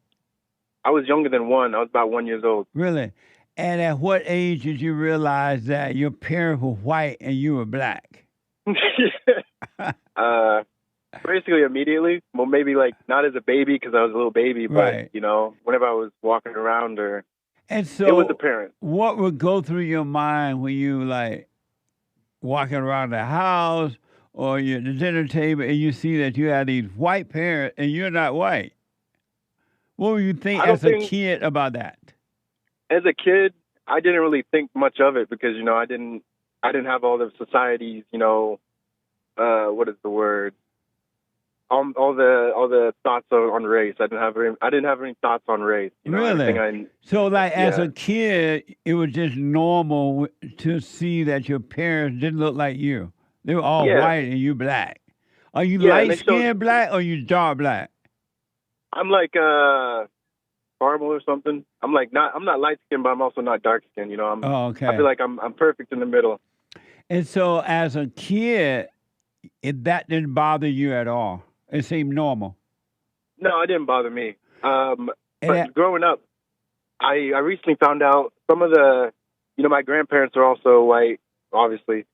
I was younger than one. I was about 1 year old. Really? And at what age did you realize that your parents were white and you were black? Basically immediately. Well, maybe like not as a baby because I was a little baby, but Right. you know, whenever I was walking around And so it was apparent. What would go through your mind when you like walking around the house or you're at the dinner table and you see that you have these white parents and you're not white? What would you think I don't as a think- kid about that? As a kid, I didn't really think much of it because, you know, I didn't have all the society's, you know, what is the word? All the thoughts on race. I didn't have any thoughts on race. You know, Really? everything So, like, as Yeah. a kid, it was just normal to see that your parents didn't look like you. They were all Yeah. white and you black. Are you Yeah, and they light skinned black or you dark black? I'm like caramel or something. I'm not light skinned, but I'm also not dark skinned. You know, Oh, okay. I feel like I'm perfect in the middle. And so, as a kid, that didn't bother you at all. It seemed normal. No, it didn't bother me. And But growing up, I recently found out some of the, you know, my grandparents are also white, obviously,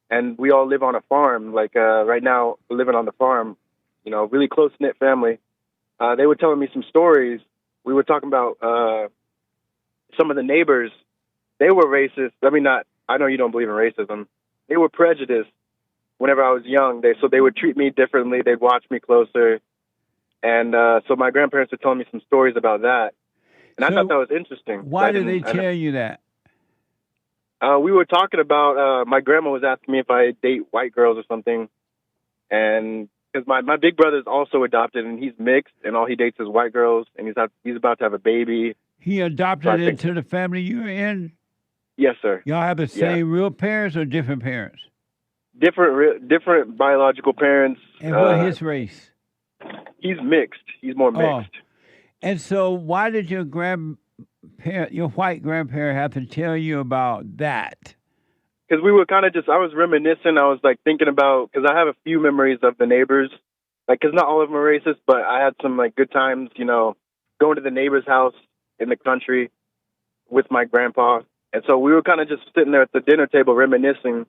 and we all live on a farm. Like right now, we're living on the farm, you know, really close knit family. They were telling me some stories. We were talking about some of the neighbors. They were racist. I mean, I know you don't believe in racism. They were prejudiced. Whenever I was young, they would treat me differently. They'd watch me closer. And so my grandparents were telling me some stories about that. And I So thought that was interesting. Why did they tell you that? We were talking about, my grandma was asking me if I date white girls or something. And because my big brother is also adopted and he's mixed and all he dates is white girls and he's about to have a baby. He adopted into the family you were in? Yes, sir. Y'all have the same real parents or different parents? Different biological parents. And what his race? He's mixed. He's more mixed. And so why did your white grandparent have to tell you about that? Because we were kind of I was reminiscing. I was like thinking about, because I have a few memories of the neighbors. Like, because not all of them are racist, but I had some like good times, you know, going to the neighbor's house in the country with my grandpa. And so we were kind of just sitting there at the dinner table reminiscing.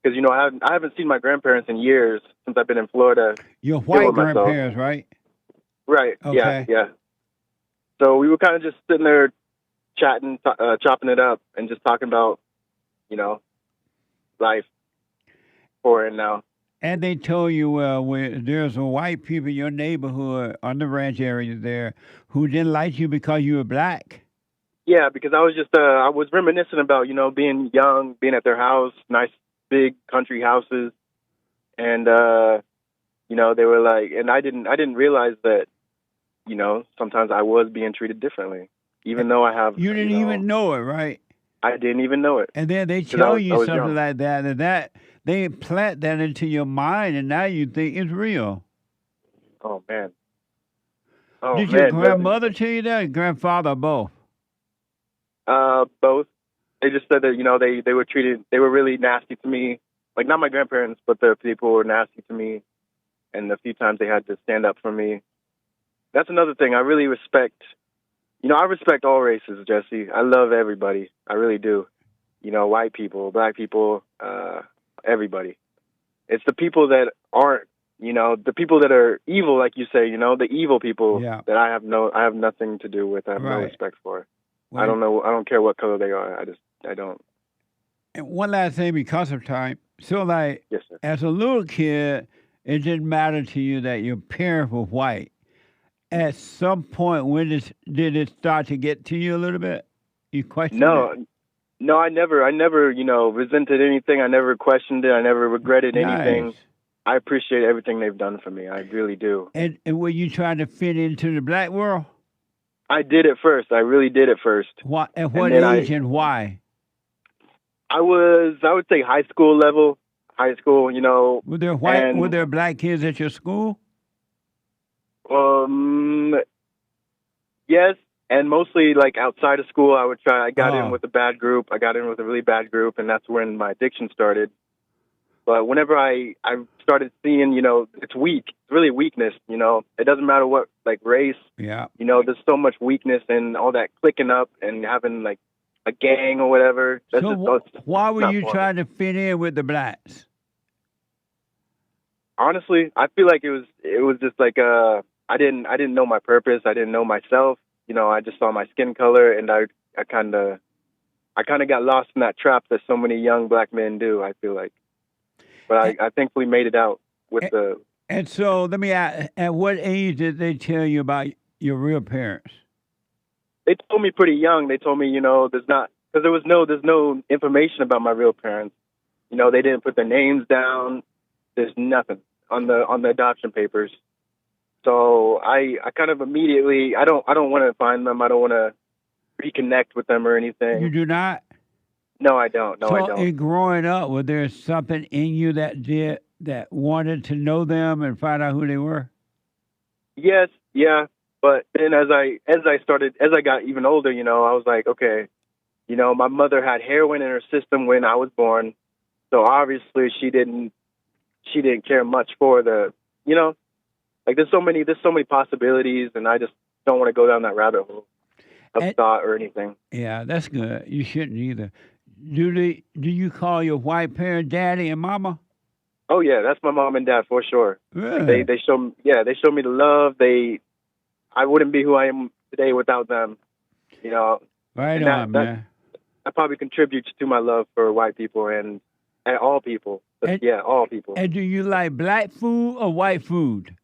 Because, you know, I haven't seen my grandparents in years since I've been in Florida. Your white grandparents, right? Right. Okay. Yeah. So we were kind of just sitting there chatting, chopping it up, and just talking about, you know, life for and now. And they told you, there's a white people in your neighborhood on the ranch area there who didn't like you because you were black. Yeah, because I was just, I was reminiscing about, you know, being young, being at their house, nice big country houses. And, you know, they were like, and I didn't realize that, you know, sometimes I was being treated differently, even though I have. You didn't even know it, right? I didn't even know it. And then they 'Cause tell I you was something young. like that, and that they plant that into your mind, and now you think it's real. Oh, man. Oh, Did your man, grandmother tell you that, or grandfather, or both? Both. They just said that, you know, they were really nasty to me. Like, not my grandparents, but the people were nasty to me. and the few times they had to stand up for me. That's another thing I really respect. You know, I respect all races, Jesse. I love everybody. I really do. You know, white people, black people, everybody. It's the people that aren't, you know, the people that are evil, like you say, you know, the evil people that I have nothing to do with. I have no respect for. Well, I don't care what color they are. I don't. And one last thing, because of time. So, like, yes, sir. As a little kid, it didn't matter to you that your parents were white. At some point, when did it start to get to you a little bit? You questioned it? No, I never, you know, resented anything. I never questioned it. I never regretted anything. Nice. I appreciate everything they've done for me. I really do. And were you trying to fit into the black world? I did it first. I really did it first. What? At what age and why? I would say high school level. High school, you know. Were there black kids at your school? Yes, and mostly like outside of school. I got in with a bad group. I got in with a really bad group, and that's when my addiction started. But whenever I started seeing, you know, it's weak. It's really weakness, you know. It doesn't matter what, like, race. Yeah. You know, there's so much weakness and all that clicking up and having, like, a gang or whatever. Why were you trying to fit in with the blacks? Honestly, I feel like it was just like I didn't know my purpose. I didn't know myself. You know, I just saw my skin color, and I kind of got lost in that trap that so many young black men do. I feel like, but I thankfully made it out with the. And so, let me ask: at what age did they tell you about your real parents? They told me pretty young. They told me, you know, there's no information about my real parents. You know, they didn't put their names down. There's nothing on the adoption papers. So I kind of immediately I don't want to find them. I don't want to reconnect with them or anything. You do not? No, I don't. No, so I don't. In growing up, was there something in you that wanted to know them and find out who they were? Yes, yeah. But then as I got even older, you know, I was like, okay, you know, my mother had heroin in her system when I was born, so obviously she didn't care much for the, you know, like there's so many possibilities, and I just don't want to go down that rabbit hole of thought or anything. Yeah, that's good. You shouldn't either. Do you call your white parent daddy and mama? Oh yeah, that's my mom and dad for sure. Really? They show me the love. I wouldn't be who I am today without them. You know. Right on, man. That probably contributes to my love for white people and all people. Yeah, all people. And do you like black food or white food?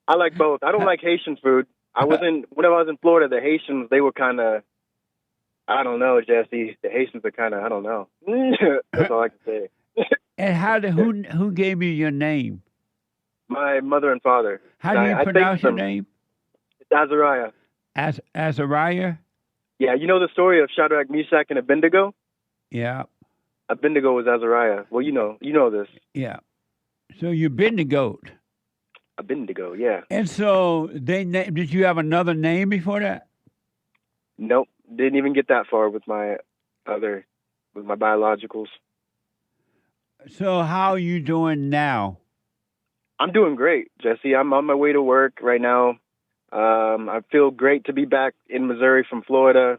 I like both. I don't like Haitian food. When I was in Florida, the Haitians, they were kind of, I don't know, Jesse. The Haitians are kind of, I don't know. That's all I can say. And who gave you your name? My mother and father. How do you pronounce your name? It's AZARIAH. AZARIAH? Yeah, you know the story of Shadrach, Meshach, and Abednego? Yeah. Abednego was AZARIAH. Well, you know this. Yeah. So you've been the goat. Abednego, yeah. And so did you have another name before that? Nope. Didn't even get that far with my biologicals. So how are you doing now? I'm doing great, Jesse. I'm on my way to work right now. I feel great to be back in Missouri from Florida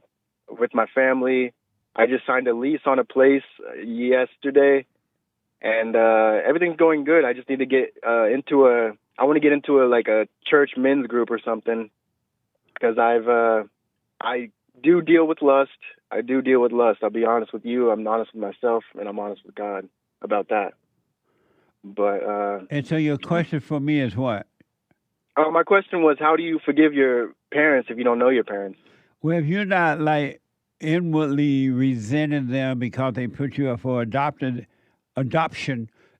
with my family. I just signed a lease on a place yesterday, and everything's going good. I just need to get I want to get into a church men's group or something, because I do deal with lust. I do deal with lust. I'll be honest with you. I'm honest with myself, and I'm honest with God about that. But and so your question for me is what? My question was, how do you forgive your parents if you don't know your parents? Well, if you're not inwardly resenting them because they put you up for adoption,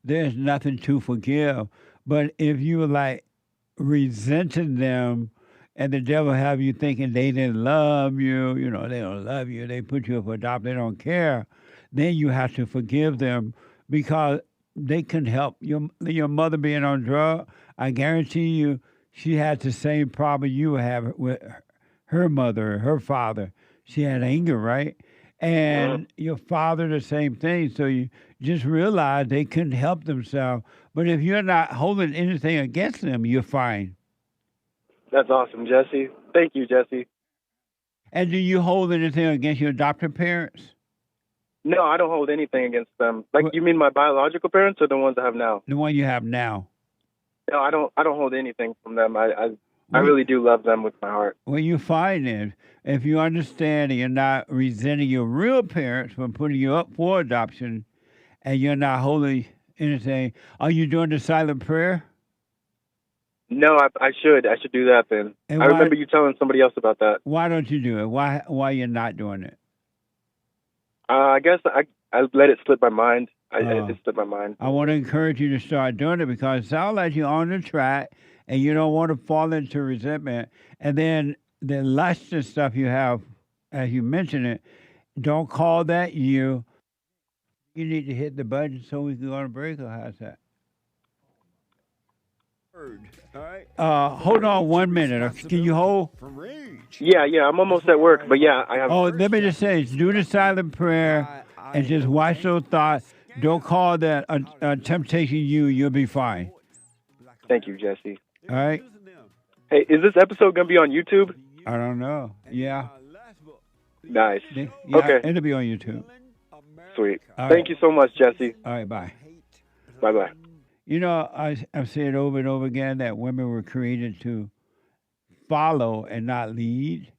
there's nothing to forgive. But if you resenting them, and the devil have you thinking they didn't love you, you know, they don't love you, they put you up for adoption, they don't care, then you have to forgive them, because they can help. Your mother being on drugs, I guarantee you, she had the same problem you have with her mother, her father. She had anger, right? And your father, the same thing. So you just realize they couldn't help themselves. But if you're not holding anything against them, you're fine. That's awesome, Jesse. Thank you, Jesse. And do you hold anything against your adopted parents? No, I don't hold anything against them. Like, you mean my biological parents or the ones I have now? The one you have now. No, I don't hold anything from them. I really do love them with my heart. Well, you find it. If you understand and you're not resenting your real parents for putting you up for adoption and you're not holding anything, are you doing the silent prayer? No, I should. I should do that then. And I remember you telling somebody else about that. Why don't you do it? Why you're not doing it? I guess I let it slip my mind. It slipped my mind. I want to encourage you to start doing it because it sounds like you're on the track and you don't want to fall into resentment. And then the lust and stuff you have, as you mentioned it, don't call that you. You need to hit the button so we can go on a break, or how's that? All right. Hold on 1 minute. Can you hold? Yeah, I'm almost at work, but yeah, I have. Oh, let me just say, do the silent prayer and just watch those thoughts. Don't call that a temptation you'll be fine. Thank you, Jesse. All right. Hey, is this episode going to be on YouTube? I don't know. Yeah. Nice. Yeah, okay. It'll be on YouTube. Sweet. All Thank you so much, Jesse. All right, bye. Bye-bye. You know, I've said over and over again that women were created to follow and not lead.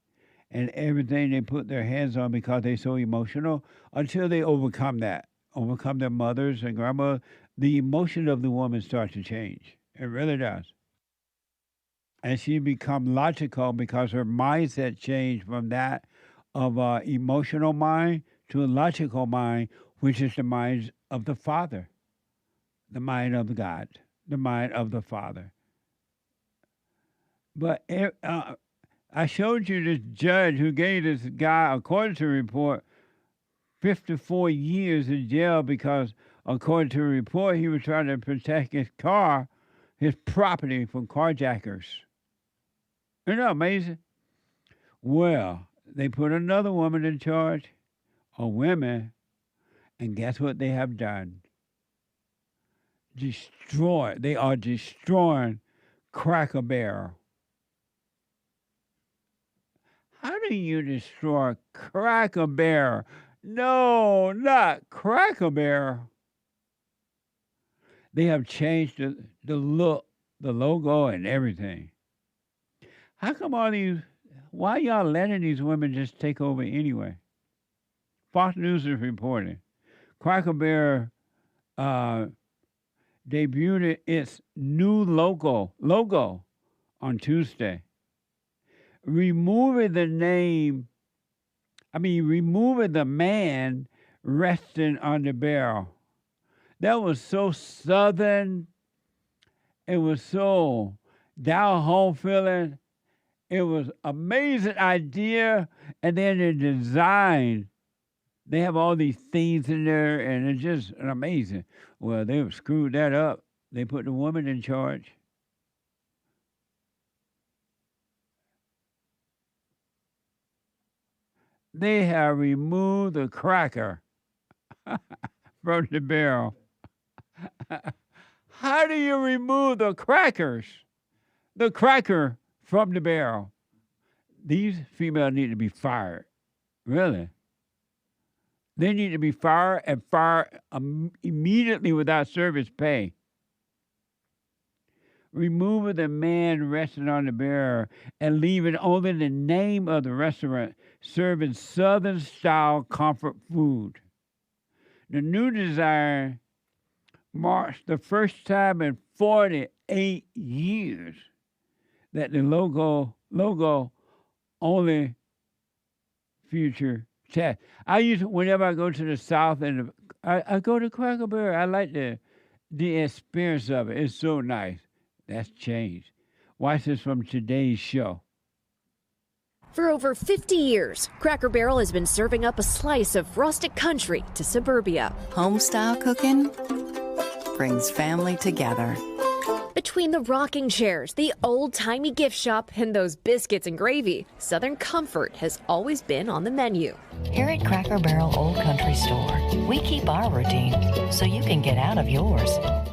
And everything they put their hands on because they're so emotional, until they overcome that, overcome their mothers and grandma, the emotion of the woman starts to change. It really does. And she become logical because her mindset changed from that of an emotional mind to a logical mind, which is the mind of the Father, the mind of God, the mind of the Father. But I showed you this judge who gave this guy, according to the report, 54 years in jail because, according to the report, he was trying to protect his car, his property from carjackers. Isn't that amazing? Well, they put another woman in charge, or women, and guess what they have done? They are destroying Cracker Barrel. How do you destroy Cracker Barrel? No, not Cracker Barrel. They have changed the look, the logo, and everything. How come why y'all letting these women just take over anyway? Fox News is reporting. Cracker Barrel debuted its new logo on Tuesday. Removing the man resting on the barrel. That was so Southern. It was so down home feeling. It was amazing idea. And then the design, they have all these things in there, and it's just amazing. Well, they have screwed that up. They put the woman in charge. They have removed the cracker from the barrel. How do you remove the cracker from the barrel? These females need to be fired. Really. They need to be fired and fired immediately without service pay. Removing the man resting on the barrel and leaving only the name of the restaurant serving Southern-style comfort food. The new design marks the first time in 48 years that the logo only future test. Whenever I go to the South and I go to Cracker Barrel, I like the experience of it. It's so nice. That's changed. Watch this from today's show. For over 50 years, Cracker Barrel has been serving up a slice of rustic country to suburbia. Home-style cooking brings family together. Between Between the rocking chairs, the old-timey gift shop, and those biscuits and gravy, Southern comfort has always been on the menu. Here at Cracker Barrel Old Country Store, we keep our routine so you can get out of yours.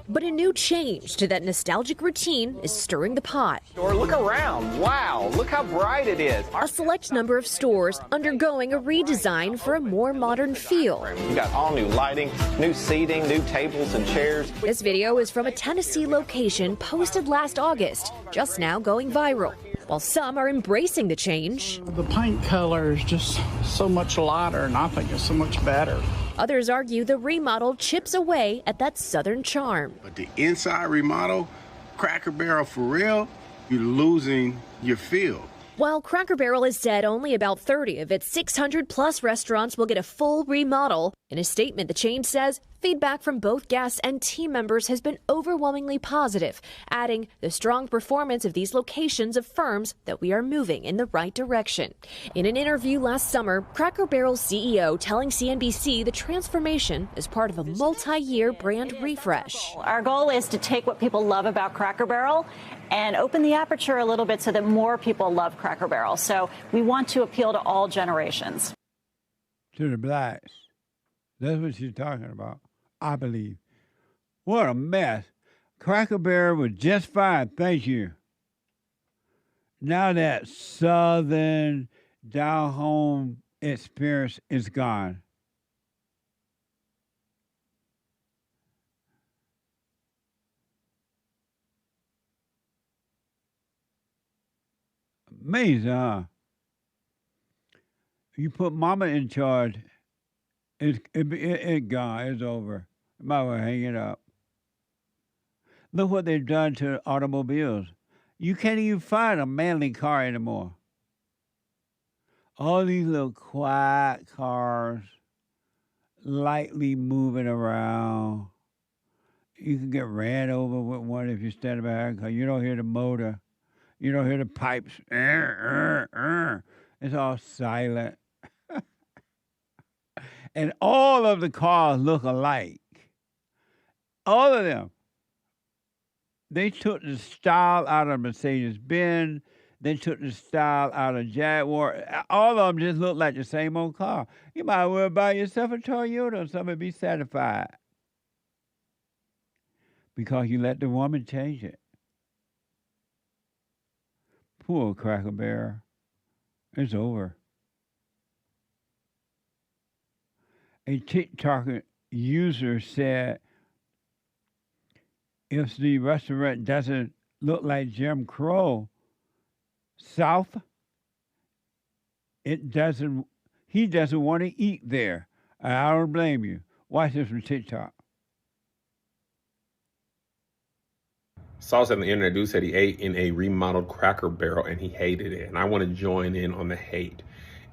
But a new change to that nostalgic routine is stirring the pot. Or look around. Wow, look how bright it is. A select number of stores undergoing a redesign for a more modern feel. You got all new lighting, new seating, new tables and chairs. This video is from a Tennessee location posted last August, just now going viral. While some are embracing the change, the paint color is just so much lighter, and I think it's so much better. Others argue the remodel chips away at that Southern charm. But the inside remodel, Cracker Barrel for real, you're losing your feel. While Cracker Barrel has said only about 30 of its 600-plus restaurants will get a full remodel, in a statement the chain says feedback from both guests and team members has been overwhelmingly positive, adding the strong performance of these locations affirms that we are moving in the right direction. In an interview last summer, Cracker Barrel's CEO telling CNBC the transformation is part of a multi-year brand refresh. Our goal is to take what people love about Cracker Barrel and open the aperture a little bit so that more people love Cracker Barrel. So we want to appeal to all generations. To the blacks. That's what she's talking about, I believe. What a mess. Cracker Barrel was just fine, thank you. Now that Southern down-home experience is gone. Amazing, huh? You put mama in charge, it gone. It's over. Might as well hang it up. Look what they've done to automobiles. You can't even find a manly car anymore. All these little quiet cars, lightly moving around. You can get ran over with one if you stand behind a car. You don't hear the motor. You don't hear the pipes. It's all silent. And all of the cars look alike. All of them. They took the style out of Mercedes-Benz. They took the style out of Jaguar. All of them just look like the same old car. You might as well buy yourself a Toyota or something and be satisfied. Because you let the woman change it. Poor Cracker Barrel. It's over. A TikTok user said, if the restaurant doesn't look like Jim Crow South, he doesn't want to eat there. I don't blame you. Watch this from TikTok. Saw this on the internet. Dude said he ate in a remodeled Cracker Barrel and he hated it. And I want to join in on the hate.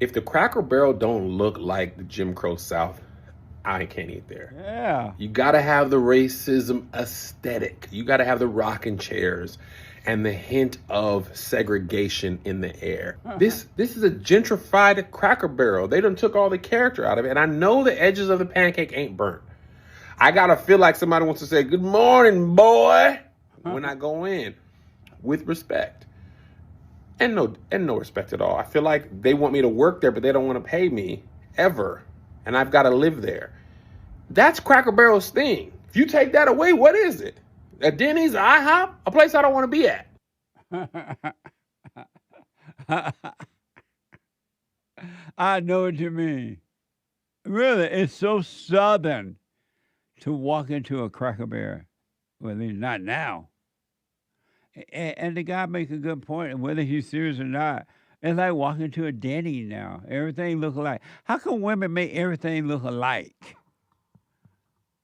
If the Cracker Barrel don't look like the Jim Crow South, I can't eat there. Yeah. You got to have the racism aesthetic. You got to have the rocking chairs and the hint of segregation in the air. This is a gentrified Cracker Barrel. They done took all the character out of it. And I know the edges of the pancake ain't burnt. I got to feel like somebody wants to say, good morning, boy, when I go in, with respect. And no respect at all. I feel like they want me to work there, but they don't want to pay me ever. And I've got to live there. That's Cracker Barrel's thing. If you take that away, what is it? A Denny's, an IHOP? A place I don't want to be at. I know what you mean. Really, it's so Southern to walk into a Cracker Barrel. Well, at least not now. And the guy makes a good point, and whether he's serious or not, it's like walking to a Denny now. Everything look alike. How come women make everything look alike?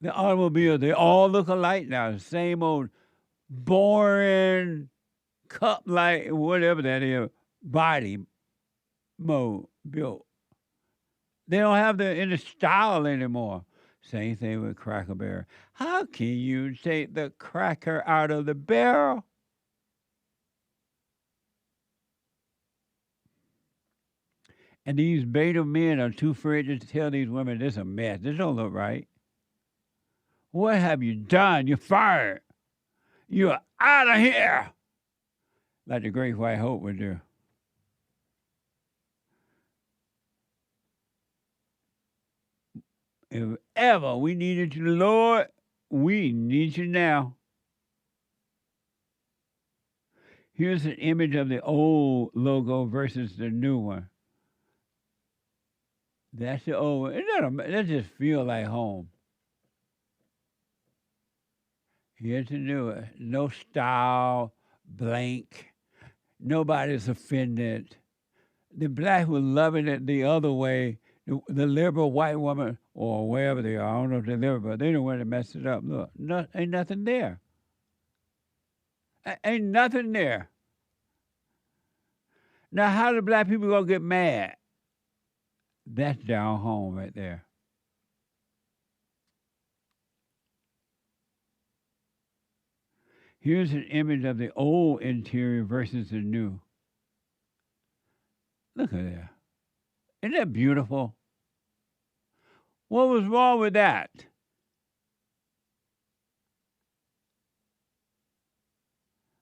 The automobiles, they all look alike now. The same old boring cup-like, whatever that is, body mode built. They don't have the inner style anymore. Same thing with Cracker Barrel. How can you take the cracker out of the barrel? And these beta men are too afraid to tell these women this is a mess. This don't look right. What have you done? You're fired. You're Out of here! Like the Great White Hope would do. If ever we needed you, Lord, we need you now. Here's an image of the old logo versus the new one. That's the old one. That just feel like home. Here's the new one. No style, blank. Nobody's offended. The black were loving it the other way. The liberal white woman, or wherever they are, I don't know if they're liberal, but they don't want to mess it up. Look, ain't nothing there. Ain't nothing there. Now, how do black people gonna get mad? That's down home right there. Here's an image of the old interior versus the new. Look at that. Isn't that beautiful? What was wrong with that?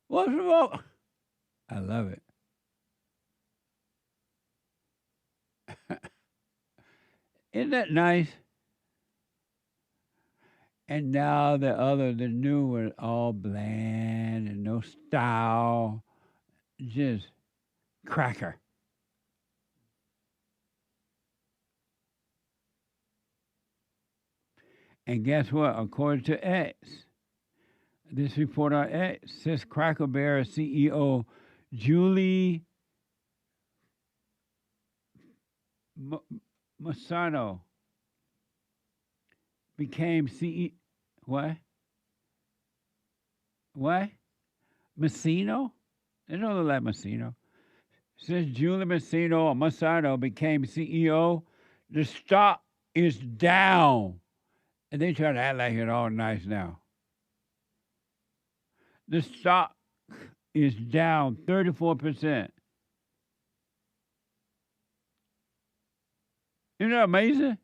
What's wrong? I love it. Isn't that nice? And now the new one, all bland and no style, just cracker. And guess what? According to X, this report on X says Cracker Barrel CEO Julie Masano became CEO. What? What? Massino? They don't look like Massino. Since Julie Masano became CEO, the stock is down. And they try to act like it's all nice now. The stock is down 34%. Isn't that amazing?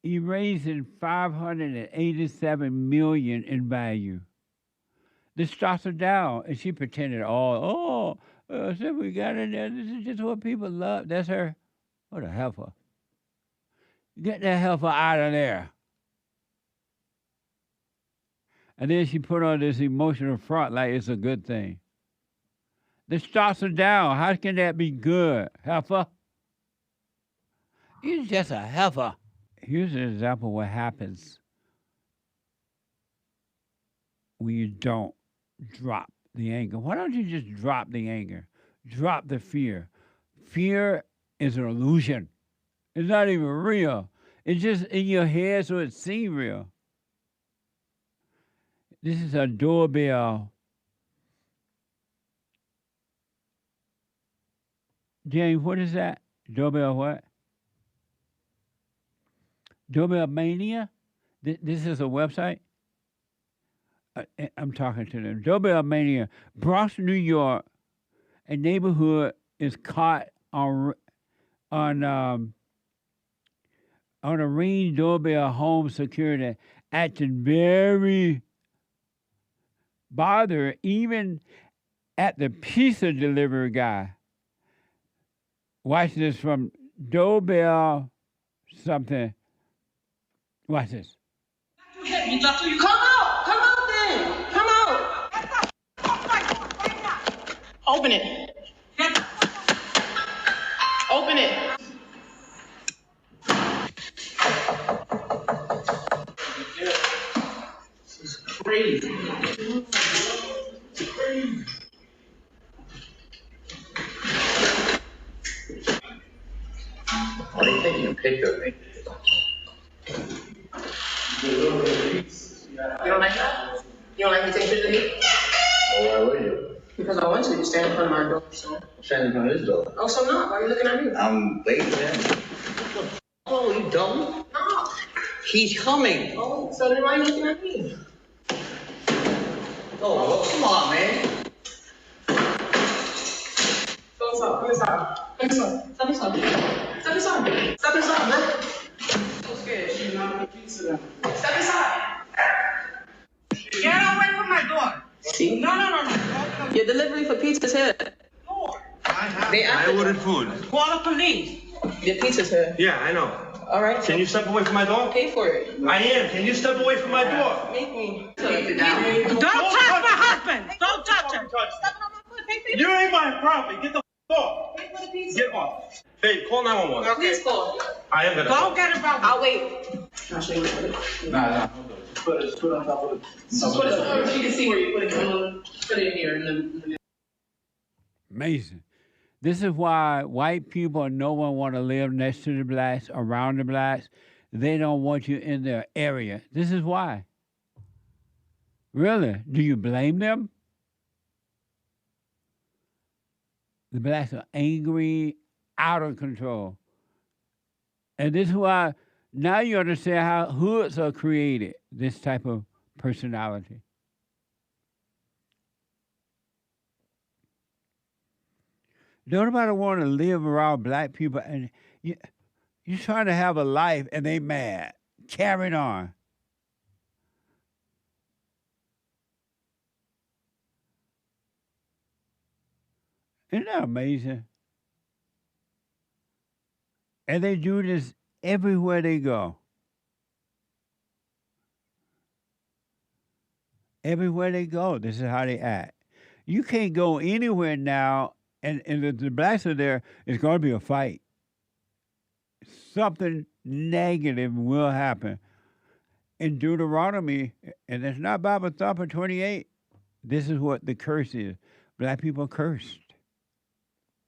Erasing $587 million in value. The stocks are down, and she pretended so we got in there. This is just what people love. That's her. What a heifer. Get that heifer out of there. And then she put on this emotional front like it's a good thing. The stocks are down. How can that be good, heifer? You're just a heifer. Here's an example of what happens when you don't drop the anger. Why don't you just drop the anger? Drop the fear. Fear is an illusion. It's not even real. It's just in your head so it seems real. This is a doorbell. James, what is that? Doorbell what? Doorbell Mania? This is a website? I'm talking to them. Doorbell Mania. Bronx, New York. A neighborhood is caught on a Ring doorbell home security acting very bothered, even at the pizza delivery guy. Watch this from doorbell something. Watch this. Come out then, come out. Open it. Open it. This is crazy. Why are you taking a picture of me? You don't like that? You don't like me taking pictures of me? Well, why would you? Because I want to. You stand in front of my door, so. I'm standing in front of his door. Oh, so not? Why are you looking at me? I'm waiting for him. Oh, you dumb? No. He's coming. Oh, so then why are you looking at me? Oh, well, come on, man. Stop inside. Stop inside. Stop inside. Stop inside. Stop inside, man. So scared. She's not pizza. Step aside. Get away from my door. See? No. Your delivery for pizza's here. I ordered food. Call the police. Your pizza's here. Yeah, I know. All right. Can you step away from my door? Pay for it. I am. Can you step away from my door? Make me. Don't touch my husband. Don't touch him. You ain't my property. Get the off. Pay for the pizza. Get off. Babe, call 911. Okay. Please call. I am gonna. Don't get involved. I'll wait. I'll show you what it is. Nah. Put it on top of it. So put it so she can see where you put it. Put it here and then. Amazing. This is why white people and no one want to live next to the blacks, around the blacks. They don't want you in their area. This is why. Really? Do you blame them? The blacks are angry, out of control. And this is why now you understand how hoods are created, this type of personality. Nobody want to live around black people, and you're trying to have a life, and they mad, carrying on. Isn't that amazing? And they do this everywhere they go. Everywhere they go, this is how they act. You can't go anywhere now, and if the blacks are there, it's going to be a fight. Something negative will happen. In Deuteronomy, and it's not Bible Thumper 28, this is what the curse is. Black people are cursed.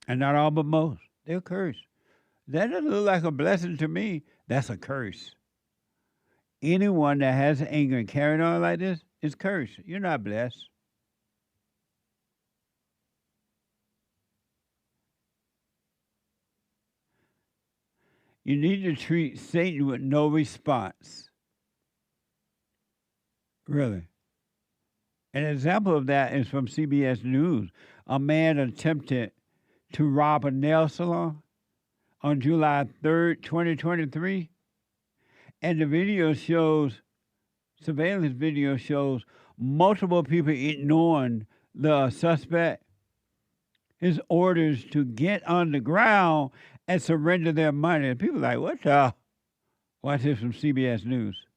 And not all, but most. They're cursed. That doesn't look like a blessing to me. That's a curse. Anyone that has anger and carrying on like this is cursed. You're not blessed. You need to treat Satan with no response. Really. An example of that is from CBS News. A man attempted to rob a nail salon on July 3rd, 2023. And the video shows, surveillance video shows multiple people ignoring the suspect, his orders to get on the ground and surrender their money. And people are like, what the? Watch this from CBS News.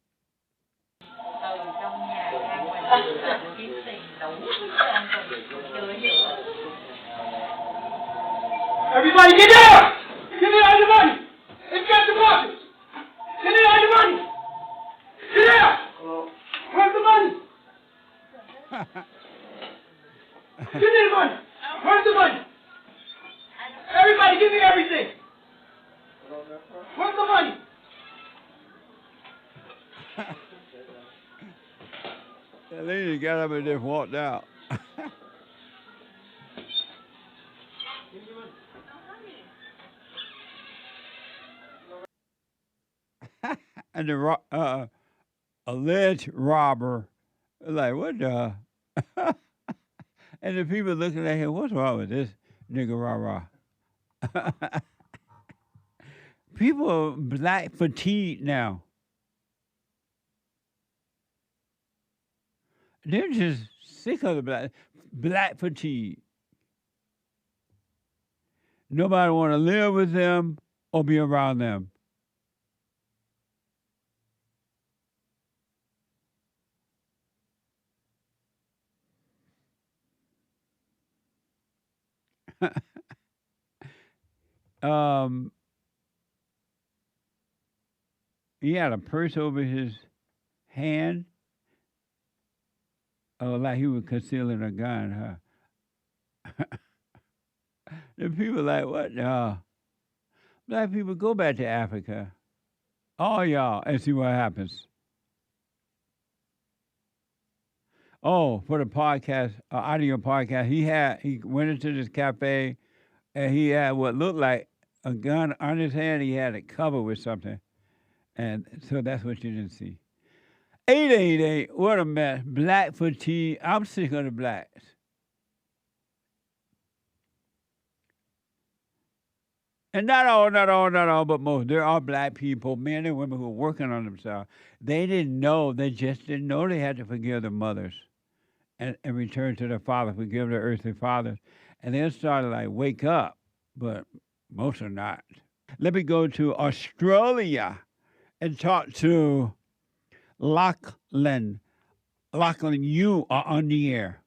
Everybody get down! Give me all your money! It's got the boxes! Give me all your money! Get down! Where's the money? Give me the money! Where's the money? Everybody give me everything! Where's the money? That lady got up and just walked out. And the alleged robber, like, what the? And the people looking at him, what's wrong with this nigga rah-rah? People are black fatigued now. They're just sick of the black fatigue. Nobody want to live with them or be around them. He had a purse over his hand. Oh, like he was concealing a gun, huh? The people like, what? Black people, go back to Africa. All y'all, and see what happens. Oh, for the podcast, audio podcast, he went into this cafe, and he had what looked like a gun on his hand. He had it covered with something. And so that's what you didn't see. 888, what a mess. Black fatigue. I'm sick of the blacks. And not all, but most. There are black people, men and women, who are working on themselves. They didn't know. They just didn't know they had to forgive their mothers and return to their fathers, forgive their earthly fathers. And then started like, wake up. But most are not. Let me go to Australia and talk to LACHLAN. LACHLAN, you are on the air.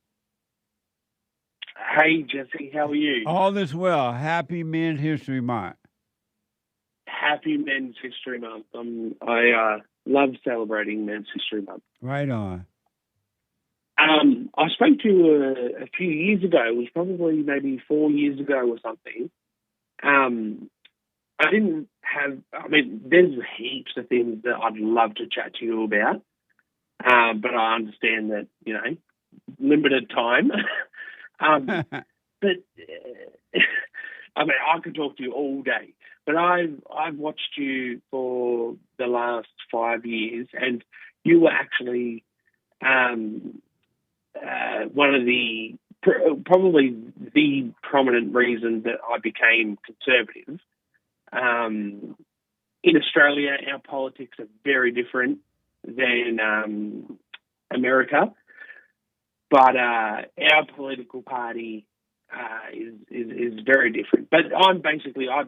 Hey, Jesse, how are you? All is well. Happy Men's History Month. Happy Men's History Month. I love celebrating Men's History Month. Right on. I spoke to you a few years ago. It was probably maybe 4 years ago or something. I didn't have, I mean, there's heaps of things that I'd love to chat to you about, but I understand that, you know, limited time. But I mean, I could talk to you all day. But I've watched you for the last 5 years, and you were actually one of the probably the prominent reason that I became conservative. In Australia, our politics are very different than America, but our political party is very different. But I'm basically, I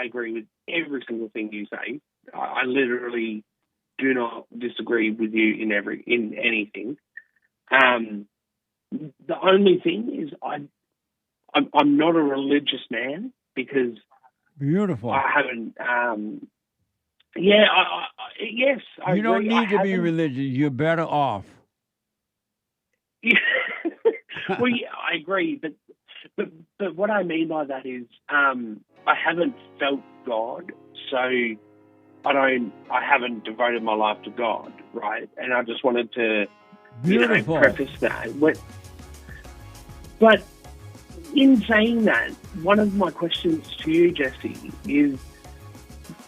agree with every single thing you say. I literally do not disagree with you in anything. The only thing is I'm not a religious man because beautiful. I haven't. Yes. You don't need to be religious. You're better off. Well, yeah, I agree, but what I mean by that is I haven't felt God, so I haven't devoted my life to God, right? And I just wanted to preface that. But in saying that, one of my questions to you, Jesse, is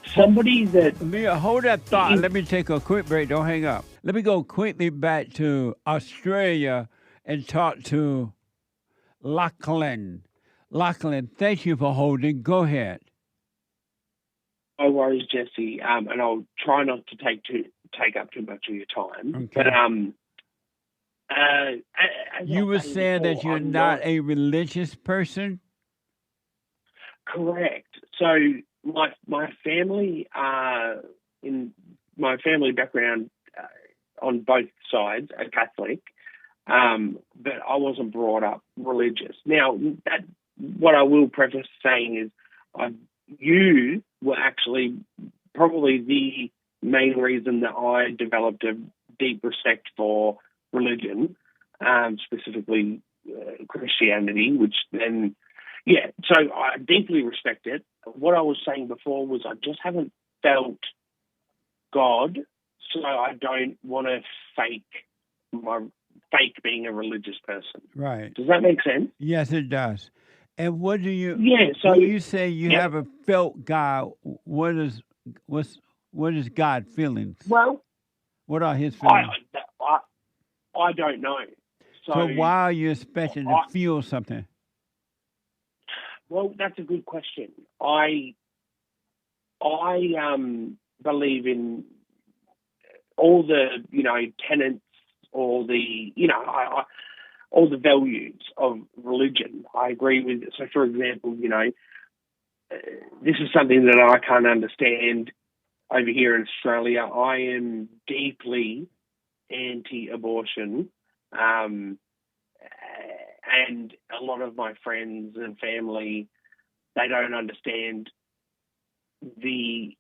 somebody that... Hold that thought. Let me take a quick break. Don't hang up. Let me go quickly back to Australia and talk to LACHLAN. LACHLAN, thank you for holding. Go ahead. No worries, Jesse. And I'll try not to take up too much of your time. Okay. But you were saying that you're not a religious person? Correct. So my family, in my family background on both sides, are Catholic, but I wasn't brought up religious. Now, what I will preface saying is you were actually probably the main reason that I developed a deep respect for religion, specifically Christianity, which then, so I deeply respect it. What I was saying before was I just haven't felt God, so I don't want to fake being a religious person. Right. Does that make sense? Yes, it does. And what do you? So when you say you haven't felt God, what is God feelings? Well, what are His feelings? I don't know. So why are you expecting to feel something? Well, that's a good question. I believe in all the tenets, all the all the values of religion. I agree with it. So, for example, this is something that I can't understand over here in Australia. I am deeply anti-abortion, and a lot of my friends and family, they don't understand the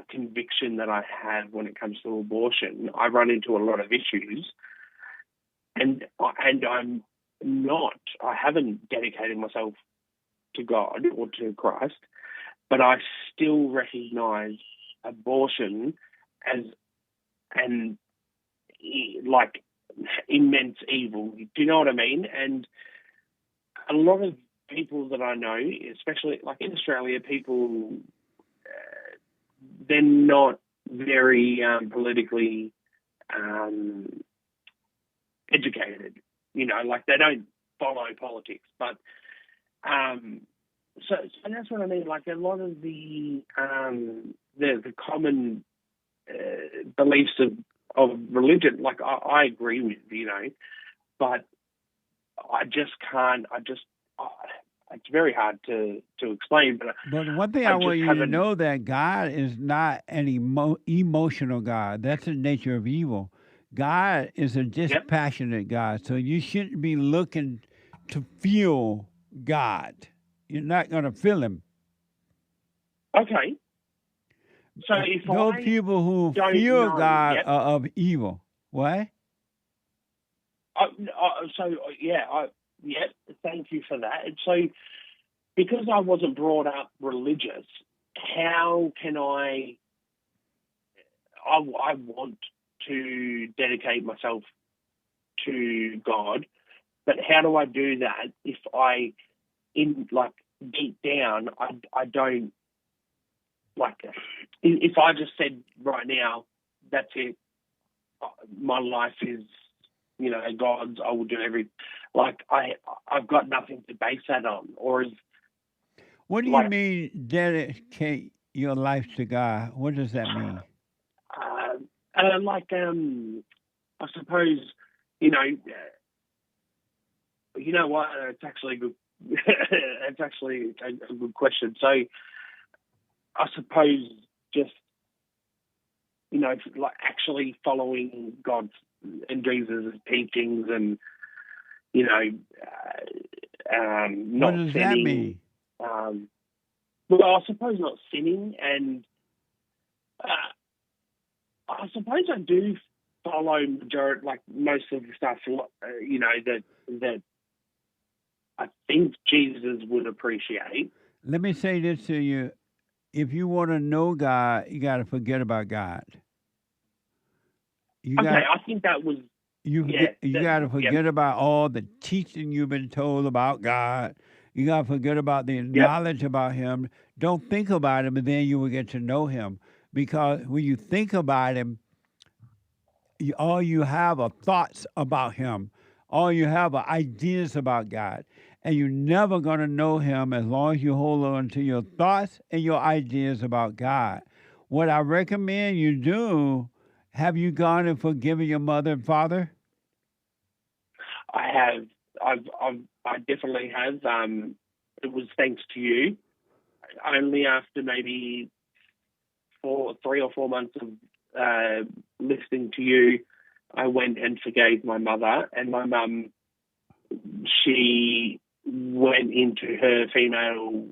conviction that I have when it comes to abortion. I run into a lot of issues, and I'm not. I haven't dedicated myself to God or to Christ, but I still recognise abortion as immense evil. Do you know what I mean? And a lot of people that I know, especially like in Australia, people they're not very politically educated. Like they don't follow politics, but So that's what I mean. Like a lot of the common beliefs of religion, like I agree with, but I just can't. It's very hard to explain. But one thing I want you to know that God is not an emotional God. That's the nature of evil. God is a dispassionate God. So you shouldn't be looking to feel God. You're not going to feel him. Okay. So if those people who feel God are of evil. What? Thank you for that. And so, because I wasn't brought up religious, how can I want to dedicate myself to God, but how do I do that if deep down, I don't, if I just said right now, that's it, my life is, God's, I will do everything. I've got nothing to base that on. What do you mean dedicate your life to God? What does that mean? I suppose, what? It's actually good. It's actually a good question. So, I suppose just, actually following God's and Jesus' teachings and, not what does sinning. That mean? Well, I suppose not sinning, and I suppose I do follow most of the stuff, that I think Jesus would appreciate. Let me say this to you. If you want to know God, you got to forget about God. I think that was... You got to forget about all the teaching you've been told about God. You got to forget about the knowledge about him. Don't think about him, and then you will get to know him. Because when you think about him, all you have are thoughts about him. All you have are ideas about God. And you're never going to know him as long as you hold on to your thoughts and your ideas about God. What I recommend you do, have you gone and forgiven your mother and father? I have. I definitely have. It was thanks to you. Only after maybe 3 or 4 months of listening to you, I went and forgave my mother. And my mum, she went into her female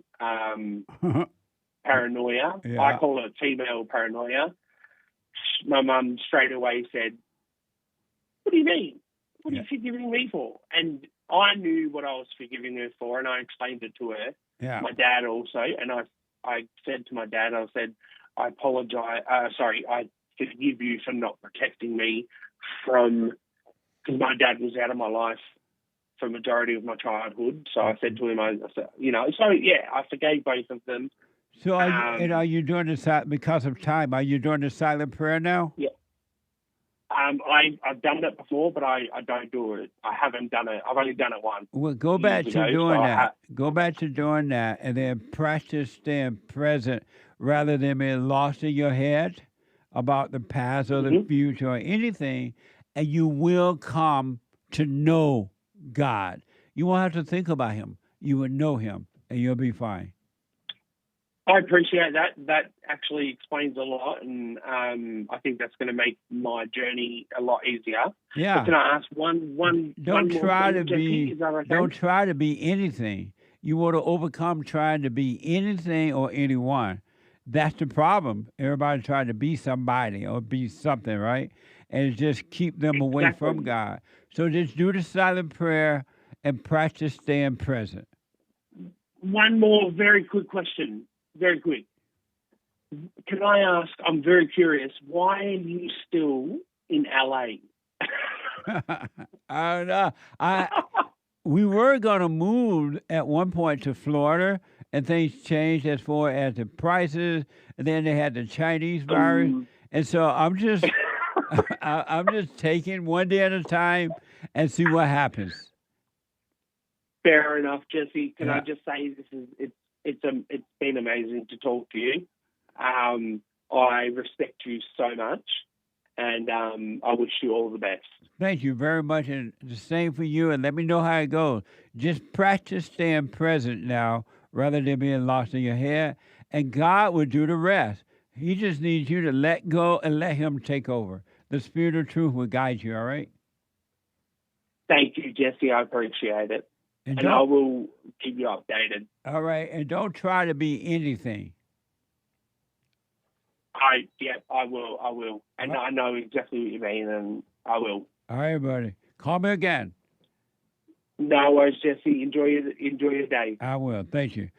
paranoia. Yeah. I call it female paranoia. My mum straight away said, "What do you mean? What are you forgiving me for?" And I knew what I was forgiving her for, and I explained it to her. Yeah. My dad also, and I said to my dad, I said, "I apologize. I forgive you for not protecting me from," because my dad was out of my life for the majority of my childhood. So I said to him, I forgave both of them. So are you doing this because of time? Are you doing the silent prayer now? Yeah. I've done it before, but I don't do it. I haven't done it. I've only done it once. Well, go back to doing that. Go back to doing that, and then practice staying present rather than being lost in your head about the past or the future or anything, and you will come to know God. You won't have to think about him. You will know him, and you'll be fine. I appreciate that. That actually explains a lot, and I think that's going to make my journey a lot easier. Yeah. But can I ask one Don't more try thing, to be. Jesse? Is that okay? Don't try to be anything. You want to overcome trying to be anything or anyone. That's the problem. Everybody trying to be somebody or be something, right? And just keep them away from God. So just do the silent prayer and practice staying present. One more very quick question. Very quick. Can I ask, I'm very curious, why are you still in LA? I don't know. We were going to move at one point to Florida, and things changed as far as the prices, and then they had the Chinese virus. And so I'm just I'm just taking one day at a time and see what happens. Fair enough, Jesse. Can I just say it's it's been amazing to talk to you. I respect you so much, and I wish you all the best. Thank you very much, and the same for you. And let me know how it goes. Just practice staying present now, rather than being lost in your head, and God will do the rest. He just needs you to let go and let Him take over. The Spirit of Truth will guide you. All right. Thank you, Jesse. I appreciate it, and don't- I will keep you updated. All right, and don't try to be anything. I will, and I know exactly what you mean, and I will. All right, buddy. Call me again. No worries, Jesse. Enjoy your day. I will. Thank you.